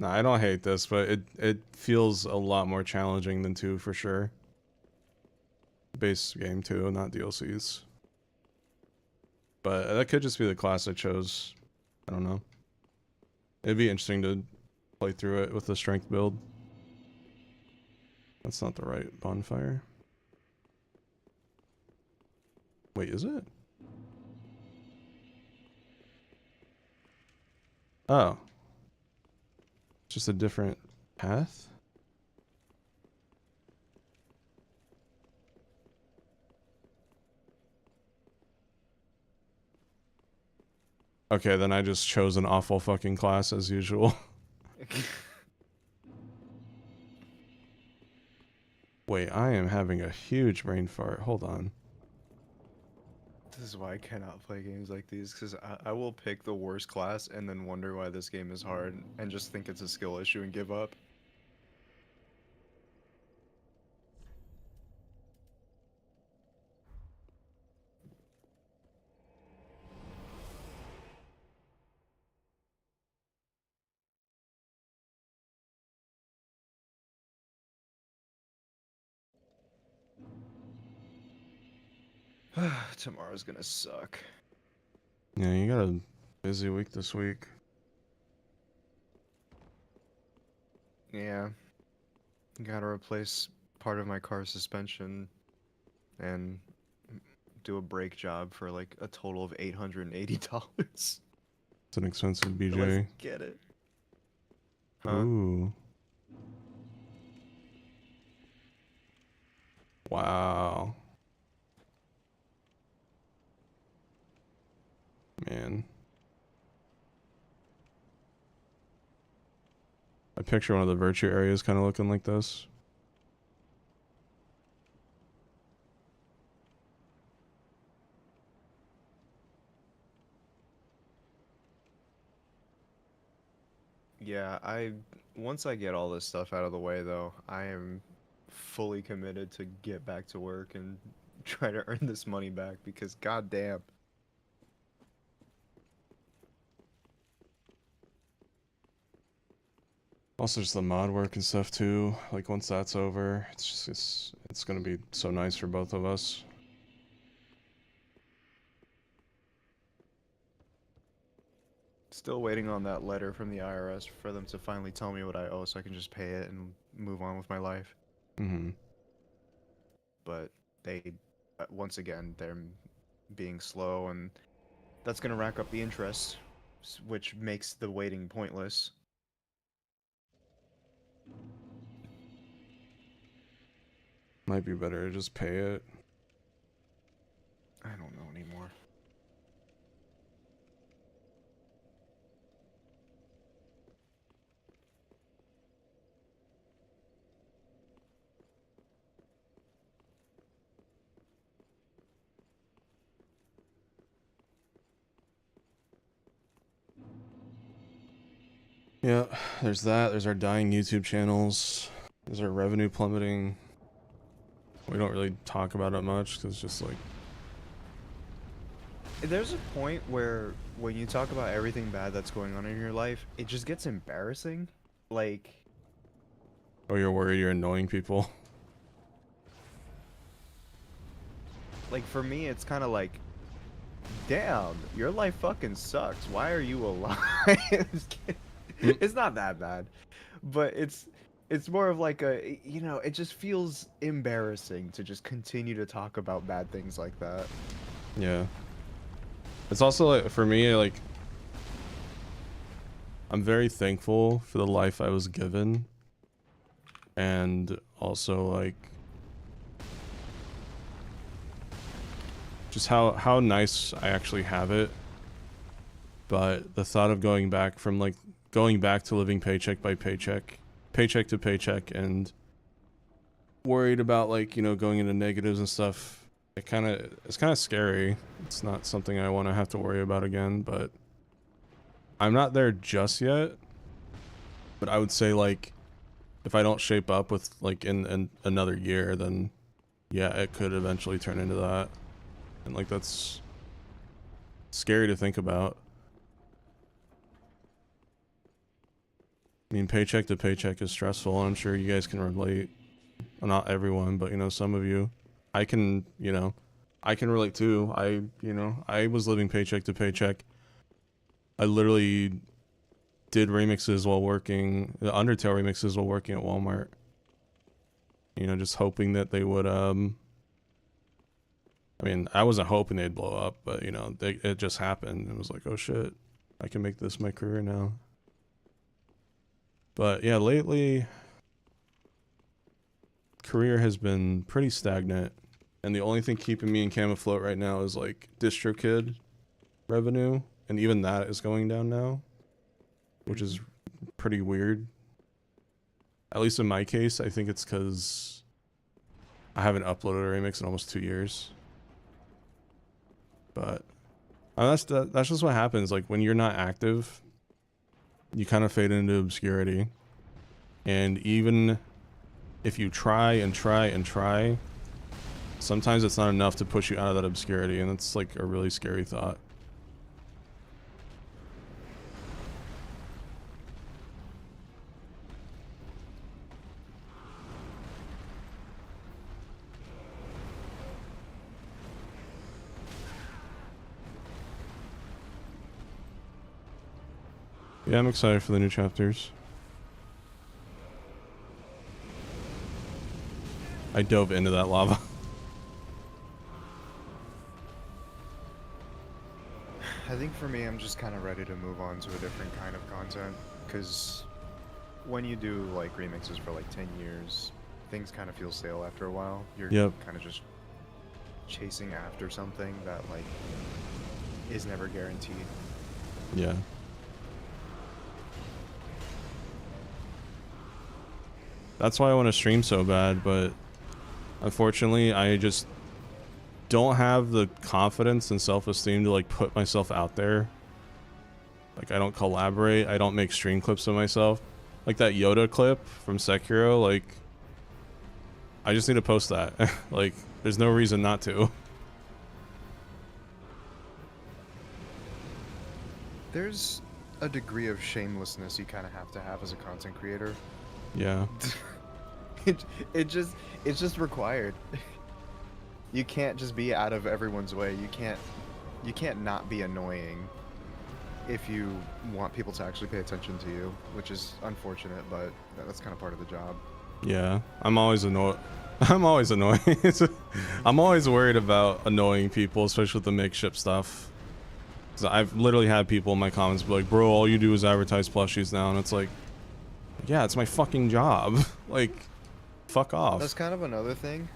Nah, I don't hate this, but it feels a lot more challenging than 2 for sure. Base game 2, not DLCs. But that could just be the class I chose. I don't know. It'd be interesting to play through it with the strength build. That's not the right bonfire. Wait, is it? Oh. It's just a different path? Okay, then I just chose an awful fucking class as usual. Wait, I am having a huge brain fart. Hold on. This is why I cannot play games like these, because I will pick the worst class and then wonder why this game is hard and just think it's a skill issue and give up. Tomorrow's gonna suck. Yeah, you got a busy week this week. Yeah. Gotta replace part of my car suspension and do a brake job for like a total of $880. It's an expensive BJ. Let's get it. Huh? Ooh. Wow. Man. I picture one of the virtue areas kind of looking like this. Yeah, once I get all this stuff out of the way though, I am fully committed to get back to work and try to earn this money back because goddamn. Also just the mod work and stuff too. Like once that's over, it's gonna be so nice for both of us. Still waiting on that letter from the IRS for them to finally tell me what I owe so I can just pay it and move on with my life. Mm-hmm. But they, once again, they're being slow and that's gonna rack up the interest, which makes the waiting pointless. Might be better to just pay it. I don't know anymore. Yeah, there's that. There's our dying YouTube channels. There's our revenue plummeting. We don't really talk about it much because it's just like... There's a point where when you talk about everything bad that's going on in your life, it just gets embarrassing. Like... Oh, you're worried you're annoying people? Like, for me, it's kind of like... Damn, your life fucking sucks. Why are you alive? It's not that bad. But it's more of like a... You know, it just feels embarrassing to just continue to talk about bad things like that. Yeah. It's also like, for me, like... I'm very thankful for the life I was given. And also, like... just how nice I actually have it. But the thought of going back to living paycheck by paycheck, paycheck to paycheck, and worried about, like, you know, going into negatives and stuff. It's kind of scary. It's not something I want to have to worry about again, but I'm not there just yet. But I would say, like, if I don't shape up with, like, in another year, then yeah, it could eventually turn into that. And, like, that's scary to think about. I mean, paycheck to paycheck is stressful, and I'm sure you guys can relate. Well, not everyone, but, you know, some of you. I can, you know, I can relate too. I was living paycheck to paycheck. I literally did remixes while working, the Undertale remixes while working at Walmart. You know, just hoping that they would, I mean, I wasn't hoping they'd blow up, but, you know, it just happened. It was like, oh shit, I can make this my career now. But yeah, lately, career has been pretty stagnant. And the only thing keeping me in Cam afloat right now is, like, DistroKid revenue. And even that is going down now, which is pretty weird. At least in my case, I think it's because I haven't uploaded a remix in almost 2 years. But that's just what happens. Like, when you're not active, you kind of fade into obscurity. And even if you try and try and try, sometimes it's not enough to push you out of that obscurity, and it's like a really scary thought. Yeah, I'm excited for the new chapters. I dove into that lava. I think for me, I'm just kind of ready to move on to a different kind of content, because when you do, like, remixes for, like, 10 years, things kind of feel stale after a while. You're kind of just chasing after something that, like, is never guaranteed. Yeah. That's why I want to stream so bad, but unfortunately, I just don't have the confidence and self-esteem to, like, put myself out there. Like, I don't collaborate, I don't make stream clips of myself. Like that Yoda clip from Sekiro, like, I just need to post that. Like, there's no reason not to. There's a degree of shamelessness you kind of have to have as a content creator. Yeah. It's just required. You can't just be out of everyone's way. You can't not be annoying if you want people to actually pay attention to you, which is unfortunate, but that's kind of part of the job. Yeah, I'm always annoyed. I'm always annoying. I'm always worried about annoying people, especially with the makeshift stuff. 'Cause I've literally had people in my comments be like, bro, all you do is advertise plushies now, and it's like, yeah, it's my fucking job. Like, fuck off. That's kind of another thing.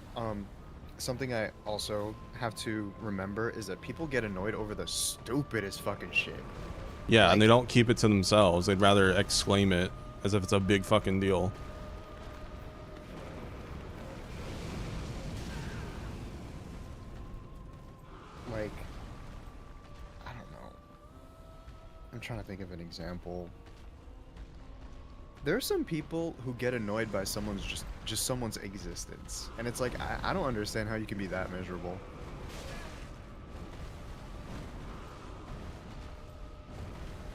Something I also have to remember is that people get annoyed over the stupidest fucking shit. Yeah, like, and they don't keep it to themselves. They'd rather exclaim it as if it's a big fucking deal. Like, I don't know. I'm trying to think of an example. There are some people who get annoyed by someone's just someone's existence, and it's like, I don't understand how you can be that miserable.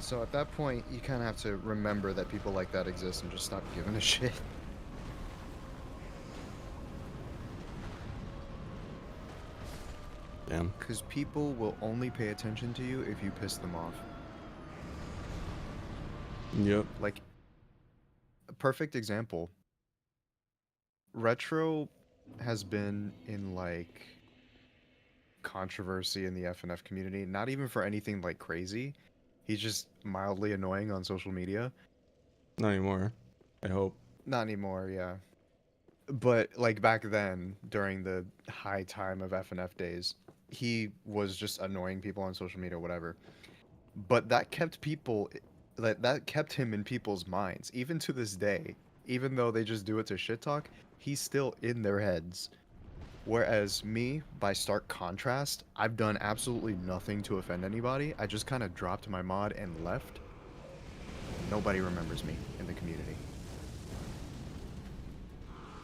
So at that point, you kind of have to remember that people like that exist and just stop giving a shit. Damn. Because people will only pay attention to you if you piss them off. Yep. Like, a perfect example. Retro has been in, like, controversy in the FNF community. Not even for anything, like, crazy. He's just mildly annoying on social media. Not anymore, I hope. Not anymore, yeah. But, like, back then, during the high time of FNF days, he was just annoying people on social media, whatever. But that kept people... that kept him in people's minds, even to this day. even though they just do it to shit talk, he's still in their heads. Whereas me, by stark contrast, I've done absolutely nothing to offend anybody. I just kind of dropped my mod and left. Nobody remembers me in the community.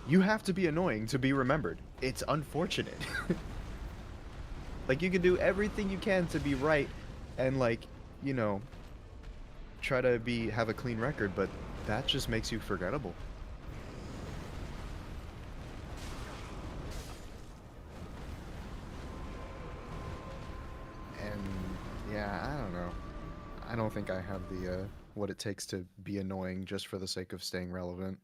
You have to be annoying to be remembered. It's unfortunate. Like, you can do everything you can to be right and, like, you know, try to have a clean record, but that just makes you forgettable. And yeah, I don't know. I don't think I have the what it takes to be annoying just for the sake of staying relevant.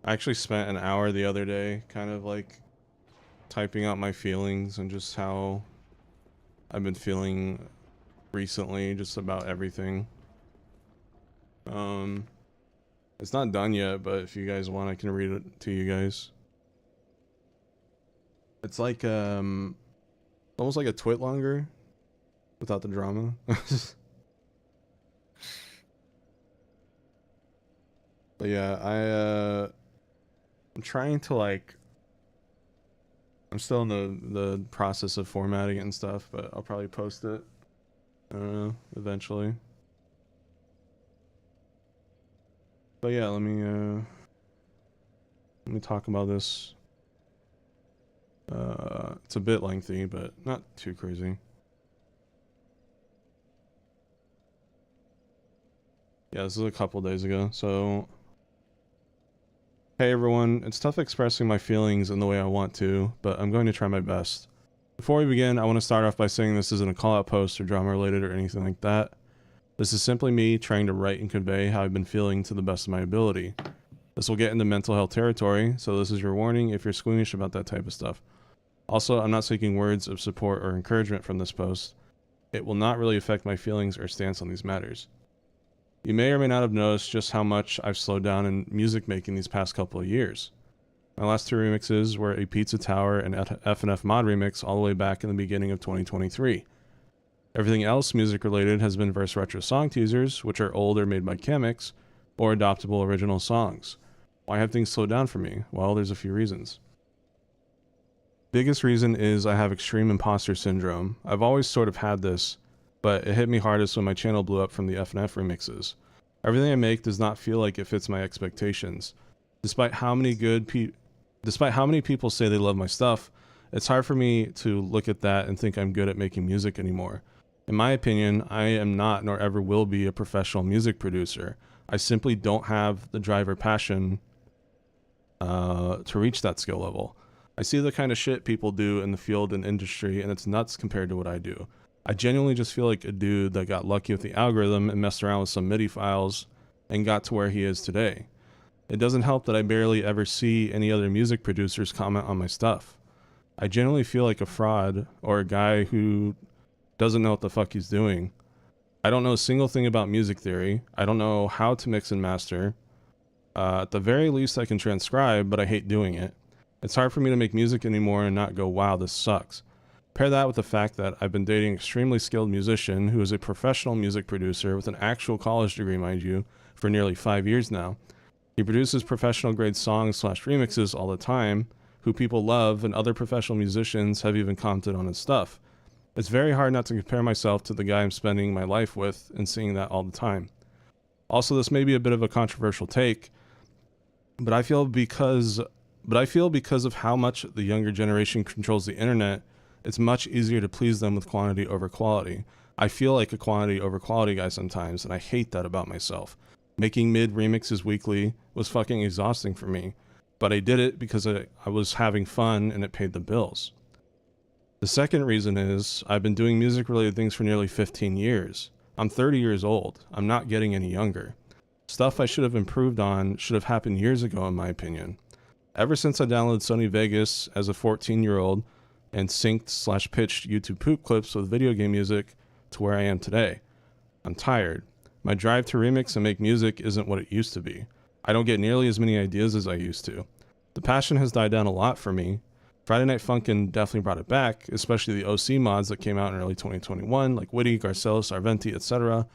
I actually spent an hour the other day kind of like typing out my feelings and just how I've been feeling recently, just about everything. It's not done yet, but if you guys want, I can read it to you guys. It's like almost like a twit longer without the drama. But yeah, I'm trying to like, I'm still in the process of formatting it and stuff, but I'll probably post it eventually. But yeah, let me talk about this. It's a bit lengthy, but not too crazy. Yeah, this is a couple days ago. So, hey everyone, it's tough expressing my feelings in the way I want to, but I'm going to try my best. Before we begin, I want to start off by saying this isn't a call-out post or drama related or anything like that. This is simply me trying to write and convey how I've been feeling to the best of my ability. This will get into mental health territory, so this is your warning if you're squeamish about that type of stuff. Also, I'm not seeking words of support or encouragement from this post. It will not really affect my feelings or stance on these matters. You may or may not have noticed just how much I've slowed down in music making these past couple of years. My last two remixes were a Pizza Tower and FNF mod remix all the way back in the beginning of 2023. Everything else music related has been verse retro song teasers, which are old or made by Kamex, or adoptable original songs. Why have things slowed down for me? Well, there's a few reasons. Biggest reason is I have extreme imposter syndrome. I've always sort of had this, but it hit me hardest when my channel blew up from the FNF remixes. Everything I make does not feel like it fits my expectations. Despite how many people say they love my stuff, it's hard for me to look at that and think I'm good at making music anymore. In my opinion, I am not nor ever will be a professional music producer. I simply don't have the drive or passion to reach that skill level. I see the kind of shit people do in the field and industry, and it's nuts compared to what I do. I genuinely just feel like a dude that got lucky with the algorithm and messed around with some MIDI files and got to where he is today. It doesn't help that I barely ever see any other music producers comment on my stuff. I genuinely feel like a fraud or a guy who doesn't know what the fuck he's doing. I don't know a single thing about music theory. I don't know how to mix and master. At the very least I can transcribe, but I hate doing it. It's hard for me to make music anymore and not go, wow, this sucks. Pair that with the fact that I've been dating an extremely skilled musician who is a professional music producer with an actual college degree, mind you, for nearly 5 years now. He produces professional grade songs / remixes all the time, who people love, and other professional musicians have even commented on his stuff. It's very hard not to compare myself to the guy I'm spending my life with and seeing that all the time. Also, this may be a bit of a controversial take, but I feel because of how much the younger generation controls the internet, it's much easier to please them with quantity over quality. I feel like a quantity over quality guy sometimes, and I hate that about myself. Making mid remixes weekly was fucking exhausting for me, but I did it because I was having fun and it paid the bills. The second reason is I've been doing music related things for nearly 15 years. I'm 30 years old. I'm not getting any younger. Stuff I should have improved on should have happened years ago in my opinion. Ever since I downloaded Sony Vegas as a 14-year-old and synced / pitched YouTube poop clips with video game music to where I am today. I'm tired. My drive to remix and make music isn't what it used to be. I don't get nearly as many ideas as I used to. The passion has died down a lot for me. Friday Night Funkin' definitely brought it back, especially the OC mods that came out in early 2021, like Witty, Garcelos, Arventi, etc.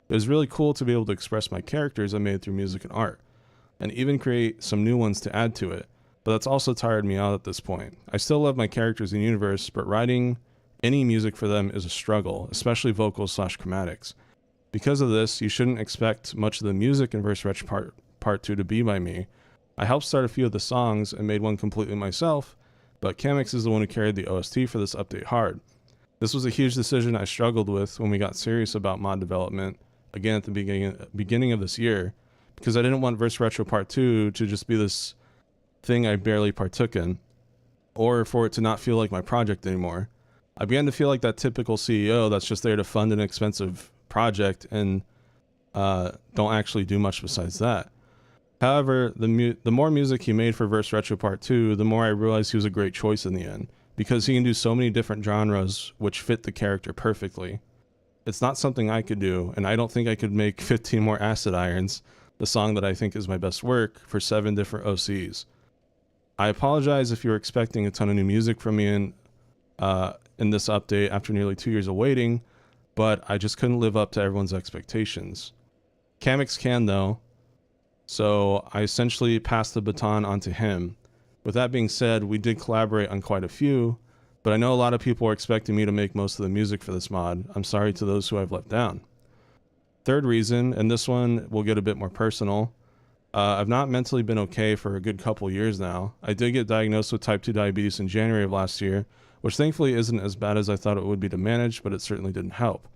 It was really cool to be able to express my characters I made through music and art, and even create some new ones to add to it, but that's also tired me out at this point. I still love my characters in universe, but writing any music for them is a struggle, especially vocals / chromatics. Because of this, you shouldn't expect much of the music in Verse Retro Part 2 to be by me. I helped start a few of the songs and made one completely myself, but Kamex is the one who carried the OST for this update hard. This was a huge decision I struggled with when we got serious about mod development, again at the beginning of this year, because I didn't want Verse Retro Part 2 to just be this thing I barely partook in, or for it to not feel like my project anymore. I began to feel like that typical CEO that's just there to fund an expensive project and don't actually do much besides that. However, the more music he made for Verse Retro Part 2, the more I realized he was a great choice in the end, because he can do so many different genres which fit the character perfectly. It's not something I could do, and I don't think I could make 15 more Acid Irons, the song that I think is my best work, for 7 different OCs. I apologize if you're expecting a ton of new music from me in this update after nearly 2 years of waiting, but I just couldn't live up to everyone's expectations. Kamex can though, so I essentially passed the baton on to him. With that being said, we did collaborate on quite a few, but I know a lot of people are expecting me to make most of the music for this mod. I'm sorry to those who I've let down. Third reason, and this one will get a bit more personal, I've not mentally been okay for a good couple years now. I did get diagnosed with type 2 diabetes in January of last year, which thankfully isn't as bad as I thought it would be to manage, but it certainly didn't help.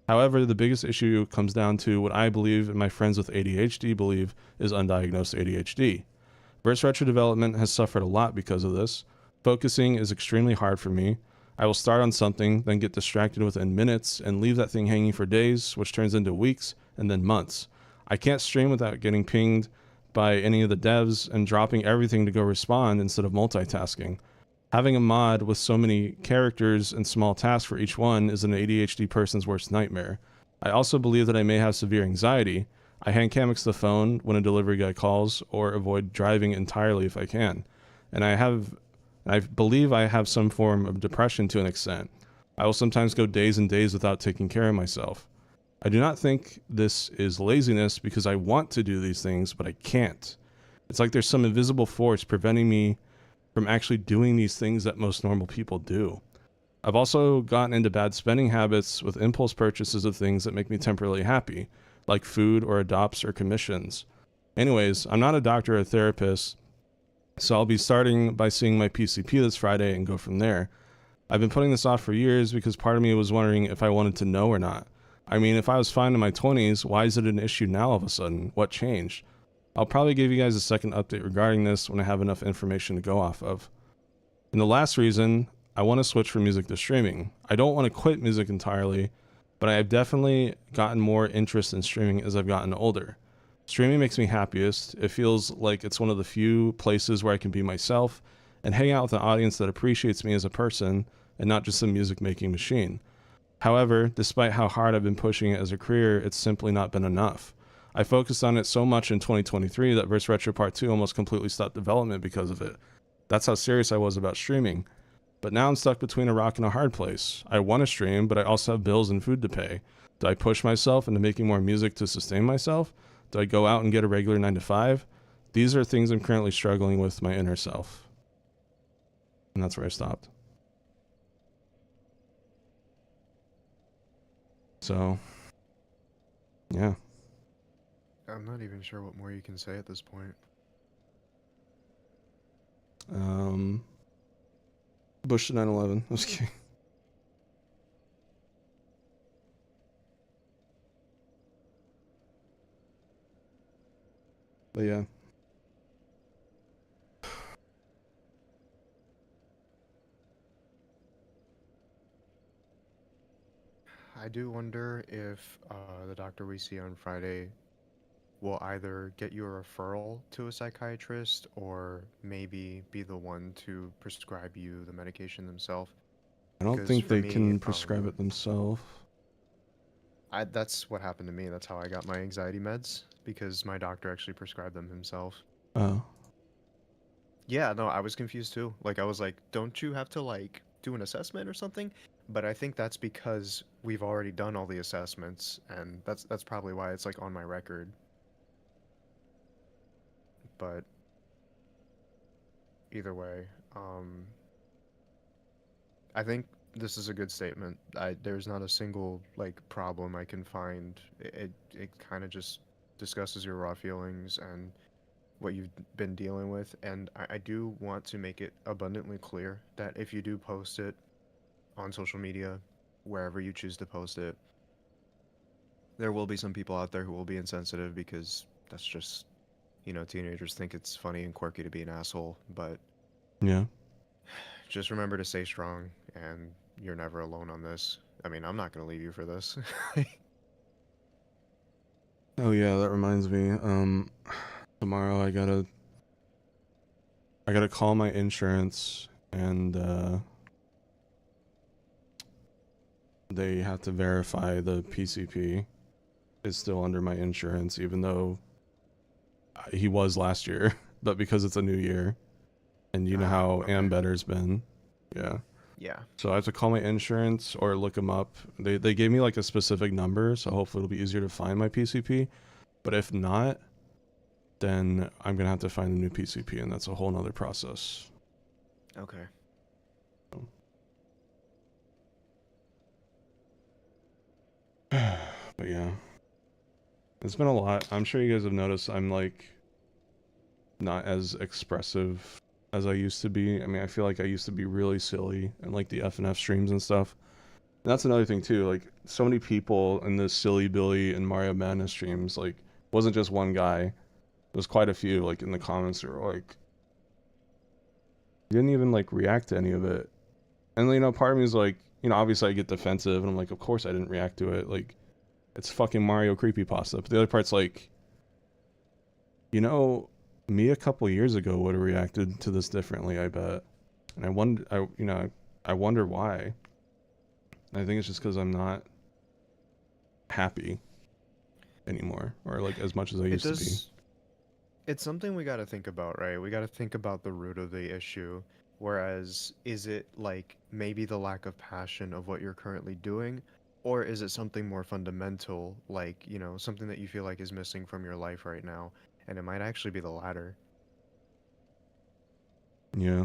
However, the biggest issue comes down to what I believe and my friends with ADHD believe is undiagnosed ADHD. Verse Retro development has suffered a lot because of this. Focusing is extremely hard for me. I will start on something, then get distracted within minutes and leave that thing hanging for days, which turns into weeks and then months. I can't stream without getting pinged by any of the devs and dropping everything to go respond instead of multitasking. Having a mod with so many characters and small tasks for each one is an ADHD person's worst nightmare. I also believe that I may have severe anxiety. I hand Kamex the phone when a delivery guy calls, or avoid driving entirely if I can. And I believe I have some form of depression to an extent. I will sometimes go days and days without taking care of myself. I do not think this is laziness because I want to do these things, but I can't. It's like there's some invisible force preventing me from actually doing these things that most normal people do. I've also gotten into bad spending habits with impulse purchases of things that make me temporarily happy, like food or adopts or commissions. Anyways, I'm not a doctor or a therapist, so I'll be starting by seeing my PCP this Friday and go from there. I've been putting this off for years because part of me was wondering if I wanted to know or not. I mean, if I was fine in my 20s, why is it an issue now all of a sudden? What changed? I'll probably give you guys a second update regarding this when I have enough information to go off of. And the last reason, I want to switch from music to streaming. I don't want to quit music entirely, but I have definitely gotten more interest in streaming as I've gotten older. Streaming makes me happiest. It feels like it's one of the few places where I can be myself and hang out with an audience that appreciates me as a person and not just a music making machine. However, despite how hard I've been pushing it as a career, it's simply not been enough. I focused on it so much in 2023 that Verse Retro Part 2 almost completely stopped development because of it. That's how serious I was about streaming. But now I'm stuck between a rock and a hard place. I want to stream, but I also have bills and food to pay. Do I push myself into making more music to sustain myself? Do I go out and get a regular 9 to 5? These are things I'm currently struggling with my inner self. And that's where I stopped. So, yeah. I'm not even sure what more you can say at this point. Bush to 9/11. I was kidding. But yeah. I do wonder if the doctor we see on Friday will either get you a referral to a psychiatrist or maybe be the one to prescribe you the medication themselves. I don't think they can prescribe it themselves. That's what happened to me. That's how I got my anxiety meds, because my doctor actually prescribed them himself. Oh. Yeah, no, I was confused too. Like I was like, don't you have to like do an assessment or something? But I think that's because we've already done all the assessments, and that's probably why it's like on my record. But either way, I think this is a good statement. There's not a single like problem I can find. It kind of just discusses your raw feelings and what you've been dealing with, and I do want to make it abundantly clear that if you do post it on social media, wherever you choose to post it, there will be some people out there who will be insensitive because that's just, teenagers think it's funny and quirky to be an asshole, but Yeah. just remember to stay strong, and you're never alone on this. I mean, I'm not going to leave you for this. Oh yeah, that reminds me. Tomorrow I gotta call my insurance, and they have to verify the PCP is still under my insurance, even though he was last year. But because it's a new year, and you know how Okay. Ambetter's been, yeah. Yeah. So I have to call my insurance or look them up. They gave me like a specific number, so hopefully it'll be easier to find my PCP. But if not, then I'm gonna have to find a new PCP, and that's a whole nother process. Okay. But yeah, it's been a lot. I'm sure you guys have noticed I'm like not as expressive as I used to be. I mean, I feel like I used to be really silly and like the F&F streams and stuff. And that's another thing too. Like so many people in the Silly Billy and Mario Madness streams, like wasn't just one guy. There's quite a few like in the comments that were like, you didn't even like react to any of it. And part of me is like, obviously I get defensive and I'm like, of course I didn't react to it. Like, it's fucking Mario creepypasta. But the other part's like, me a couple years ago would have reacted to this differently, I bet. And I wonder why. I think it's just because I'm not happy anymore, or like as much as I used to be. It's something we got to think about, right? We got to think about the root of the issue. Whereas, is it like maybe the lack of passion of what you're currently doing? Or is it something more fundamental, like, something that you feel like is missing from your life right now? And it might actually be the latter. Yeah.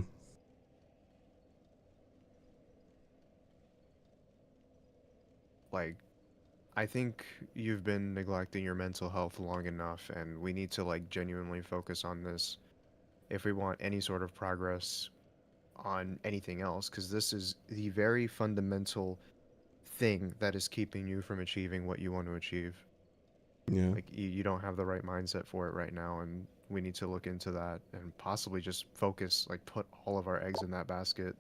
Like, I think you've been neglecting your mental health long enough, and we need to, like, genuinely focus on this if we want any sort of progress on anything else, because this is the very fundamental thing that is keeping you from achieving what you want to achieve. Yeah. Like, you don't have the right mindset for it right now, and we need to look into that and possibly just focus, like, put all of our eggs in that basket.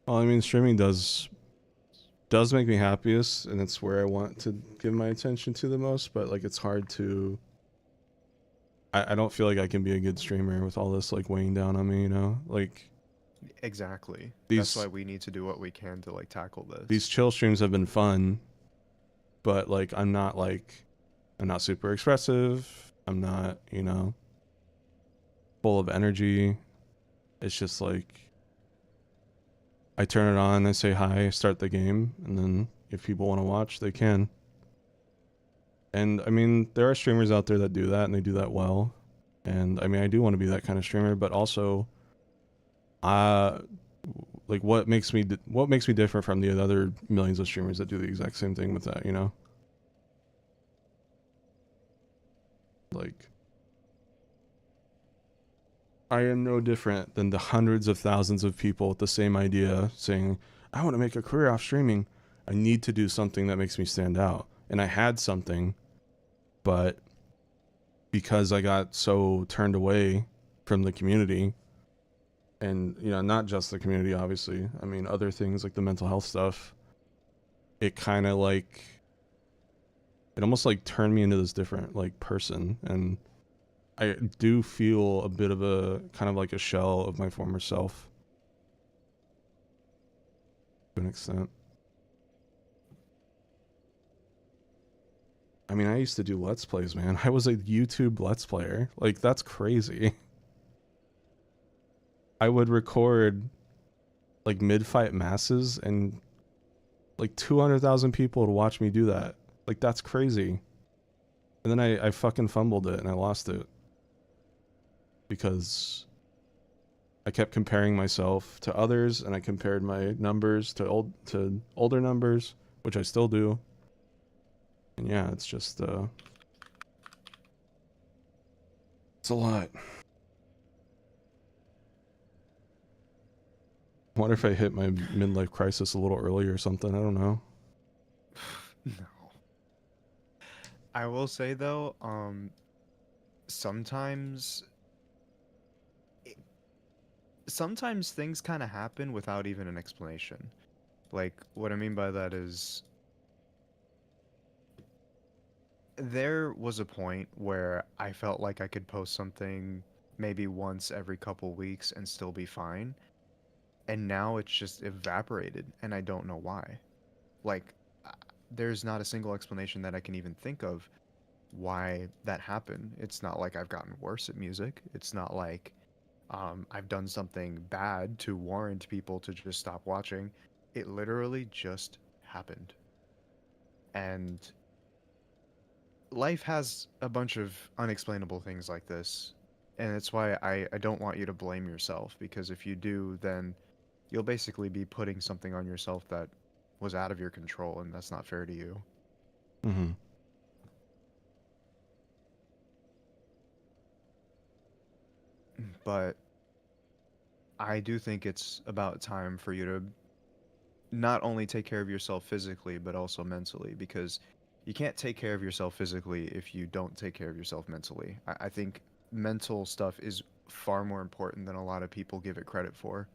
Well, I mean, streaming does make me happiest, and it's where I want to give my attention to the most, but like it's hard to I don't feel like I can be a good streamer with all this like weighing down on me, like Exactly. These- That's why we need to do what we can to, like, tackle this. these chill streams have been fun, but like I'm not super expressive, I'm not full of energy. It's just like I turn it on, I say hi, start the game, and then if people want to watch, they can. And I mean, there are streamers out there that do that, and they do that well. And I mean, I do want to be that kind of streamer, but also, like what makes me different from the other millions of streamers that do the exact same thing with that, Like, I am no different than the hundreds of thousands of people with the same idea saying, I want to make a career off streaming. I need to do something that makes me stand out. And I had something, but because I got so turned away from the community, and, not just the community, obviously. I mean, other things like the mental health stuff, it kind of like, it almost like turned me into this different like person. And I do feel a bit of a kind of like a shell of my former self to an extent. I mean, I used to do Let's Plays, man. I was a YouTube Let's Player. Like, that's crazy. I would record, like, mid-fight masses, and, like, 200,000 people would watch me do that. Like, that's crazy. And then I fucking fumbled it, and I lost it. Because I kept comparing myself to others, and I compared my numbers to older numbers, which I still do. And yeah, it's just, it's a lot. I wonder if I hit my midlife crisis a little early or something. I don't know. No. I will say though, sometimes sometimes things kind of happen without even an explanation. Like, what I mean by that is there was a point where I felt like I could post something maybe once every couple weeks and still be fine. And now it's just evaporated, and I don't know why. Like, there's not a single explanation that I can even think of why that happened. It's not like I've gotten worse at music. It's not like I've done something bad to warrant people to just stop watching. It literally just happened. And life has a bunch of unexplainable things like this. And it's why I don't want you to blame yourself, because if you do, then you'll basically be putting something on yourself that was out of your control, and that's not fair to you. Mm-hmm. But I do think it's about time for you to not only take care of yourself physically, but also mentally, because you can't take care of yourself physically if you don't take care of yourself mentally. I think mental stuff is far more important than a lot of people give it credit for.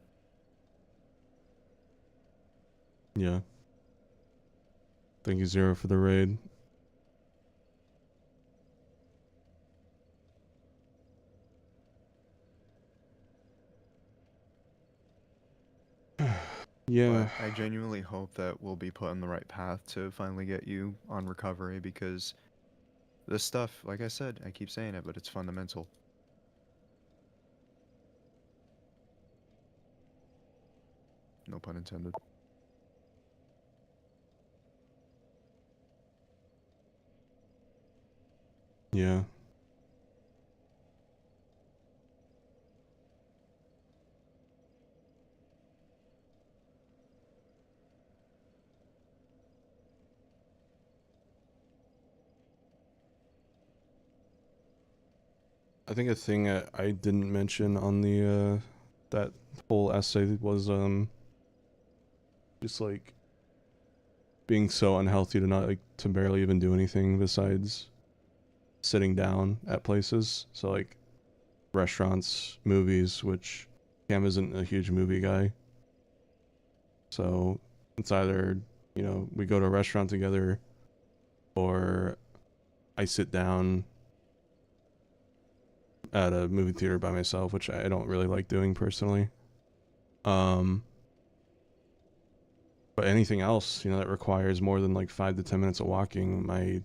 Yeah. Thank you, Zero, for the raid. Yeah. But I genuinely hope that we'll be put on the right path to finally get you on recovery, because this stuff, like I said, I keep saying it, but it's fundamental. No pun intended. Yeah. I think a thing I didn't mention on the that whole essay was just like being so unhealthy to not like to barely even do anything besides sitting down at places. So like restaurants, movies, which Cam isn't a huge movie guy. So it's either, you know, we go to a restaurant together, or I sit down at a movie theater by myself, which I don't really like doing personally. But anything else, you know, that requires more than like 5 to 10 minutes of walking, my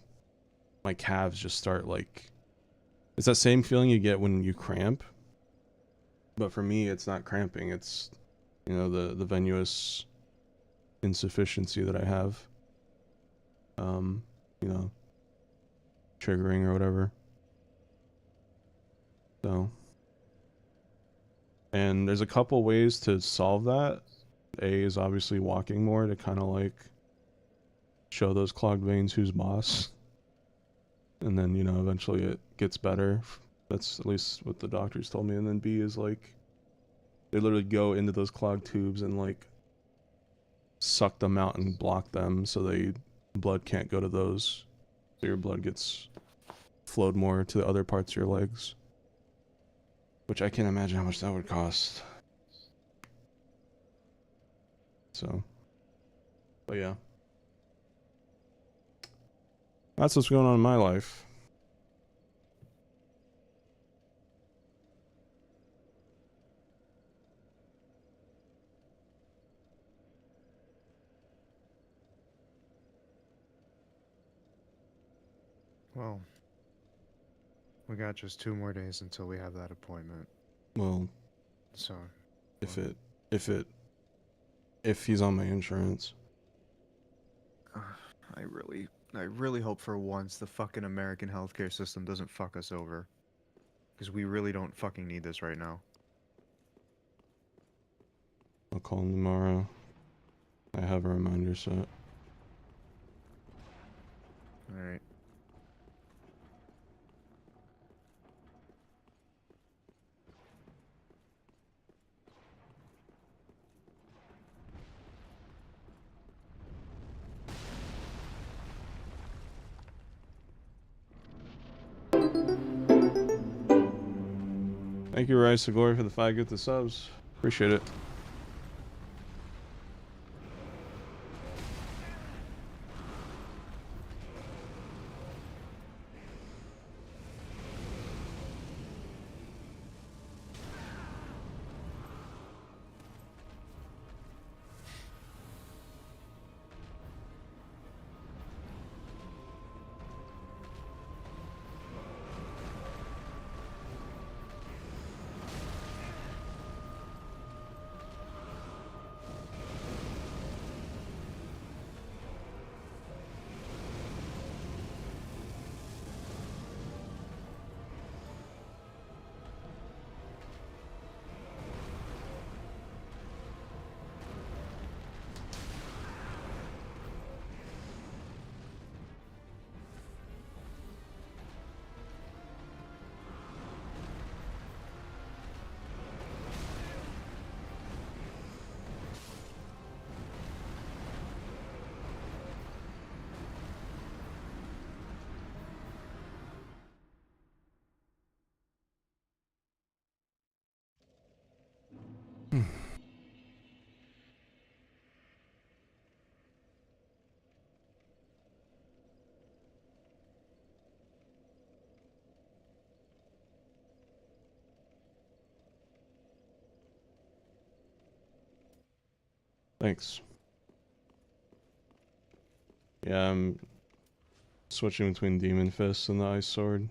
calves just start like, it's that same feeling you get when you cramp. But for me, it's not cramping. It's, you know, the venous insufficiency that I have. You know, triggering or whatever. So, and there's a couple ways to solve that. A is obviously walking more to kind of like show those clogged veins who's boss. And then, you know, eventually it gets better. That's at least what the doctors told me. And then B is like, they literally go into those clogged tubes and like suck them out and block them so blood can't go to those. So your blood gets flowed more to the other parts of your legs. Which I can't imagine how much that would cost. So, but yeah. That's what's going on in my life. Well, we got just 2 more days until we have that appointment. Well, So, if he's on my insurance. I really hope for once the fucking American healthcare system doesn't fuck us over. Because we really don't fucking need this right now. I'll call him tomorrow. I have a reminder set. Alright. Thank you, Rise to Glory, for the 5 gifted subs. Appreciate it. Thanks. Yeah, I'm switching between Demon Fist and the Ice Sword.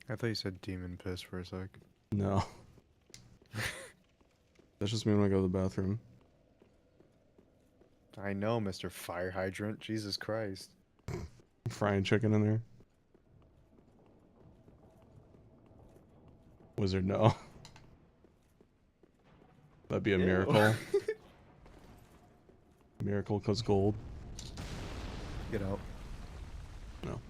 I thought you said demon piss for a sec. No. That's just me when I go to the bathroom. I know, Mr. Fire Hydrant. Jesus Christ. Frying chicken in there. Wizard, no. That'd be a miracle. Miracle cause gold. Get out. No.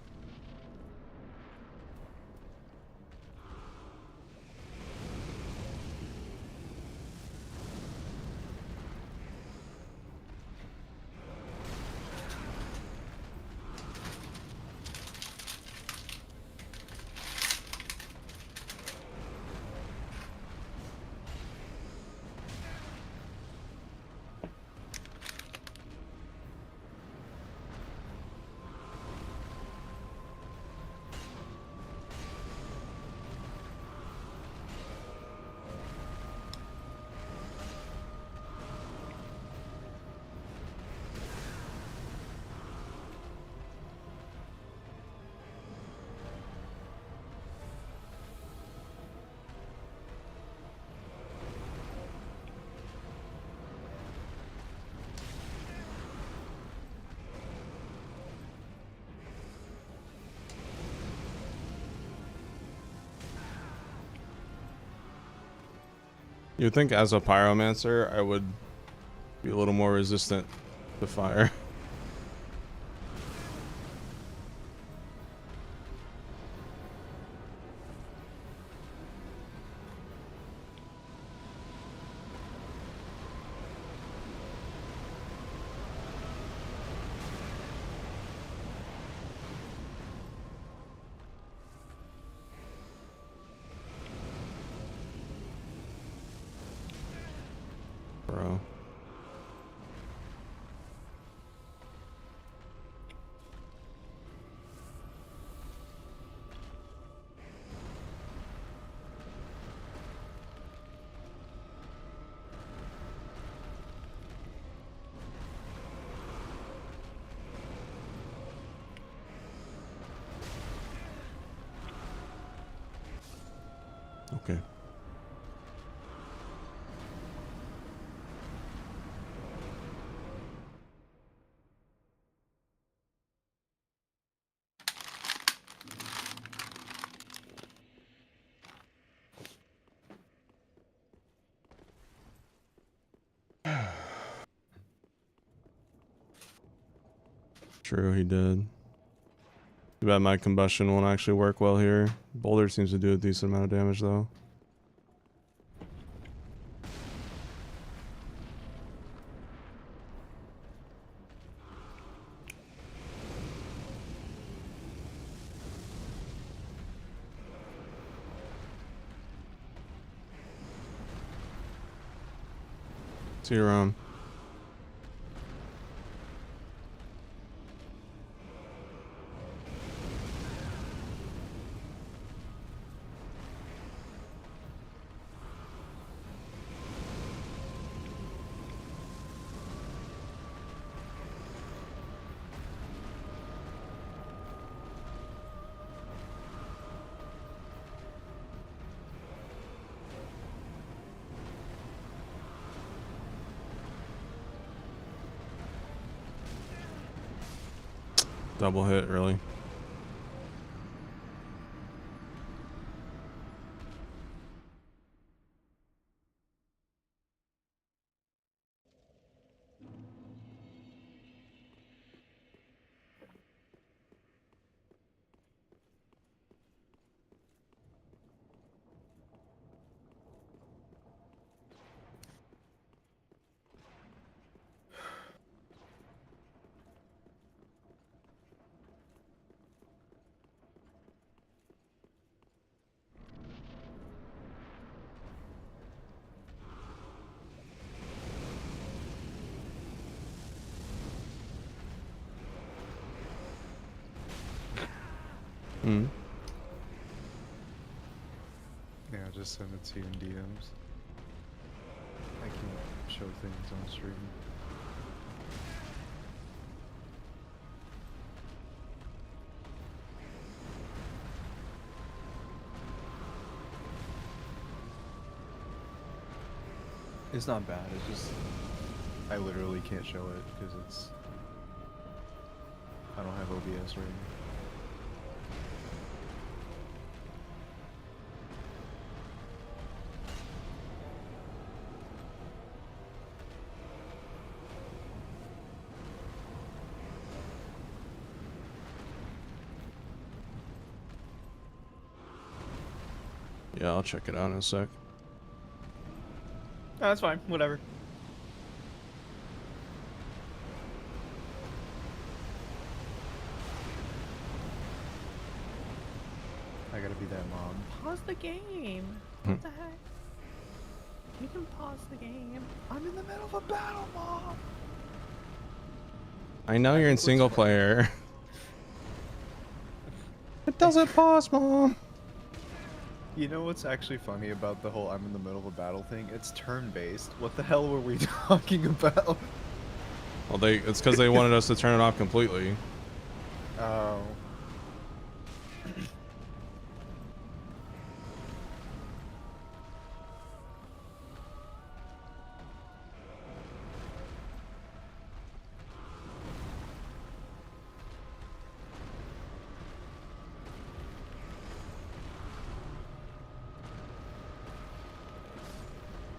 You'd think as a pyromancer, I would be a little more resistant to fire. Bro. Okay. True, he did. Too bad my combustion won't actually work well here. Boulder seems to do a decent amount of damage though. See you around. Double hit, really. Hmm. Yeah, I'll just send it to you in DMs. I can't show things on stream. It's not bad, it's just I literally can't show it because I don't have OBS right now. Yeah, I'll check it out in a sec. Oh, that's fine, whatever. I gotta be that mom. Pause the game. What the heck? You can pause the game. I'm in the middle of a battle, mom! I know you're in single player. It doesn't pause, Mom. You know what's actually funny about the whole I'm in the middle of a battle thing? It's turn-based. What the hell were we talking about? Well, it's because they wanted us to turn it off completely. Oh.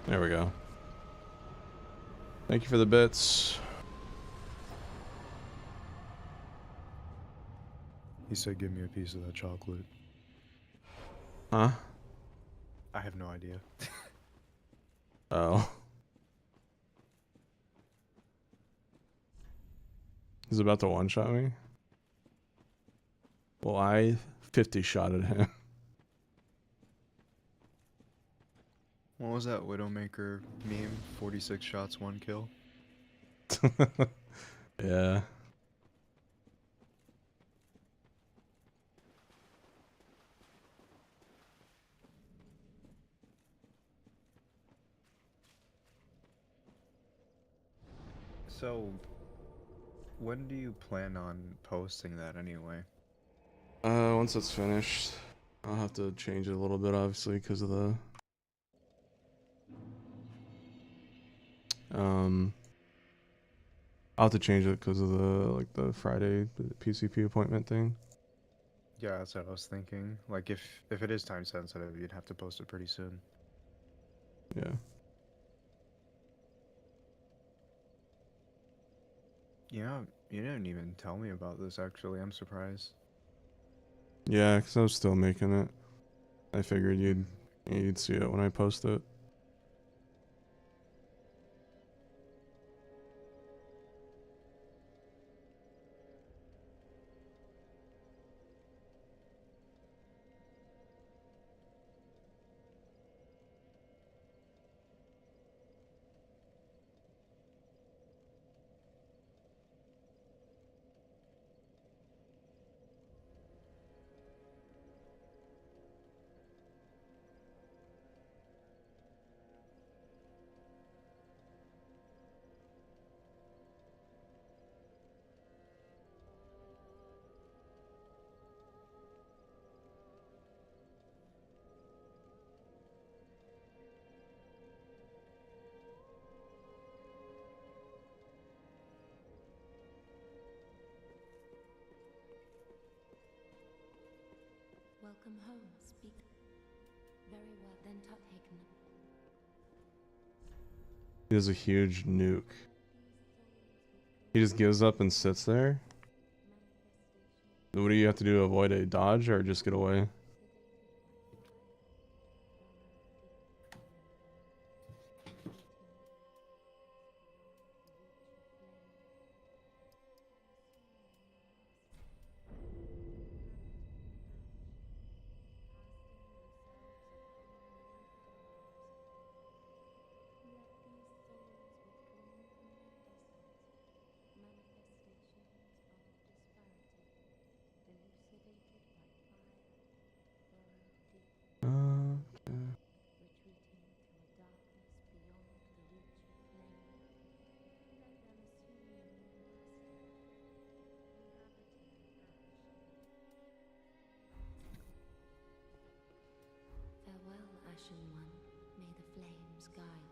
There we go. Thank you for the bits. He said give me a piece of that chocolate. Huh? I have no idea. Oh. He's about to one-shot me? Well, I 50-shotted him. What was that Widowmaker meme? 46 shots, 1 kill? Yeah. So, when do you plan on posting that anyway? Once it's finished. I'll have to change it a little bit, obviously, because of the I'll have to change it because of the Friday PCP appointment thing. Yeah, that's what I was thinking. Like, if it is time sensitive, you'd have to post it pretty soon. Yeah. Yeah, you didn't even tell me about this, actually. I'm surprised. Yeah, because I was still making it. I figured you'd see it when I post it. Welcome home, speak. Very well, then Tuthaken. He has a huge nuke. He just gives up and sits there. What do you have to do to avoid a dodge or just get away? Farewell, Ashen One. May the flames guide.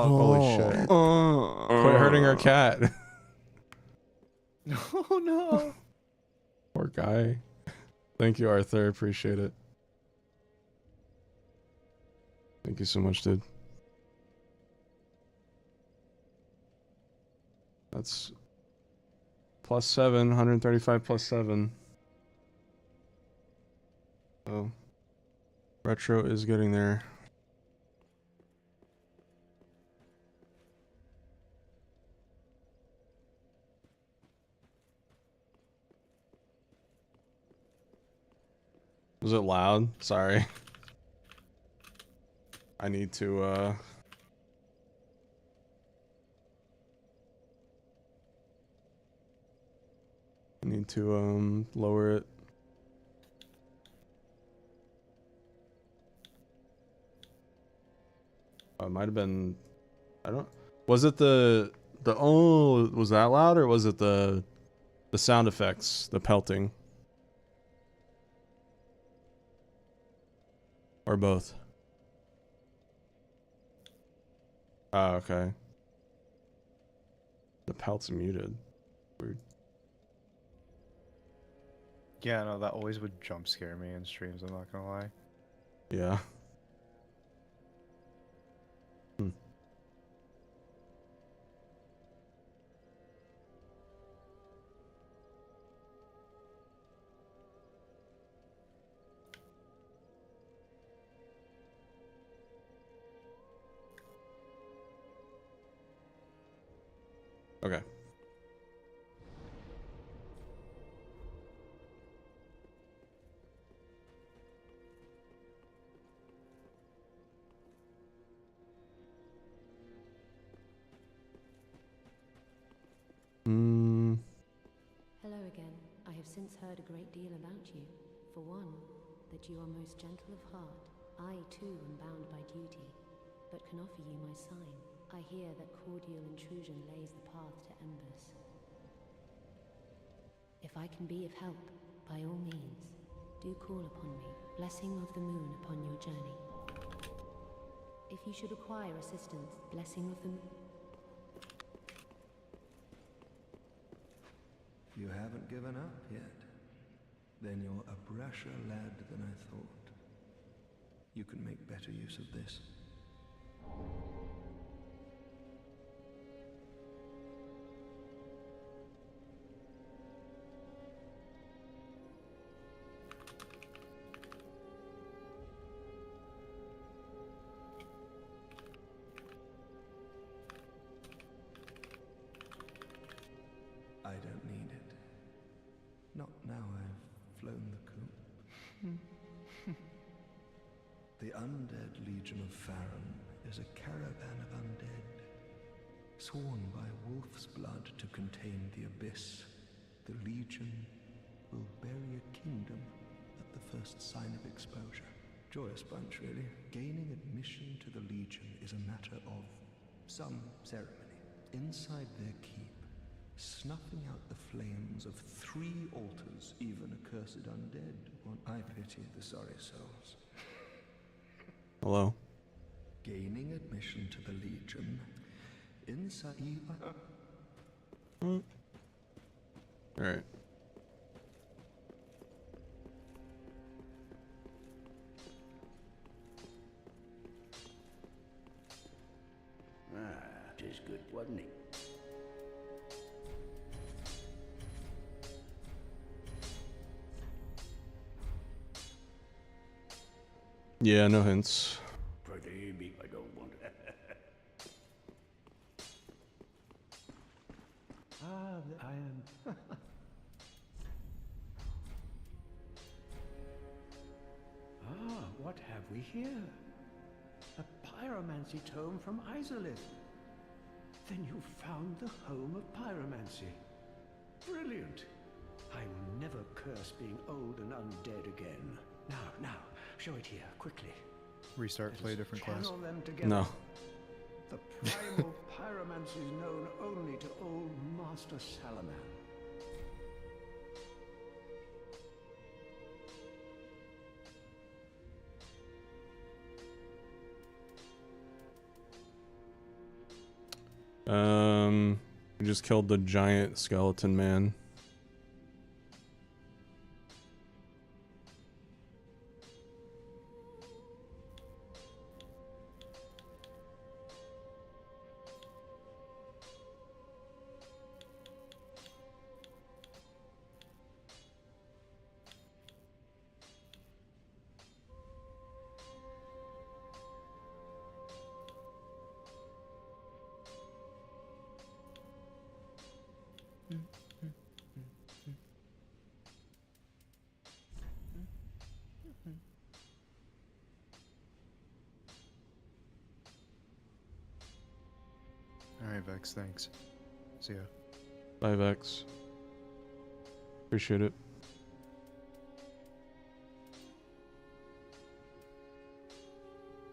Holy shit. Quit hurting our cat. Oh no! Poor guy. Thank you, Arthur. Appreciate it. Thank you so much, dude. That's +7, 135 +7. Oh. Retro is getting there. Was it loud? Sorry. I need to lower it. It might have been, I don't, was it was that loud or was it the sound effects, the pelting? Or both? Oh, okay. The pelt's muted. Weird. Yeah, no, that always would jump scare me in streams, I'm not gonna lie. Yeah. Okay. Hello again. I have since heard a great deal about you. For one, that you are most gentle of heart. I, too, am bound by duty, but can offer you my sign. I hear that cordial intrusion lays the path to embers. If I can be of help, by all means, do call upon me. Blessing of the moon upon your journey. If you should require assistance, blessing of the moon. You haven't given up yet. Then you're a brasher lad than I thought. You can make better use of this. I don't need it. Not now I've flown the coop. The Undead Legion of Farron is a caravan of undead, sworn by wolf's blood to contain the abyss. The Legion will bury a kingdom at the first sign of exposure. Joyous bunch, really. Gaining admission to the Legion is a matter of some ceremony. Inside their keep, snuffing out the flames of 3 altars, even accursed undead. I pity the sorry souls. Hello? Gaining admission to the Legion, inside... Alright. Just good, wasn't it? Yeah, no hints. Pretty big, I don't want it. the iron. What have we here? A pyromancy tome from Izalith. Then you found the home of pyromancy. Brilliant. I will never curse being old and undead again. Now, show it here, quickly. Restart, play a different class. Channel them together. No. The primal pyromancy is known only to old Master Salaman. We just killed the giant skeleton man. Alright, Vex, thanks. See ya. Bye, Vex. Appreciate it.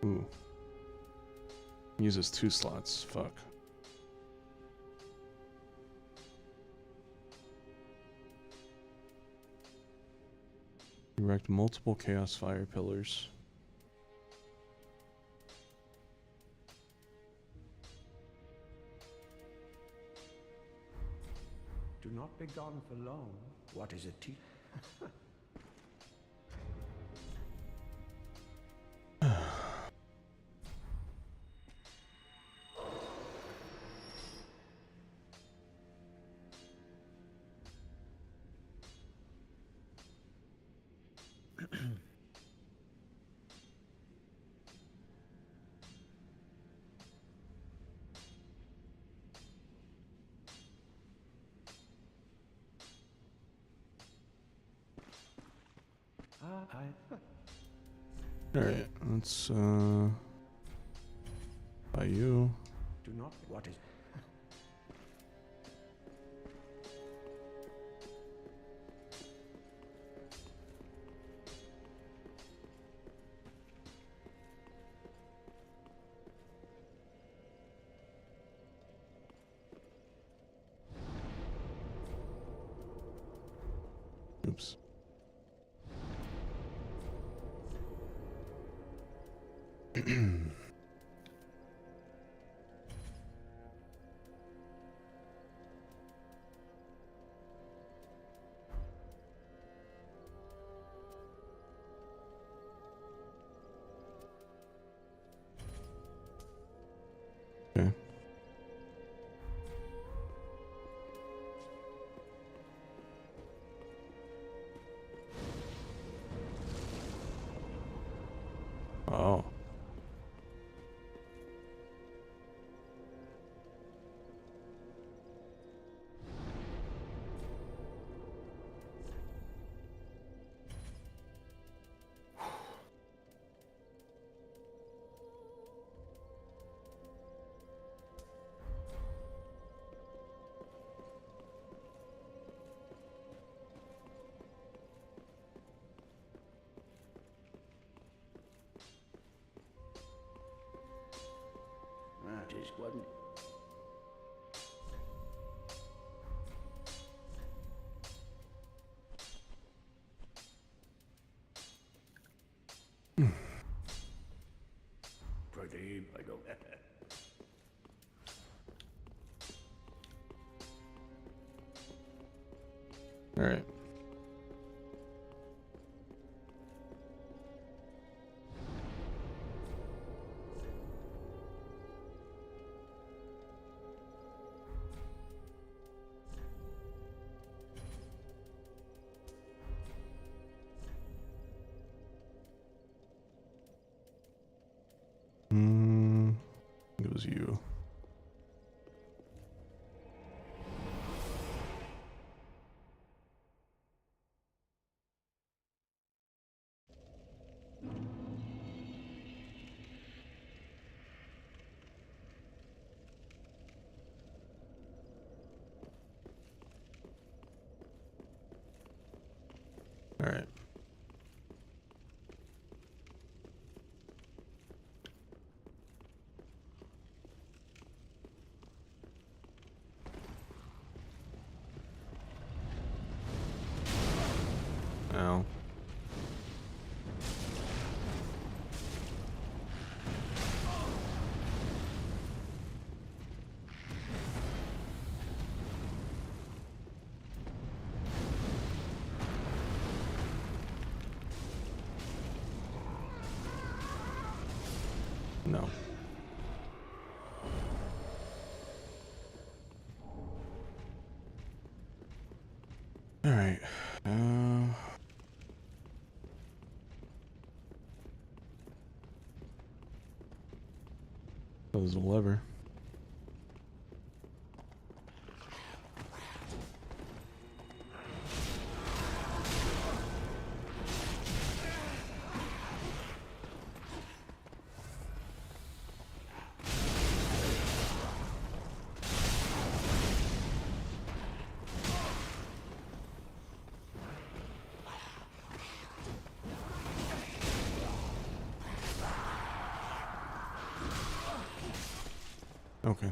Ooh. Uses 2 slots. Fuck. Erect multiple Chaos Fire pillars. Do not be gone for long. What is it? Alright, let's by you. Do not. What is? Oops. Okay. Oh. That is, wasn't it? Pretty, I go. All right. It was you. All right. Ow. No. All right. There's a lever. Okay.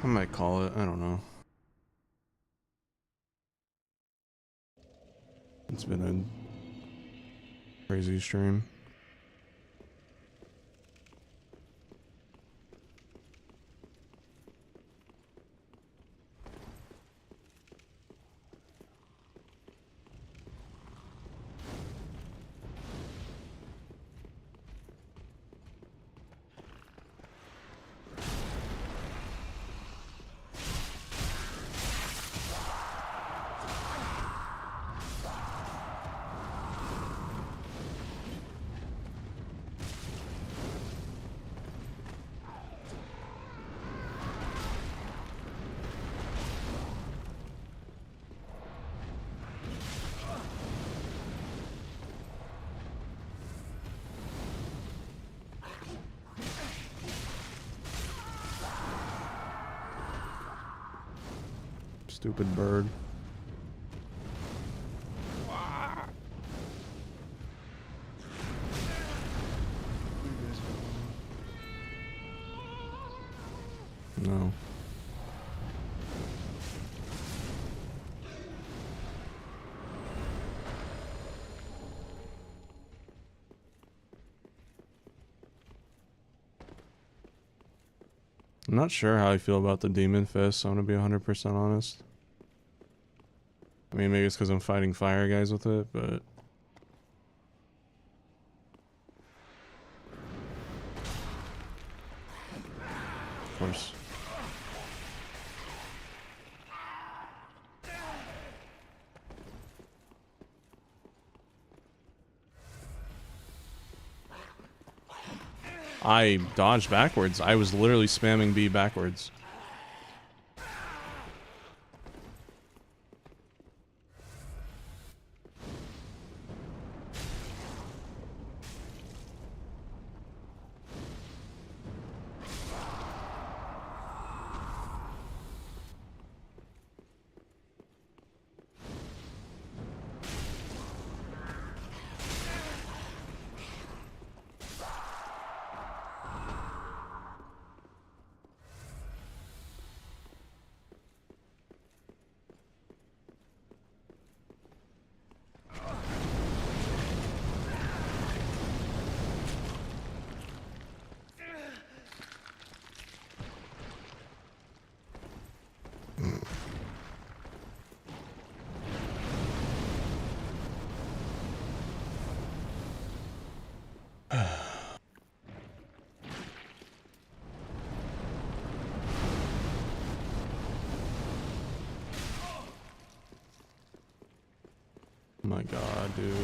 I might call it. I don't know. It's been a crazy stream. Stupid bird. No. I'm not sure how I feel about the Demon Fist, I'm gonna be 100% honest. I mean, maybe it's because I'm fighting fire guys with it, but... Of course. I dodged backwards. I was literally spamming B backwards. Oh my god, dude.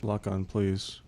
Lock on, please.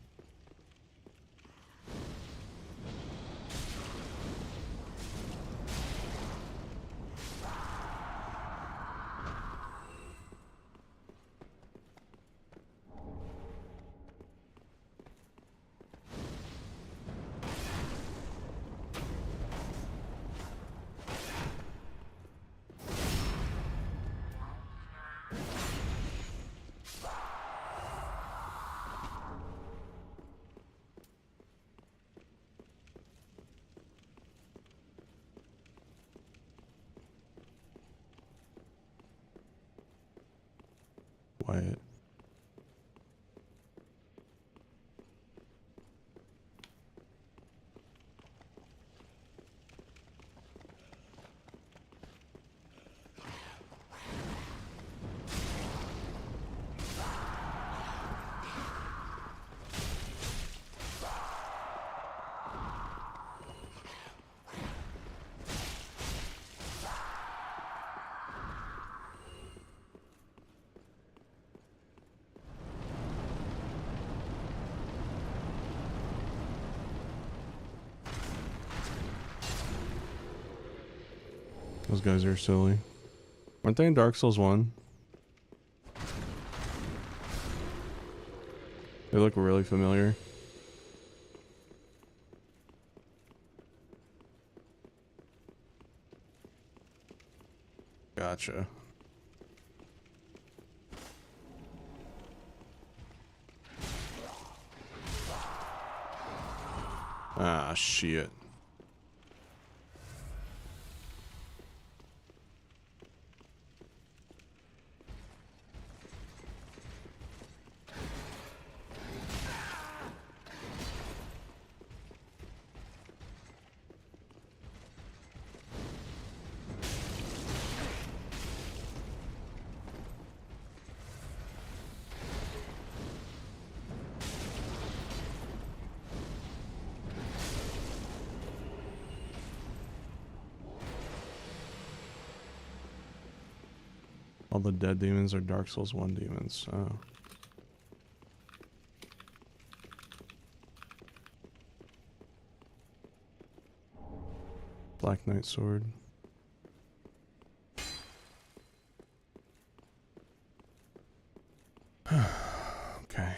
Wyatt. Those guys are silly. Weren't they in Dark Souls 1? They look really familiar. Gotcha. Ah, shit. All the dead demons are Dark Souls 1 demons. Oh. Black Knight Sword. Okay.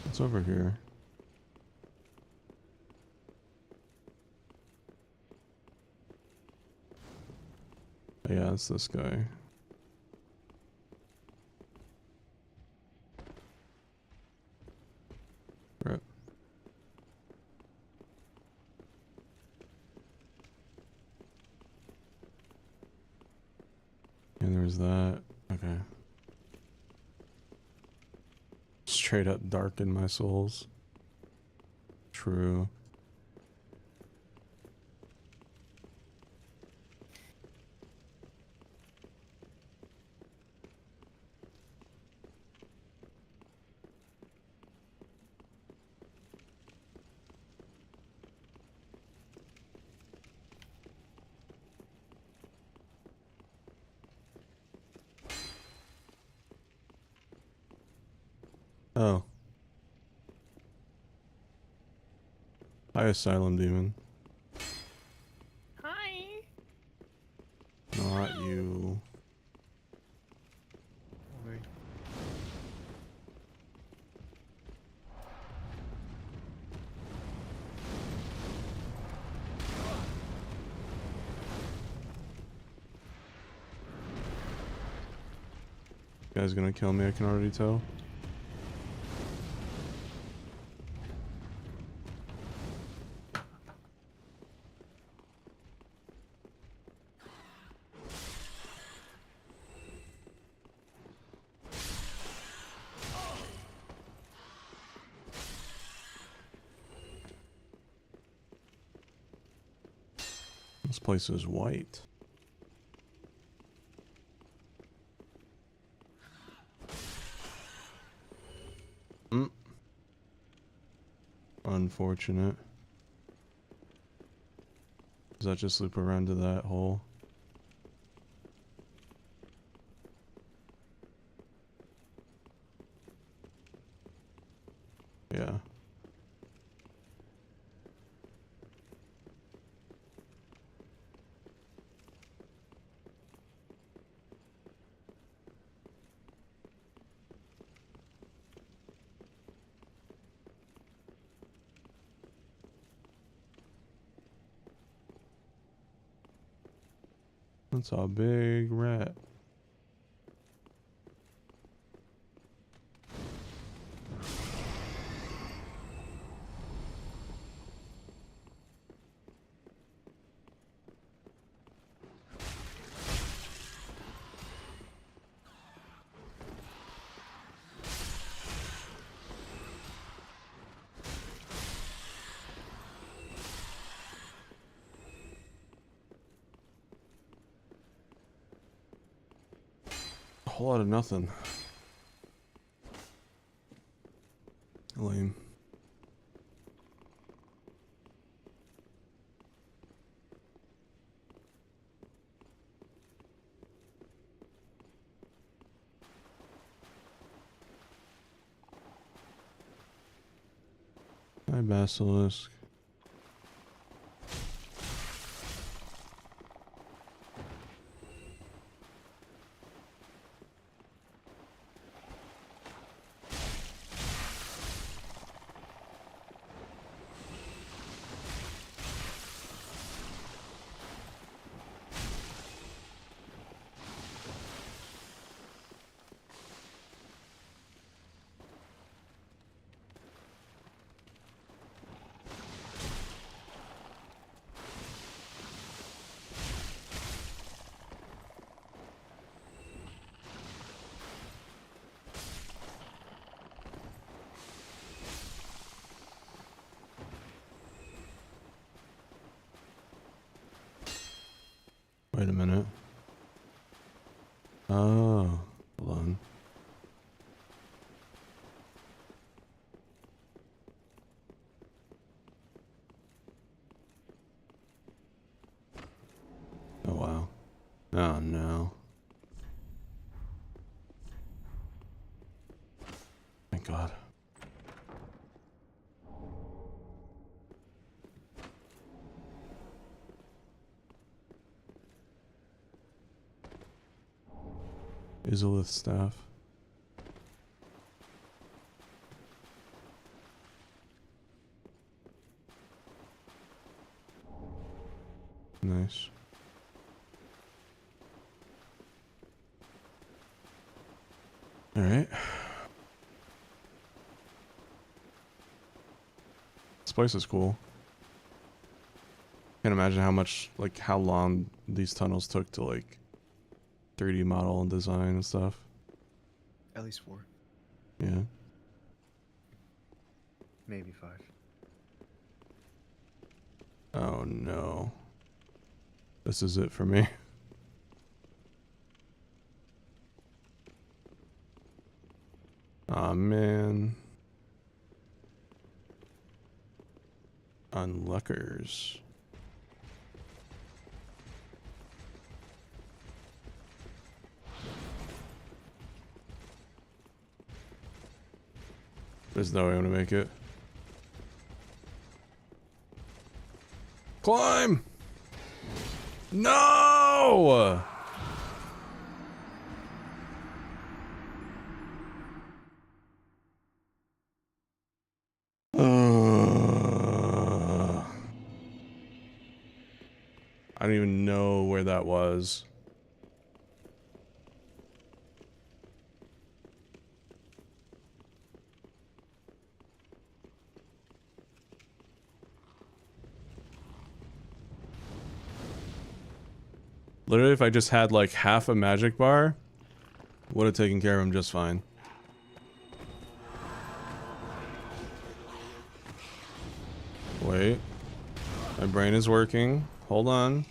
What's over here? Oh, yeah, it's this guy. Right. And there's that. Okay. Straight up darken my souls. True. Oh. Hi, Asylum Demon. Hi. Not you. Okay. You guys gonna kill me, I can already tell. This place is white. Unfortunate. Does that just loop around to that hole? Yeah. That's a big rat. whole lot of nothing. Lame. Hi, Basilisk. Wait a minute. Oh, hold on. Oh, wow. Oh, no. Thank God. Izalith staff. Nice. All right. This place is cool. Can't imagine how much, like, how long these tunnels took to, like, 3D model and design and stuff. At least 4. Yeah. Maybe 5. Oh no. This is it for me. Aw, man. Unluckers. There's no way I'm gonna make it. Climb! No! I don't even know where that was. Literally, if I just had like half a magic bar, would have taken care of him just fine. Wait. My brain is working. Hold on.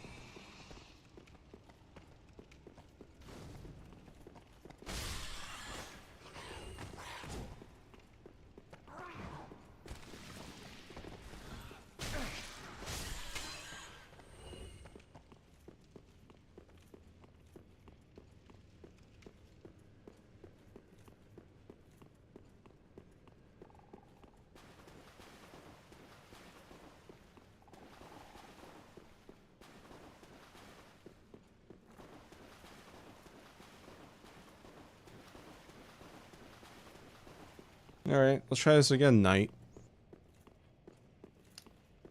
Alright, let's try this again, Knight.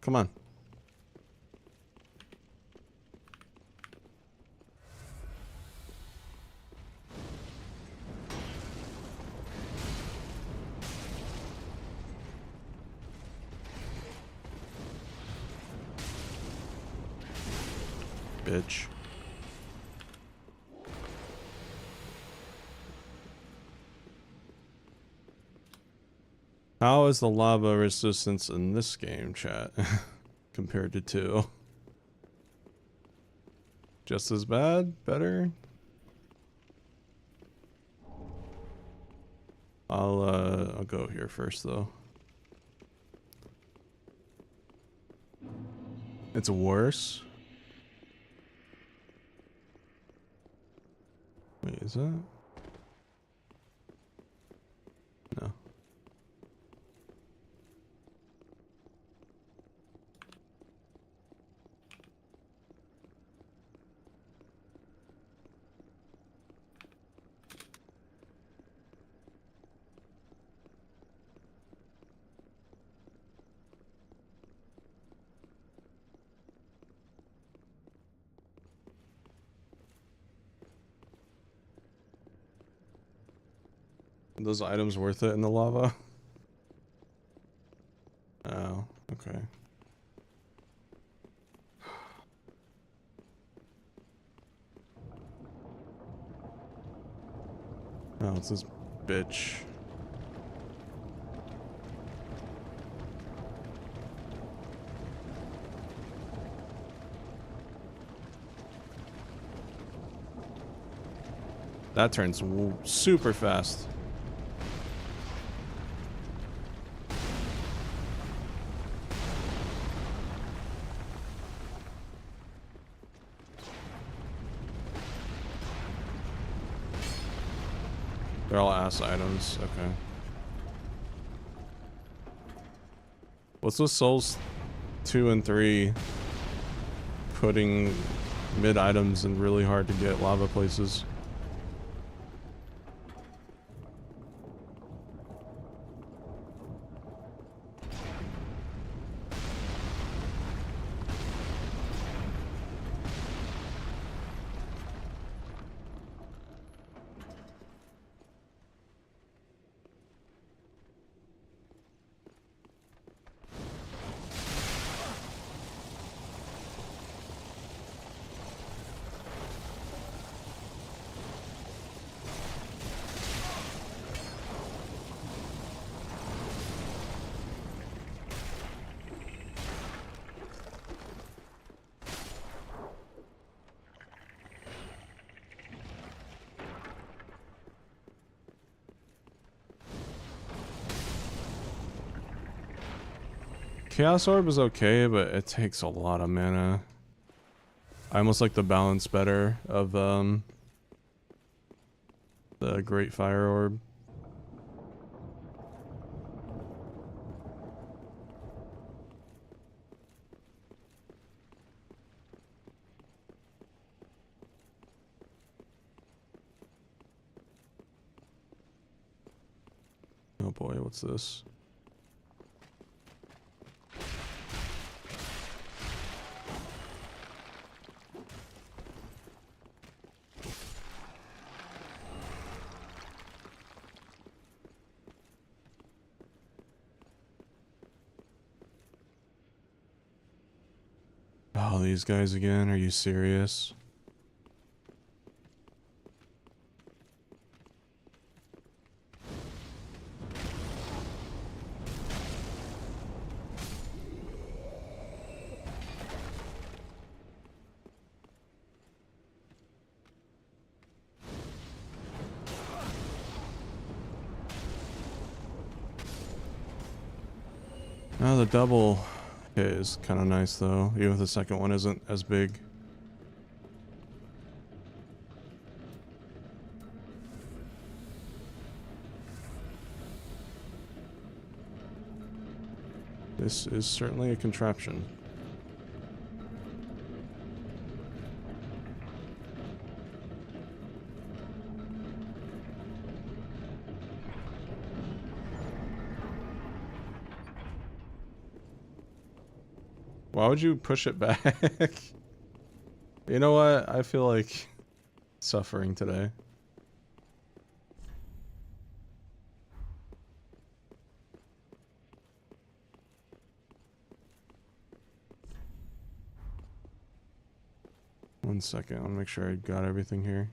Come on. Bitch. How is the lava resistance in this game, chat, compared to 2? Just as bad? Better? I'll go here first though. It's worse. Wait, is that? No. Are those items worth it in the lava? Oh, okay. Oh, it's this bitch. That turns super fast. They're all ass items. Okay. What's with Souls 2 and 3 putting mid items in really hard to get lava places? Chaos Orb is okay, but it takes a lot of mana. I almost like the balance better of the Great Fire Orb. Oh boy, what's this? Oh, these guys again? Are you serious? Oh, the double hit is kind of nice though, even if the second one isn't as big. This is certainly a contraption. Why would you push it back? You know what? I feel like suffering today. One second, I want to make sure I got everything here.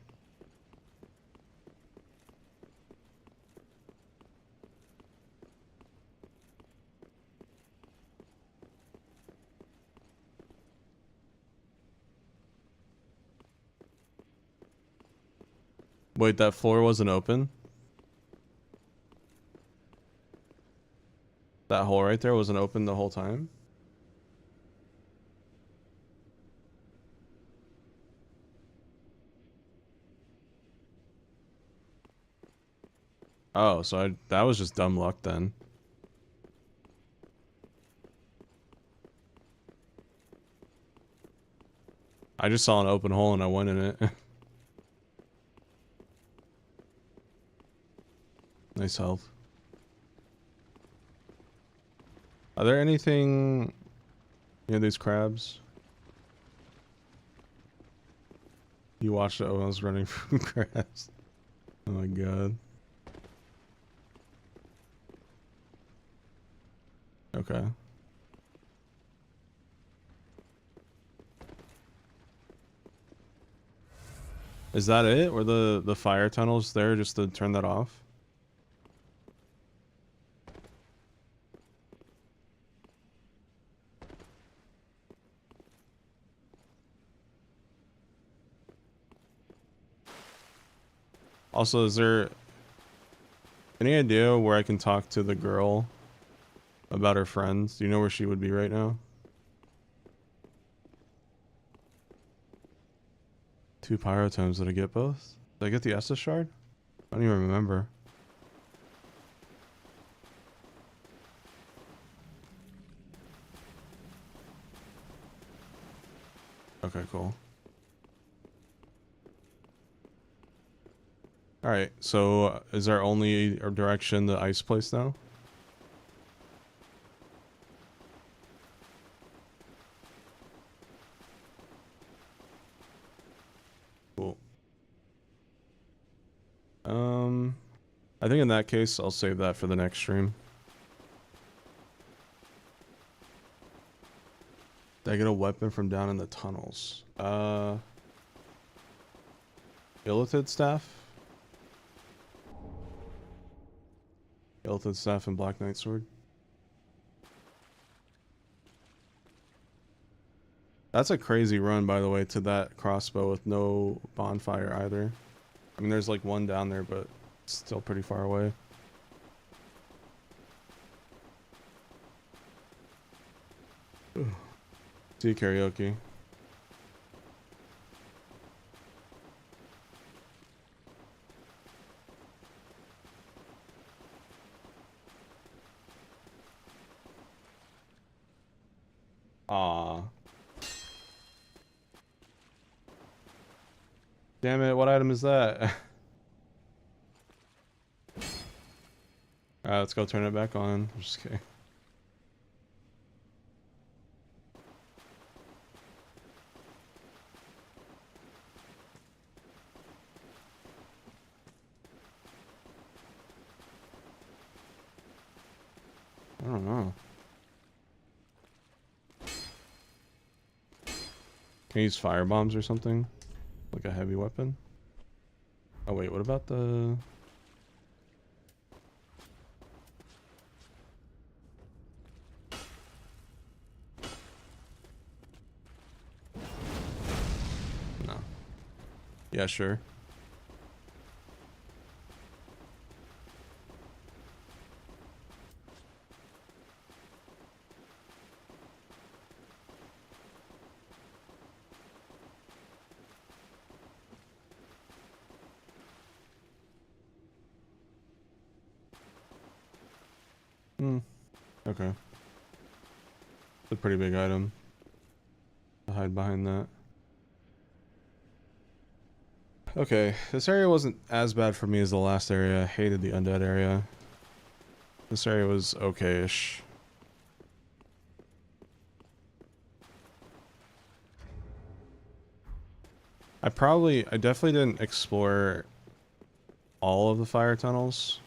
Wait, that floor wasn't open? That hole right there wasn't open the whole time? Oh, so that was just dumb luck then. I just saw an open hole and I went in it. Nice health. Are there anything near these crabs? You watched it when I was running from crabs. Oh my god. Okay. Is that it? Were the fire tunnels there just to turn that off? Also, is there any idea where I can talk to the girl about her friends? Do you know where she would be right now? 2 pyrotomes. Did I get both? Did I get the Estus shard? I don't even remember. Okay, cool. Alright, so is our only direction the ice place now? Cool. I think in that case, I'll save that for the next stream. Did I get a weapon from down in the tunnels? Illithid staff? Illithid staff and Black Knight sword. That's a crazy run, by the way, to that crossbow with no bonfire either. I mean, there's like one down there, but it's still pretty far away. See you, karaoke. Aw. Damn it, what item is that? Alright, let's go turn it back on. Just kidding. I don't know. Can I use fire bombs or something? Like a heavy weapon? Oh wait, what about the... No. Yeah, sure. Okay. It's a pretty big item. I'll hide behind that. Okay, this area wasn't as bad for me as the last area. I hated the undead area. This area was okay-ish. I definitely didn't explore all of the fire tunnels.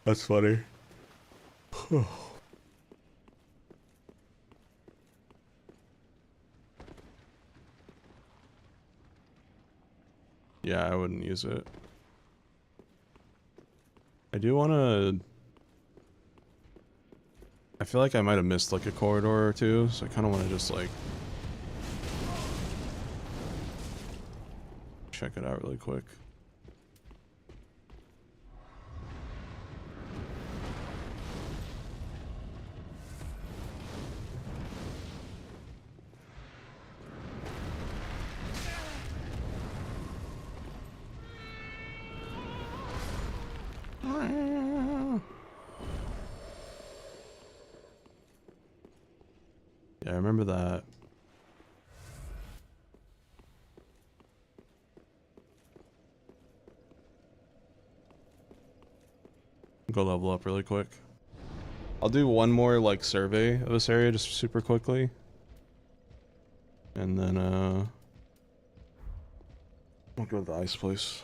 That's funny. Yeah, I wouldn't use it. I do want to... I feel like I might have missed like a corridor or two, so I kind of want to just like... check it out really quick. Yeah, I remember that. Go level up really quick. I'll do one more like survey of this area just super quickly. And then I'll go to the ice place.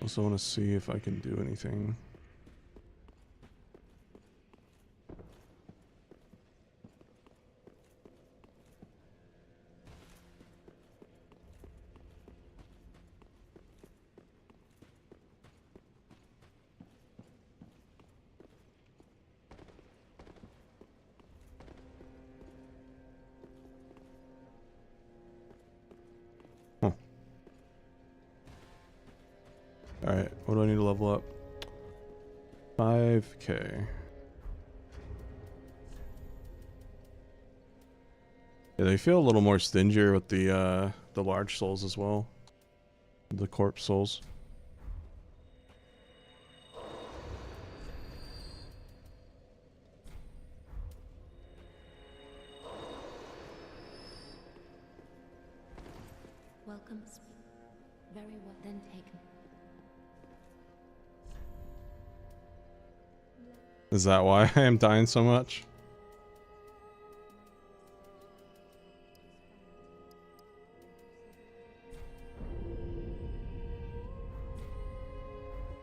Also want to see if I can do anything. Huh. Alright, what do I need to level up? 5K. Yeah, they feel a little more stingier with the large souls as well. The corpse souls. Welcome. Very well then taken. Is that why I am dying so much?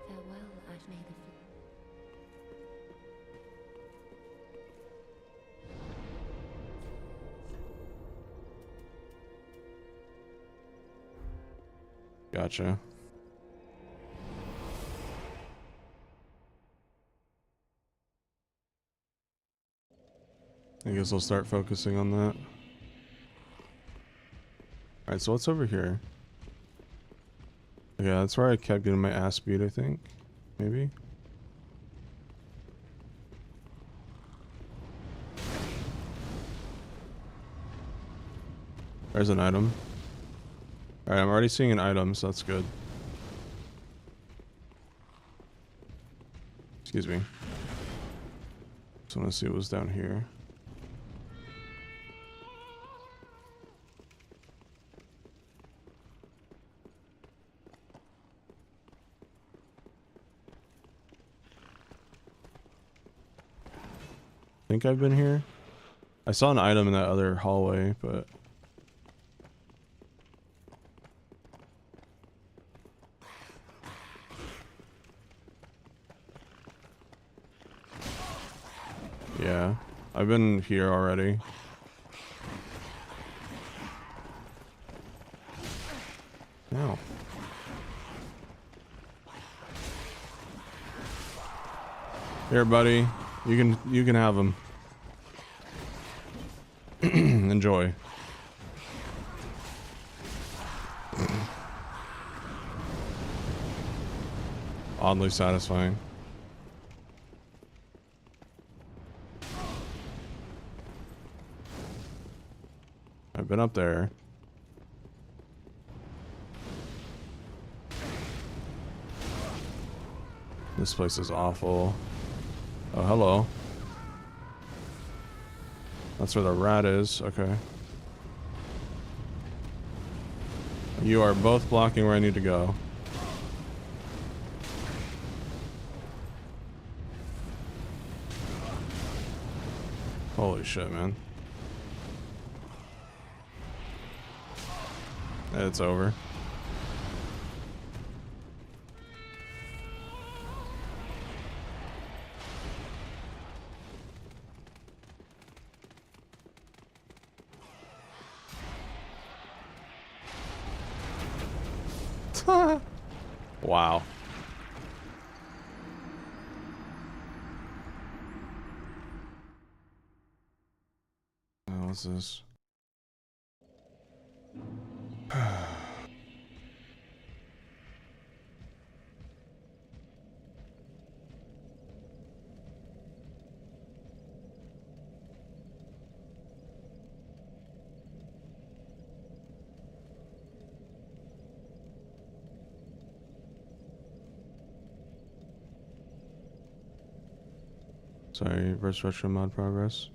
Farewell, I've made Gotcha. I guess I'll start focusing on that. Alright, so what's over here? Okay, that's where I kept getting my ass beat, I think. Maybe? There's an item. Alright, I'm already seeing an item, so that's good. Excuse me. Just want to see what was down here. I think I've been here. I saw an item in that other hallway, but... yeah, I've been here already. Ow. Here, buddy. You can have them. Enjoy. Oddly satisfying. I've been up there. This place is awful. Oh, hello. That's where the rat is. Okay. You are both blocking where I need to go. Holy shit, man. It's over. Wow. What's this? Sorry, RetroSpecter mod progress.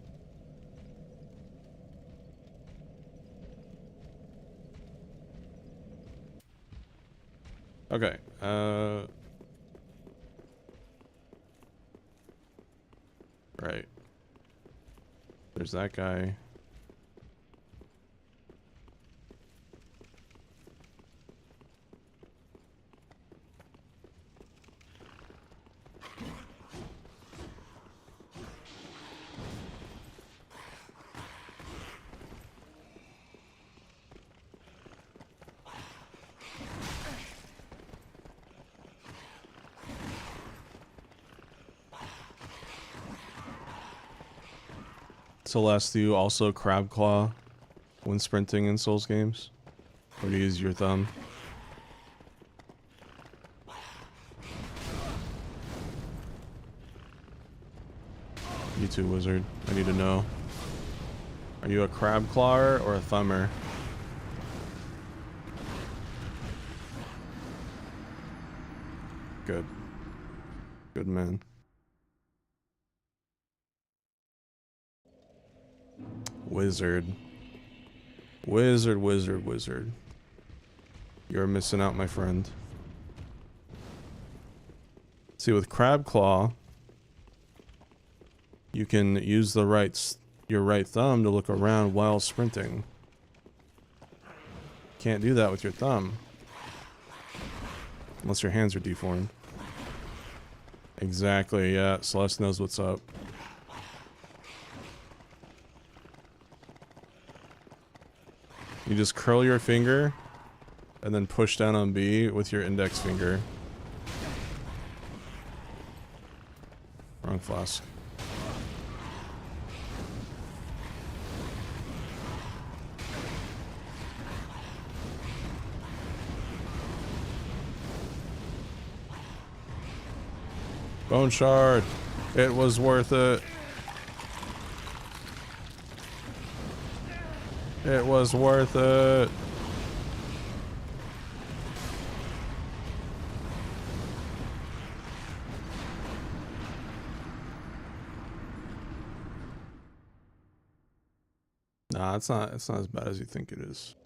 Okay, right. There's that guy. Celeste, do you also crab claw when sprinting in Souls games? Or do you use your thumb? You too, wizard. I need to know. Are you a crab clawer or a thumber? Good. Good man. Wizard. Wizard, wizard, wizard. You're missing out, my friend. See, with crab claw, you can use your right thumb to look around while sprinting. Can't do that with your thumb. Unless your hands are deformed. Exactly, yeah. Celeste knows what's up. You just curl your finger and then push down on B with your index finger. Wrong flask. Bone shard. It was worth it. It was worth it. Nah, it's not as bad as you think it is.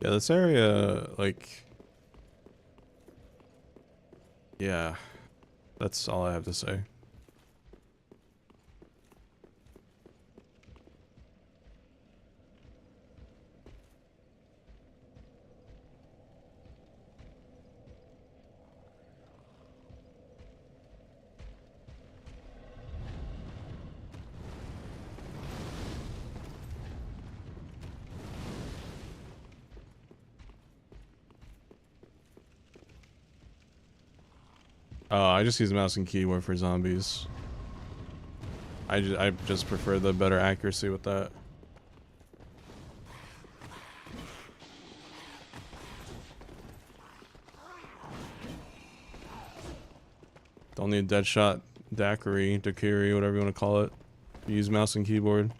Yeah, this area, like... Yeah. That's all I have to say. Oh, I just use mouse and keyboard for zombies. I just prefer the better accuracy with that. Don't need Deadshot daiquiri, whatever you want to call it. Use mouse and keyboard.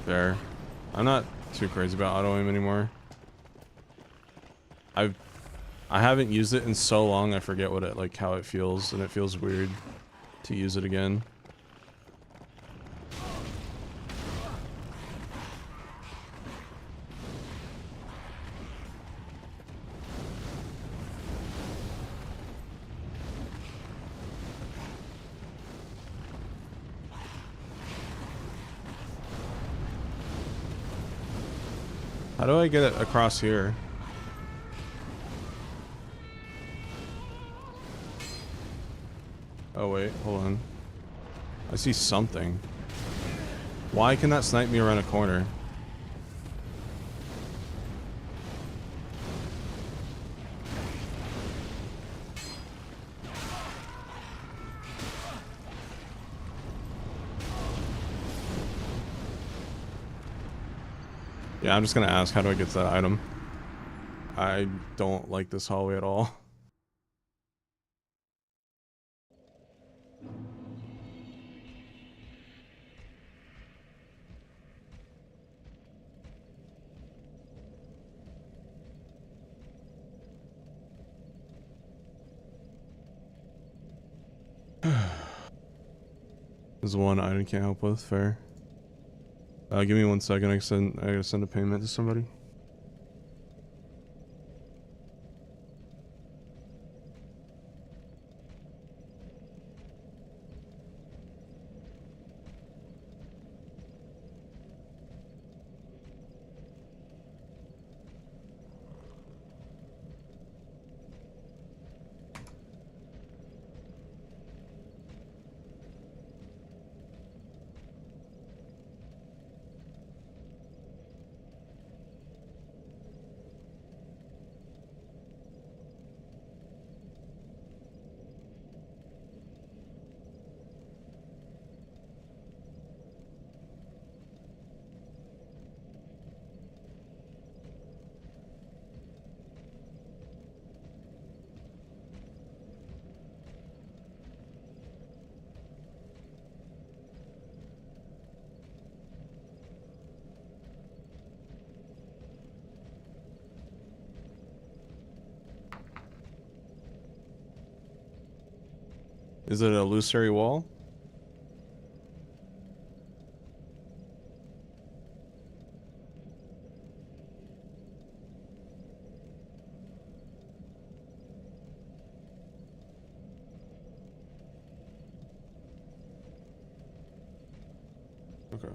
There. I'm not too crazy about auto aim anymore. I haven't used it in so long I forget what it like how it feels, and it feels weird to use it again. How do I get it across here? Oh wait, hold on. I see something. Why can that snipe me around a corner? Yeah, I'm just gonna ask, how do I get to that item? I don't like this hallway at all. There's one item I can't help with, fair. Give me 1 second, I gotta send a payment to somebody. Is it a illusory wall? Okay.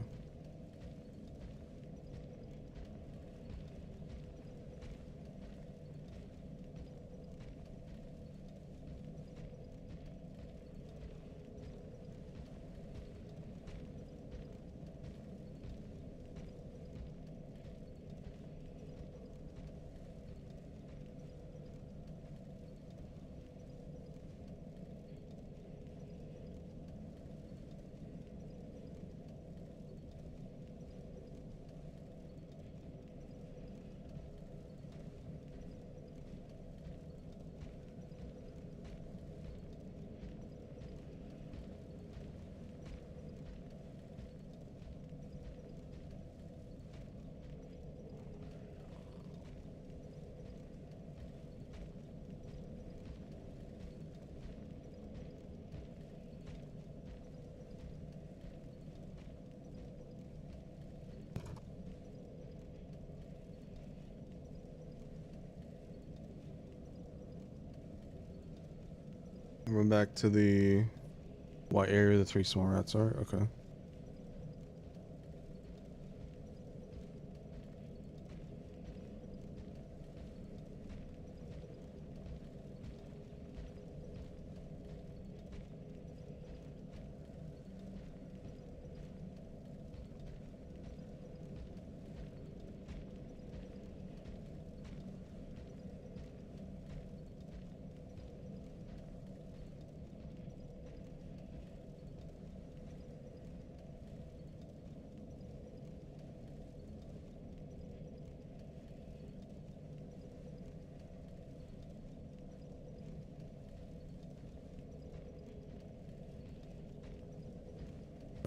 We're back to the white area the 3 small rats are. Okay.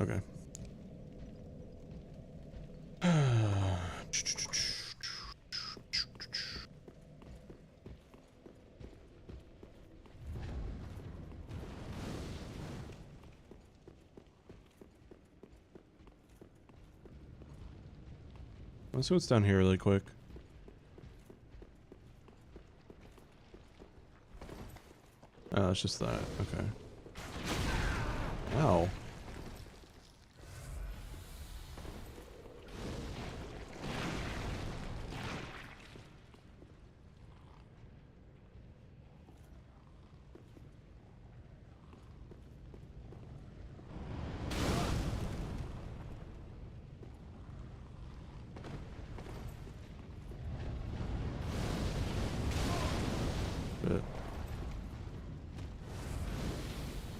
Okay. Let's see what's down here really quick. Oh, it's just that. Okay. Ow. Bit.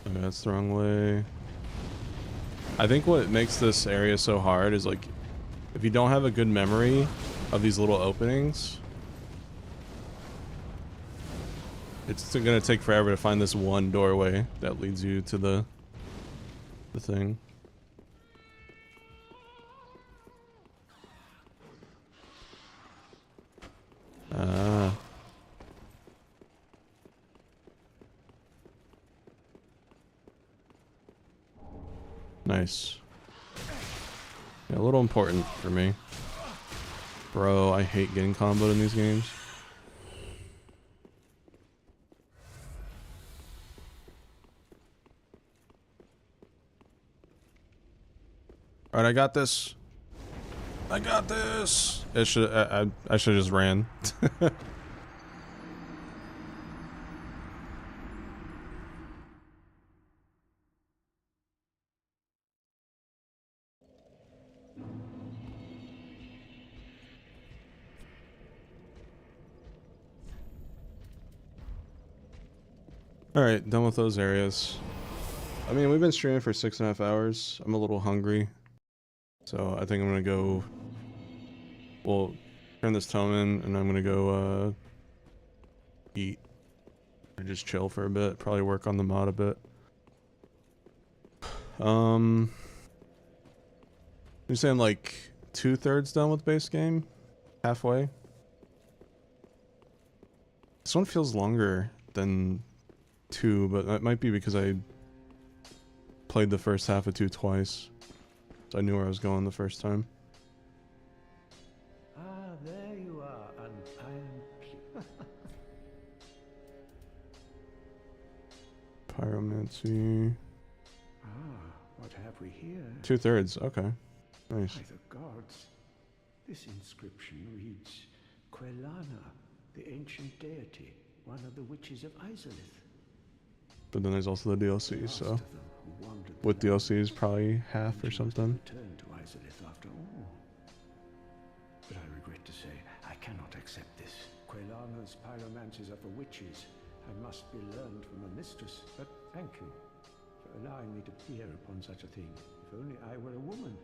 Okay, that's the wrong way. I think what makes this area so hard is like, if you don't have a good memory of these little openings, it's gonna take forever to find this one doorway that leads you to the thing. Ah. Nice. Yeah, a little important for me. Bro, I hate getting comboed in these games. Alright, I got this. I got this. It should I should have just ran. Alright, done with those areas. I mean, we've been streaming for 6.5 hours. I'm a little hungry. So I think I'm gonna go... Well, turn this tome in, and I'm gonna go, eat. Or just chill for a bit. Probably work on the mod a bit. You're saying like 2/3 done with base game? Halfway? This one feels longer than 2, but that might be because I played the first half of 2 twice. So I knew where I was going the first time. Ah, there you are, and I am... Pyromancy. Ah, what have we here? 2/3, okay. Nice. By the gods, this inscription reads, Quelana, the ancient deity, one of the witches of Izalith. But then there's also the DLC, so... With DLCs, probably half or something. Return to Izalith after all. But I regret to say, I cannot accept this. Quelana's pyromancies are for witches, and must be learned from a mistress. But thank you for allowing me to peer upon such a thing. If only I were a woman.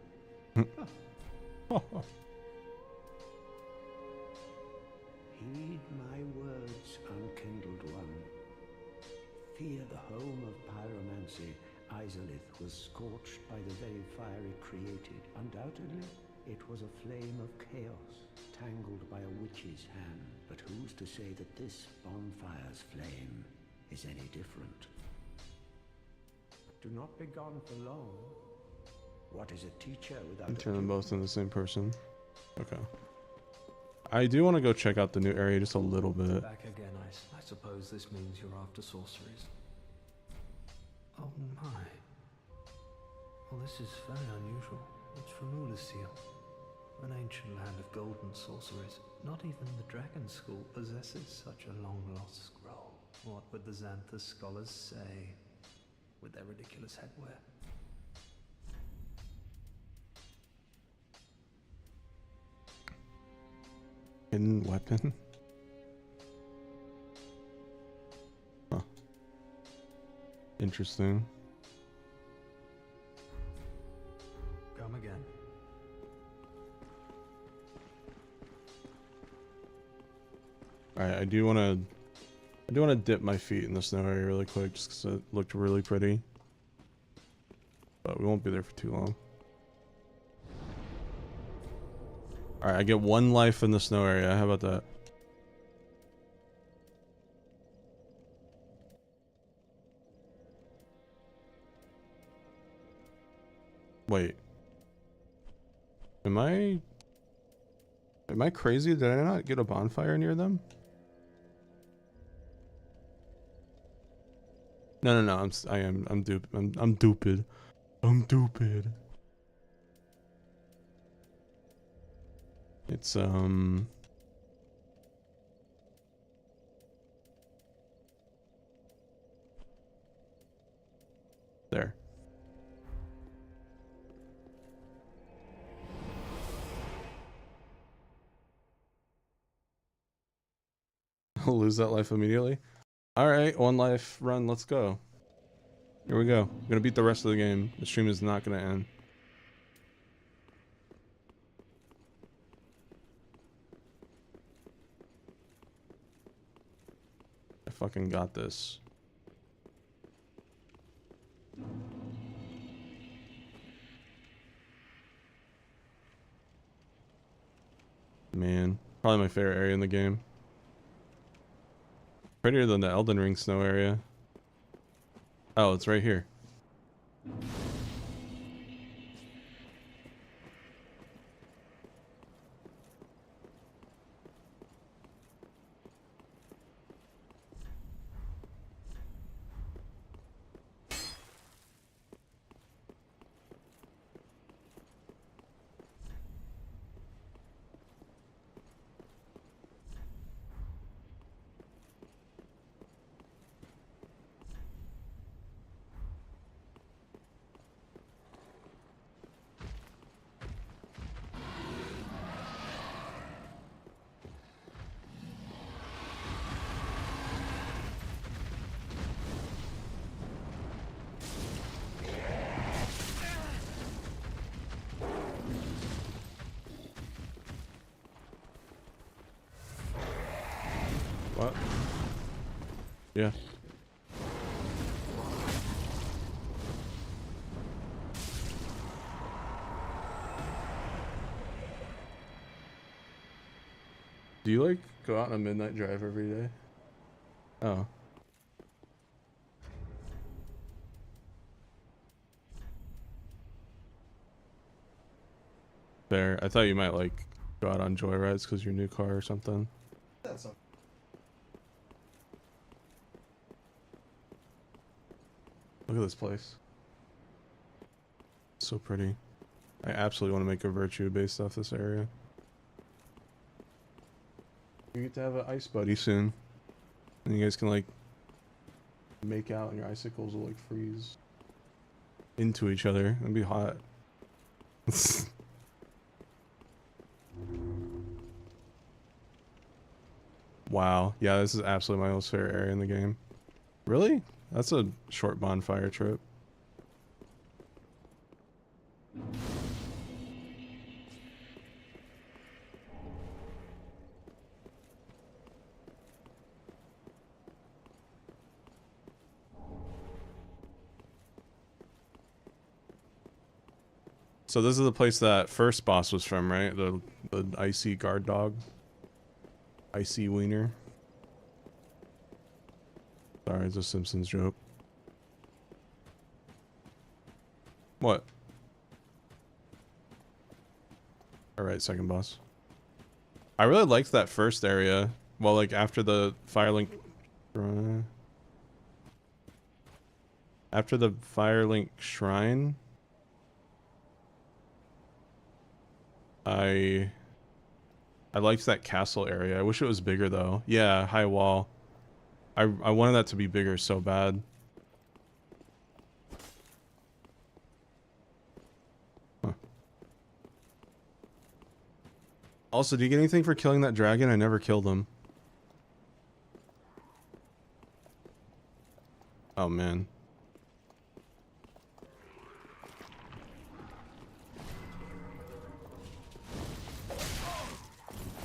Heed my words, unkindled one. Fear the home of pyromancy. Izalith was scorched by the very fire it created. Undoubtedly, it was a flame of chaos, tangled by a witch's hand. But who's to say that this bonfire's flame is any different? Do not be gone for long. What is a teacher without Turn them both into the same person. Okay. I do want to go check out the new area just a little bit. Back again, I suppose this means you're after sorceries. Oh my. Well, this is very unusual. It's from Ulasil, an ancient land of golden sorceries. Not even the Dragon School possesses such a long-lost scroll. What would the Xanthus scholars say with their ridiculous headwear? Hidden weapon? Huh. Interesting. Come again. Alright, I do want to dip my feet in the snow area really quick just because it looked really pretty. But We won't be there for too long. Alright, I get 1 life in the snow area. How about that? Wait. Am I crazy? Did I not get a bonfire near them? No, no, no. I'm stupid. I'm stupid. I'm stupid. It's there. I'll lose that life immediately. Alright, 1 life run, let's go. Here we go. I'm gonna beat the rest of the game. The stream is not gonna end. I fucking got this. Man, probably my favorite area in the game. Prettier than the Elden Ring snow area. Oh, it's right here. What? Yeah. Do you like go out on a midnight drive every day? Oh. Fair. I thought you might like go out on joyrides because your new car or something. That's Look at this place. So pretty. I absolutely want to make a virtue based off this area. You get to have an ice buddy soon. And you guys can like make out and your icicles will like freeze into each other. That'd be hot. Wow. Yeah, this is absolutely my most favorite area in the game. Really? That's a short bonfire trip. So this is the place that first boss was from, right? The icy guard dog. Icy wiener. Sorry, it's a Simpsons joke. What? Alright, second boss. I really liked that first area. Well, like after the Firelink... After the Firelink Shrine... I liked that castle area. I wish it was bigger though. Yeah, high wall. I wanted that to be bigger so bad. Huh. Also, do you get anything for killing that dragon? I never killed him. Oh man.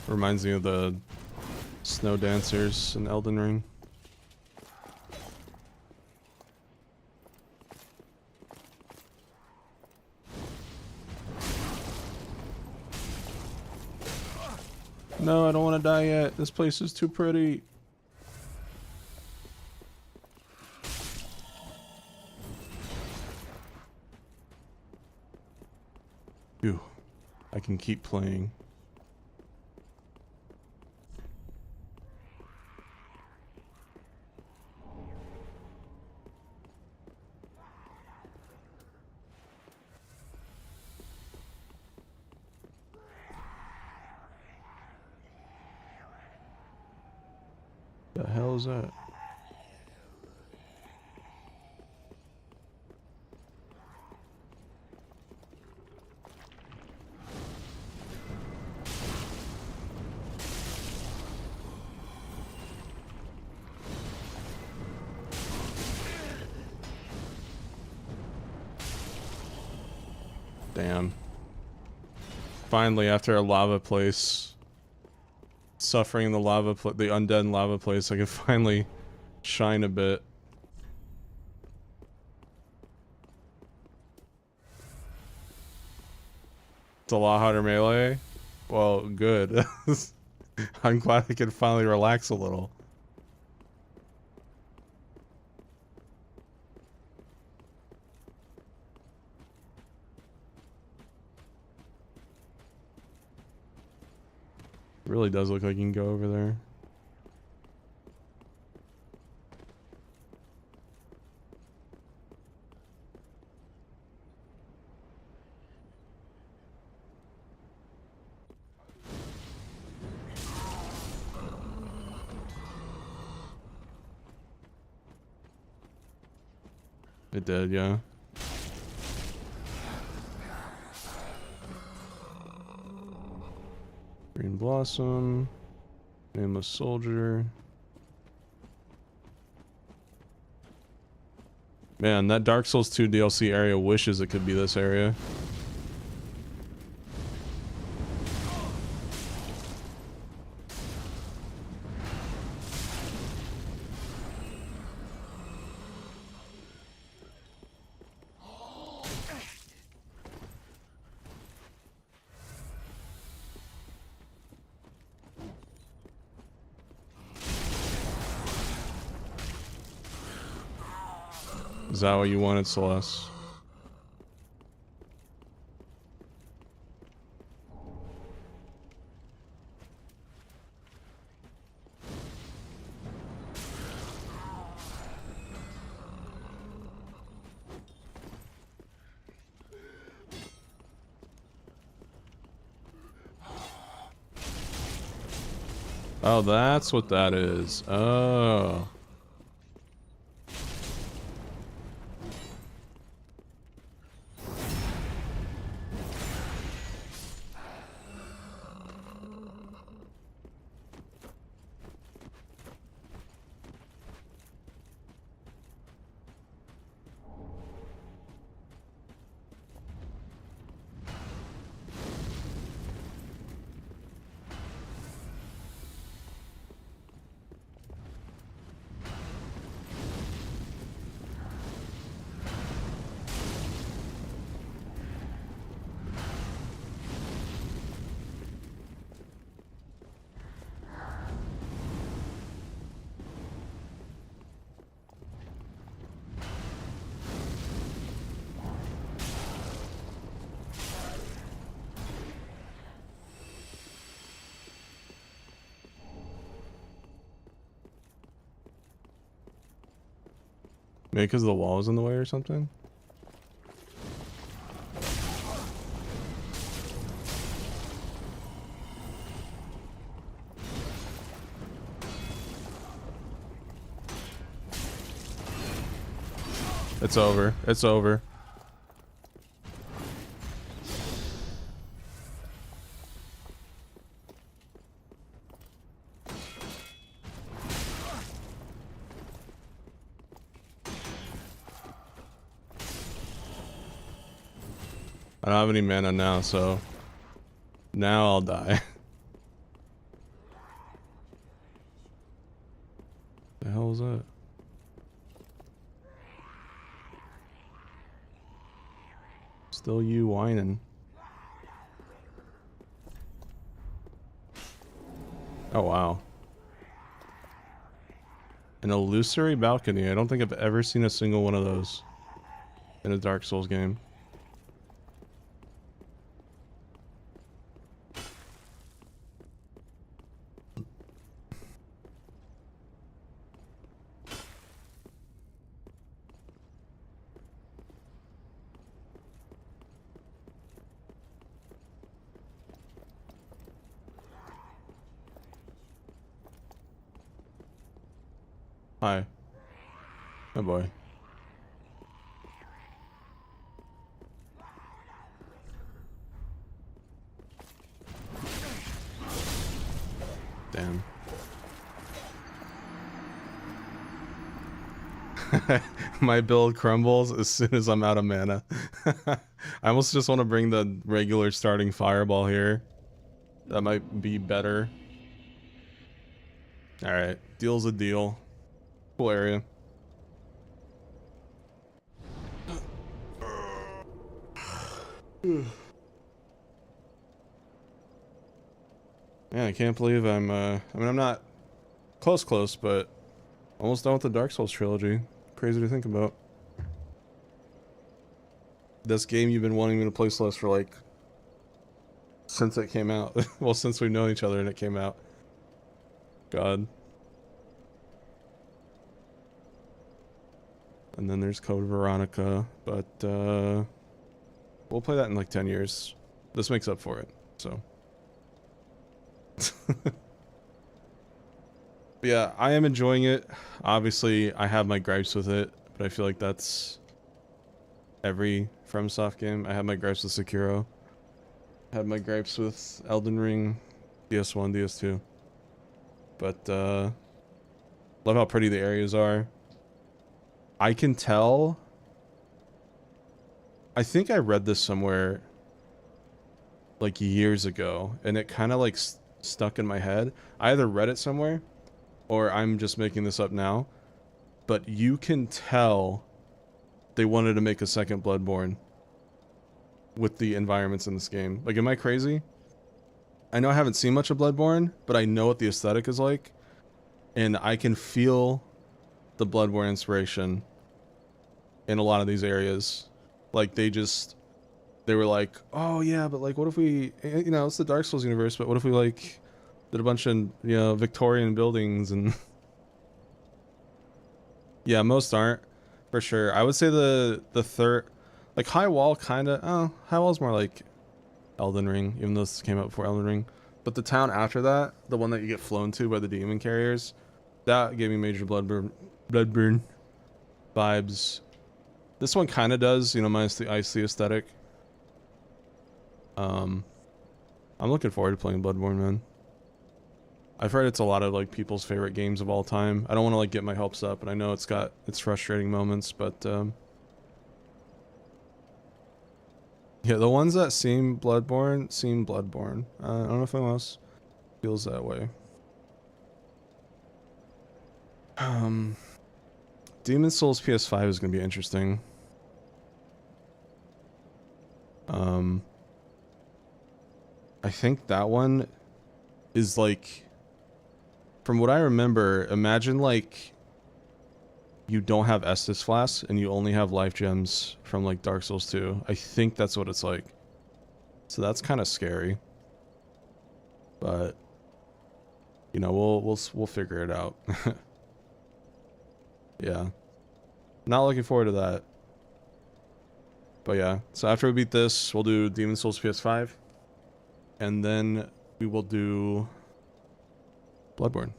Reminds me of the snow dancers in Elden Ring. No, I don't want to die yet. This place is too pretty. Phew. I can keep playing. The hell is that? Damn. Finally, after a lava place, suffering the the undead lava place, I can finally shine a bit. It's a lot harder melee. Well, good. I'm glad I can finally relax a little. It really does look like you can go over there. It did, yeah. Green Blossom. Nameless Soldier. Man, that Dark Souls 2 DLC area wishes it could be this area. Is that what you wanted, Celeste? Oh, that's what that is. Oh. Maybe because the wall was in the way or something? It's over. It's over. I don't have any mana now, so now I'll die. The hell is that? Still you whining. Oh, wow. An illusory balcony. I don't think I've ever seen a single one of those in a Dark Souls game. Hi. Oh boy. Damn. My build crumbles as soon as I'm out of mana. I almost just want to bring the regular starting fireball here. That might be better. Alright, deal's a deal. Cool area. Yeah, I can't believe I'm, I mean, I'm not close, but almost done with the Dark Souls trilogy. Crazy to think about. This game you've been wanting me to play Celeste for, like, since it came out. Well, since we've known each other and it came out. God. And then there's Code Veronica, but, we'll play that in, like, 10 years. This makes up for it, so. Yeah, I am enjoying it. Obviously, I have my gripes with it, but I feel like that's every FromSoft game. I have my gripes with Sekiro. I have my gripes with Elden Ring, DS1, DS2. But, love how pretty the areas are. I can tell. I think I read this somewhere, like, years ago, and it kind of, like, stuck in my head. I either read it somewhere, or I'm just making this up now, but you can tell they wanted to make a second Bloodborne with the environments in this game. Like, am I crazy? I know I haven't seen much of Bloodborne, but I know what the aesthetic is like, and I can feel the Bloodborne inspiration in a lot of these areas. Like, they were like, oh yeah, but like, what if we, you know, it's the Dark Souls universe, but what if we, like, did a bunch of, you know, Victorian buildings and... Yeah, most aren't, for sure. I would say the third... Like, High Wall kinda... Oh, High Wall's more like Elden Ring, even though this came out before Elden Ring. But the town after that, the one that you get flown to by the demon carriers, that gave me major Bloodborne vibes. This one kinda does, you know, minus the icy aesthetic. I'm looking forward to playing Bloodborne, man. I've heard it's a lot of, like, people's favorite games of all time. I don't want to, like, get my hopes up, and I know it's got its frustrating moments, but, yeah, the ones that seem Bloodborne. I don't know if anyone else feels that way. Demon's Souls PS5 is going to be interesting. I think that one is, like... From what I remember, imagine, like, you don't have Estus Flasks and you only have life gems from, like, Dark Souls 2. I think that's what it's like. So that's kind of scary. But, you know, we'll figure it out. Yeah. Not looking forward to that. But yeah, so after we beat this, we'll do Demon's Souls PS5. And then we will do Bloodborne.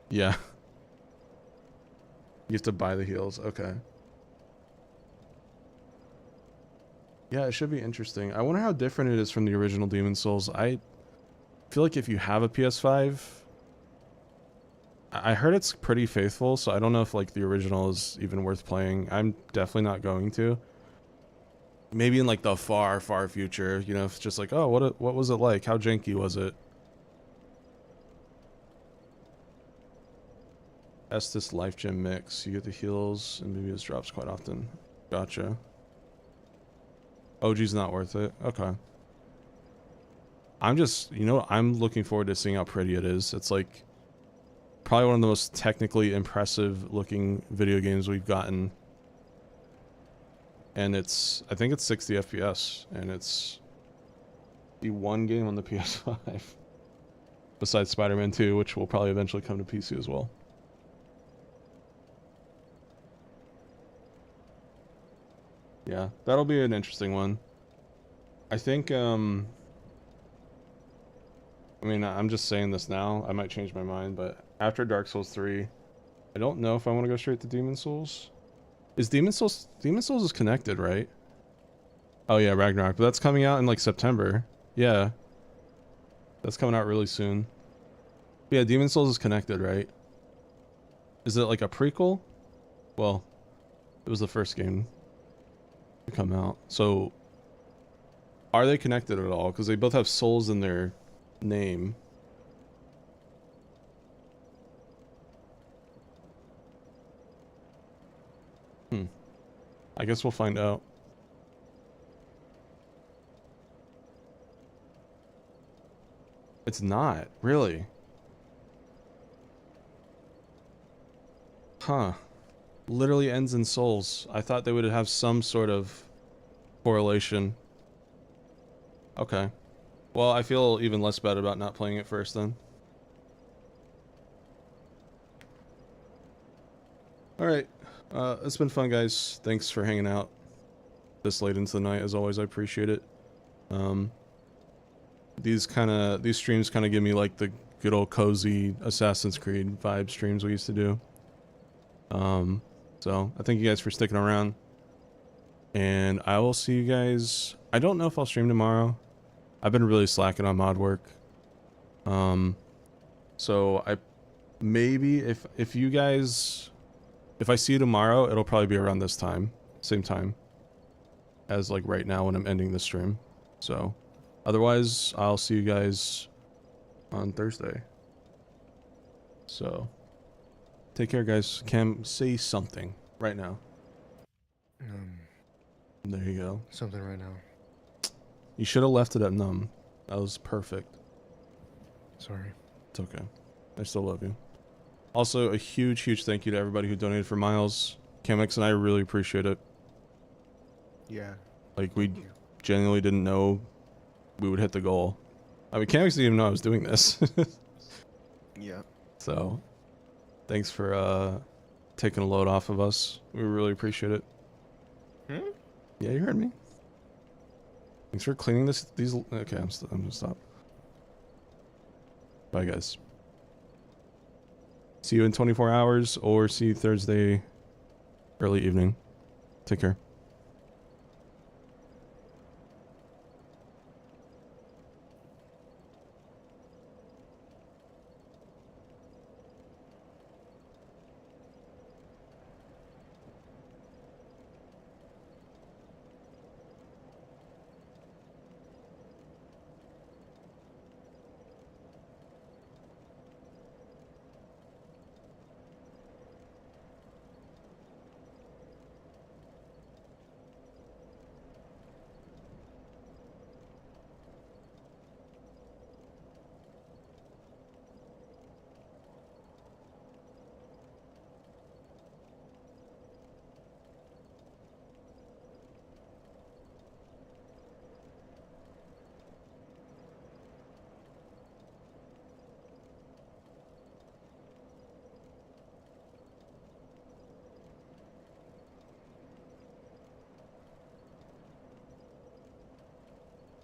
Yeah. You have to buy the heals. Okay. Yeah, it should be interesting. I wonder how different it is from the original Demon's Souls. I feel like if you have a PS5... I heard it's pretty faithful, so I don't know if, like, the original is even worth playing. I'm definitely not going to. Maybe in, like, the far, far future, you know, if it's just like, oh, what was it like? How janky was it? Estus life gem mix. You get the heals, and maybe it drops quite often. Gotcha. OG's not worth it. Okay. I'm just, you know, I'm looking forward to seeing how pretty it is. It's like probably one of the most technically impressive looking video games we've gotten. And it's, I think it's 60 FPS, and it's the one game on the PS5 besides Spider-Man 2, which will probably eventually come to PC as well. Yeah, that'll be an interesting one. I think, I mean, I'm just saying this now. I might change my mind, but after Dark Souls 3, I don't know if I want to go straight to Demon Souls. Is Demon Souls is connected, right? Oh yeah, Ragnarok, but that's coming out in like September. Yeah. That's coming out really soon. But yeah, Demon Souls is connected, right? Is it like a prequel? Well, it was the first game to come out. So, are they connected at all? Because they both have souls in their name. I guess we'll find out. It's not, really. Huh. Literally ends in souls. I thought they would have some sort of correlation. Okay. Well, I feel even less bad about not playing it first then. Alright. It's been fun, guys. Thanks for hanging out this late into the night. As always, I appreciate it. These streams kind of give me like the good old cozy Assassin's Creed vibe streams we used to do. So I thank you guys for sticking around, and I will see you guys. I don't know if I'll stream tomorrow. I've been really slacking on mod work. So I maybe if you guys, if I see you tomorrow, it'll probably be around this time, same time as like right now when I'm ending the stream. So otherwise, I'll see you guys on Thursday. So take care, guys. Cam, say something right now. There you go. Something right now. You should have left it at numb. That was perfect. Sorry. It's okay. I still love you. Also, a huge thank you to everybody who donated for Miles. Kamex and I really appreciate it. Yeah. Like, we genuinely didn't know we would hit the goal. I mean, Kamex didn't even know I was doing this. Yeah. So, thanks for taking a load off of us. We really appreciate it. Yeah, you heard me. Thanks for cleaning these. Okay, I'm gonna stop. Bye, guys. See you in 24 hours, or see you Thursday early evening. Take care.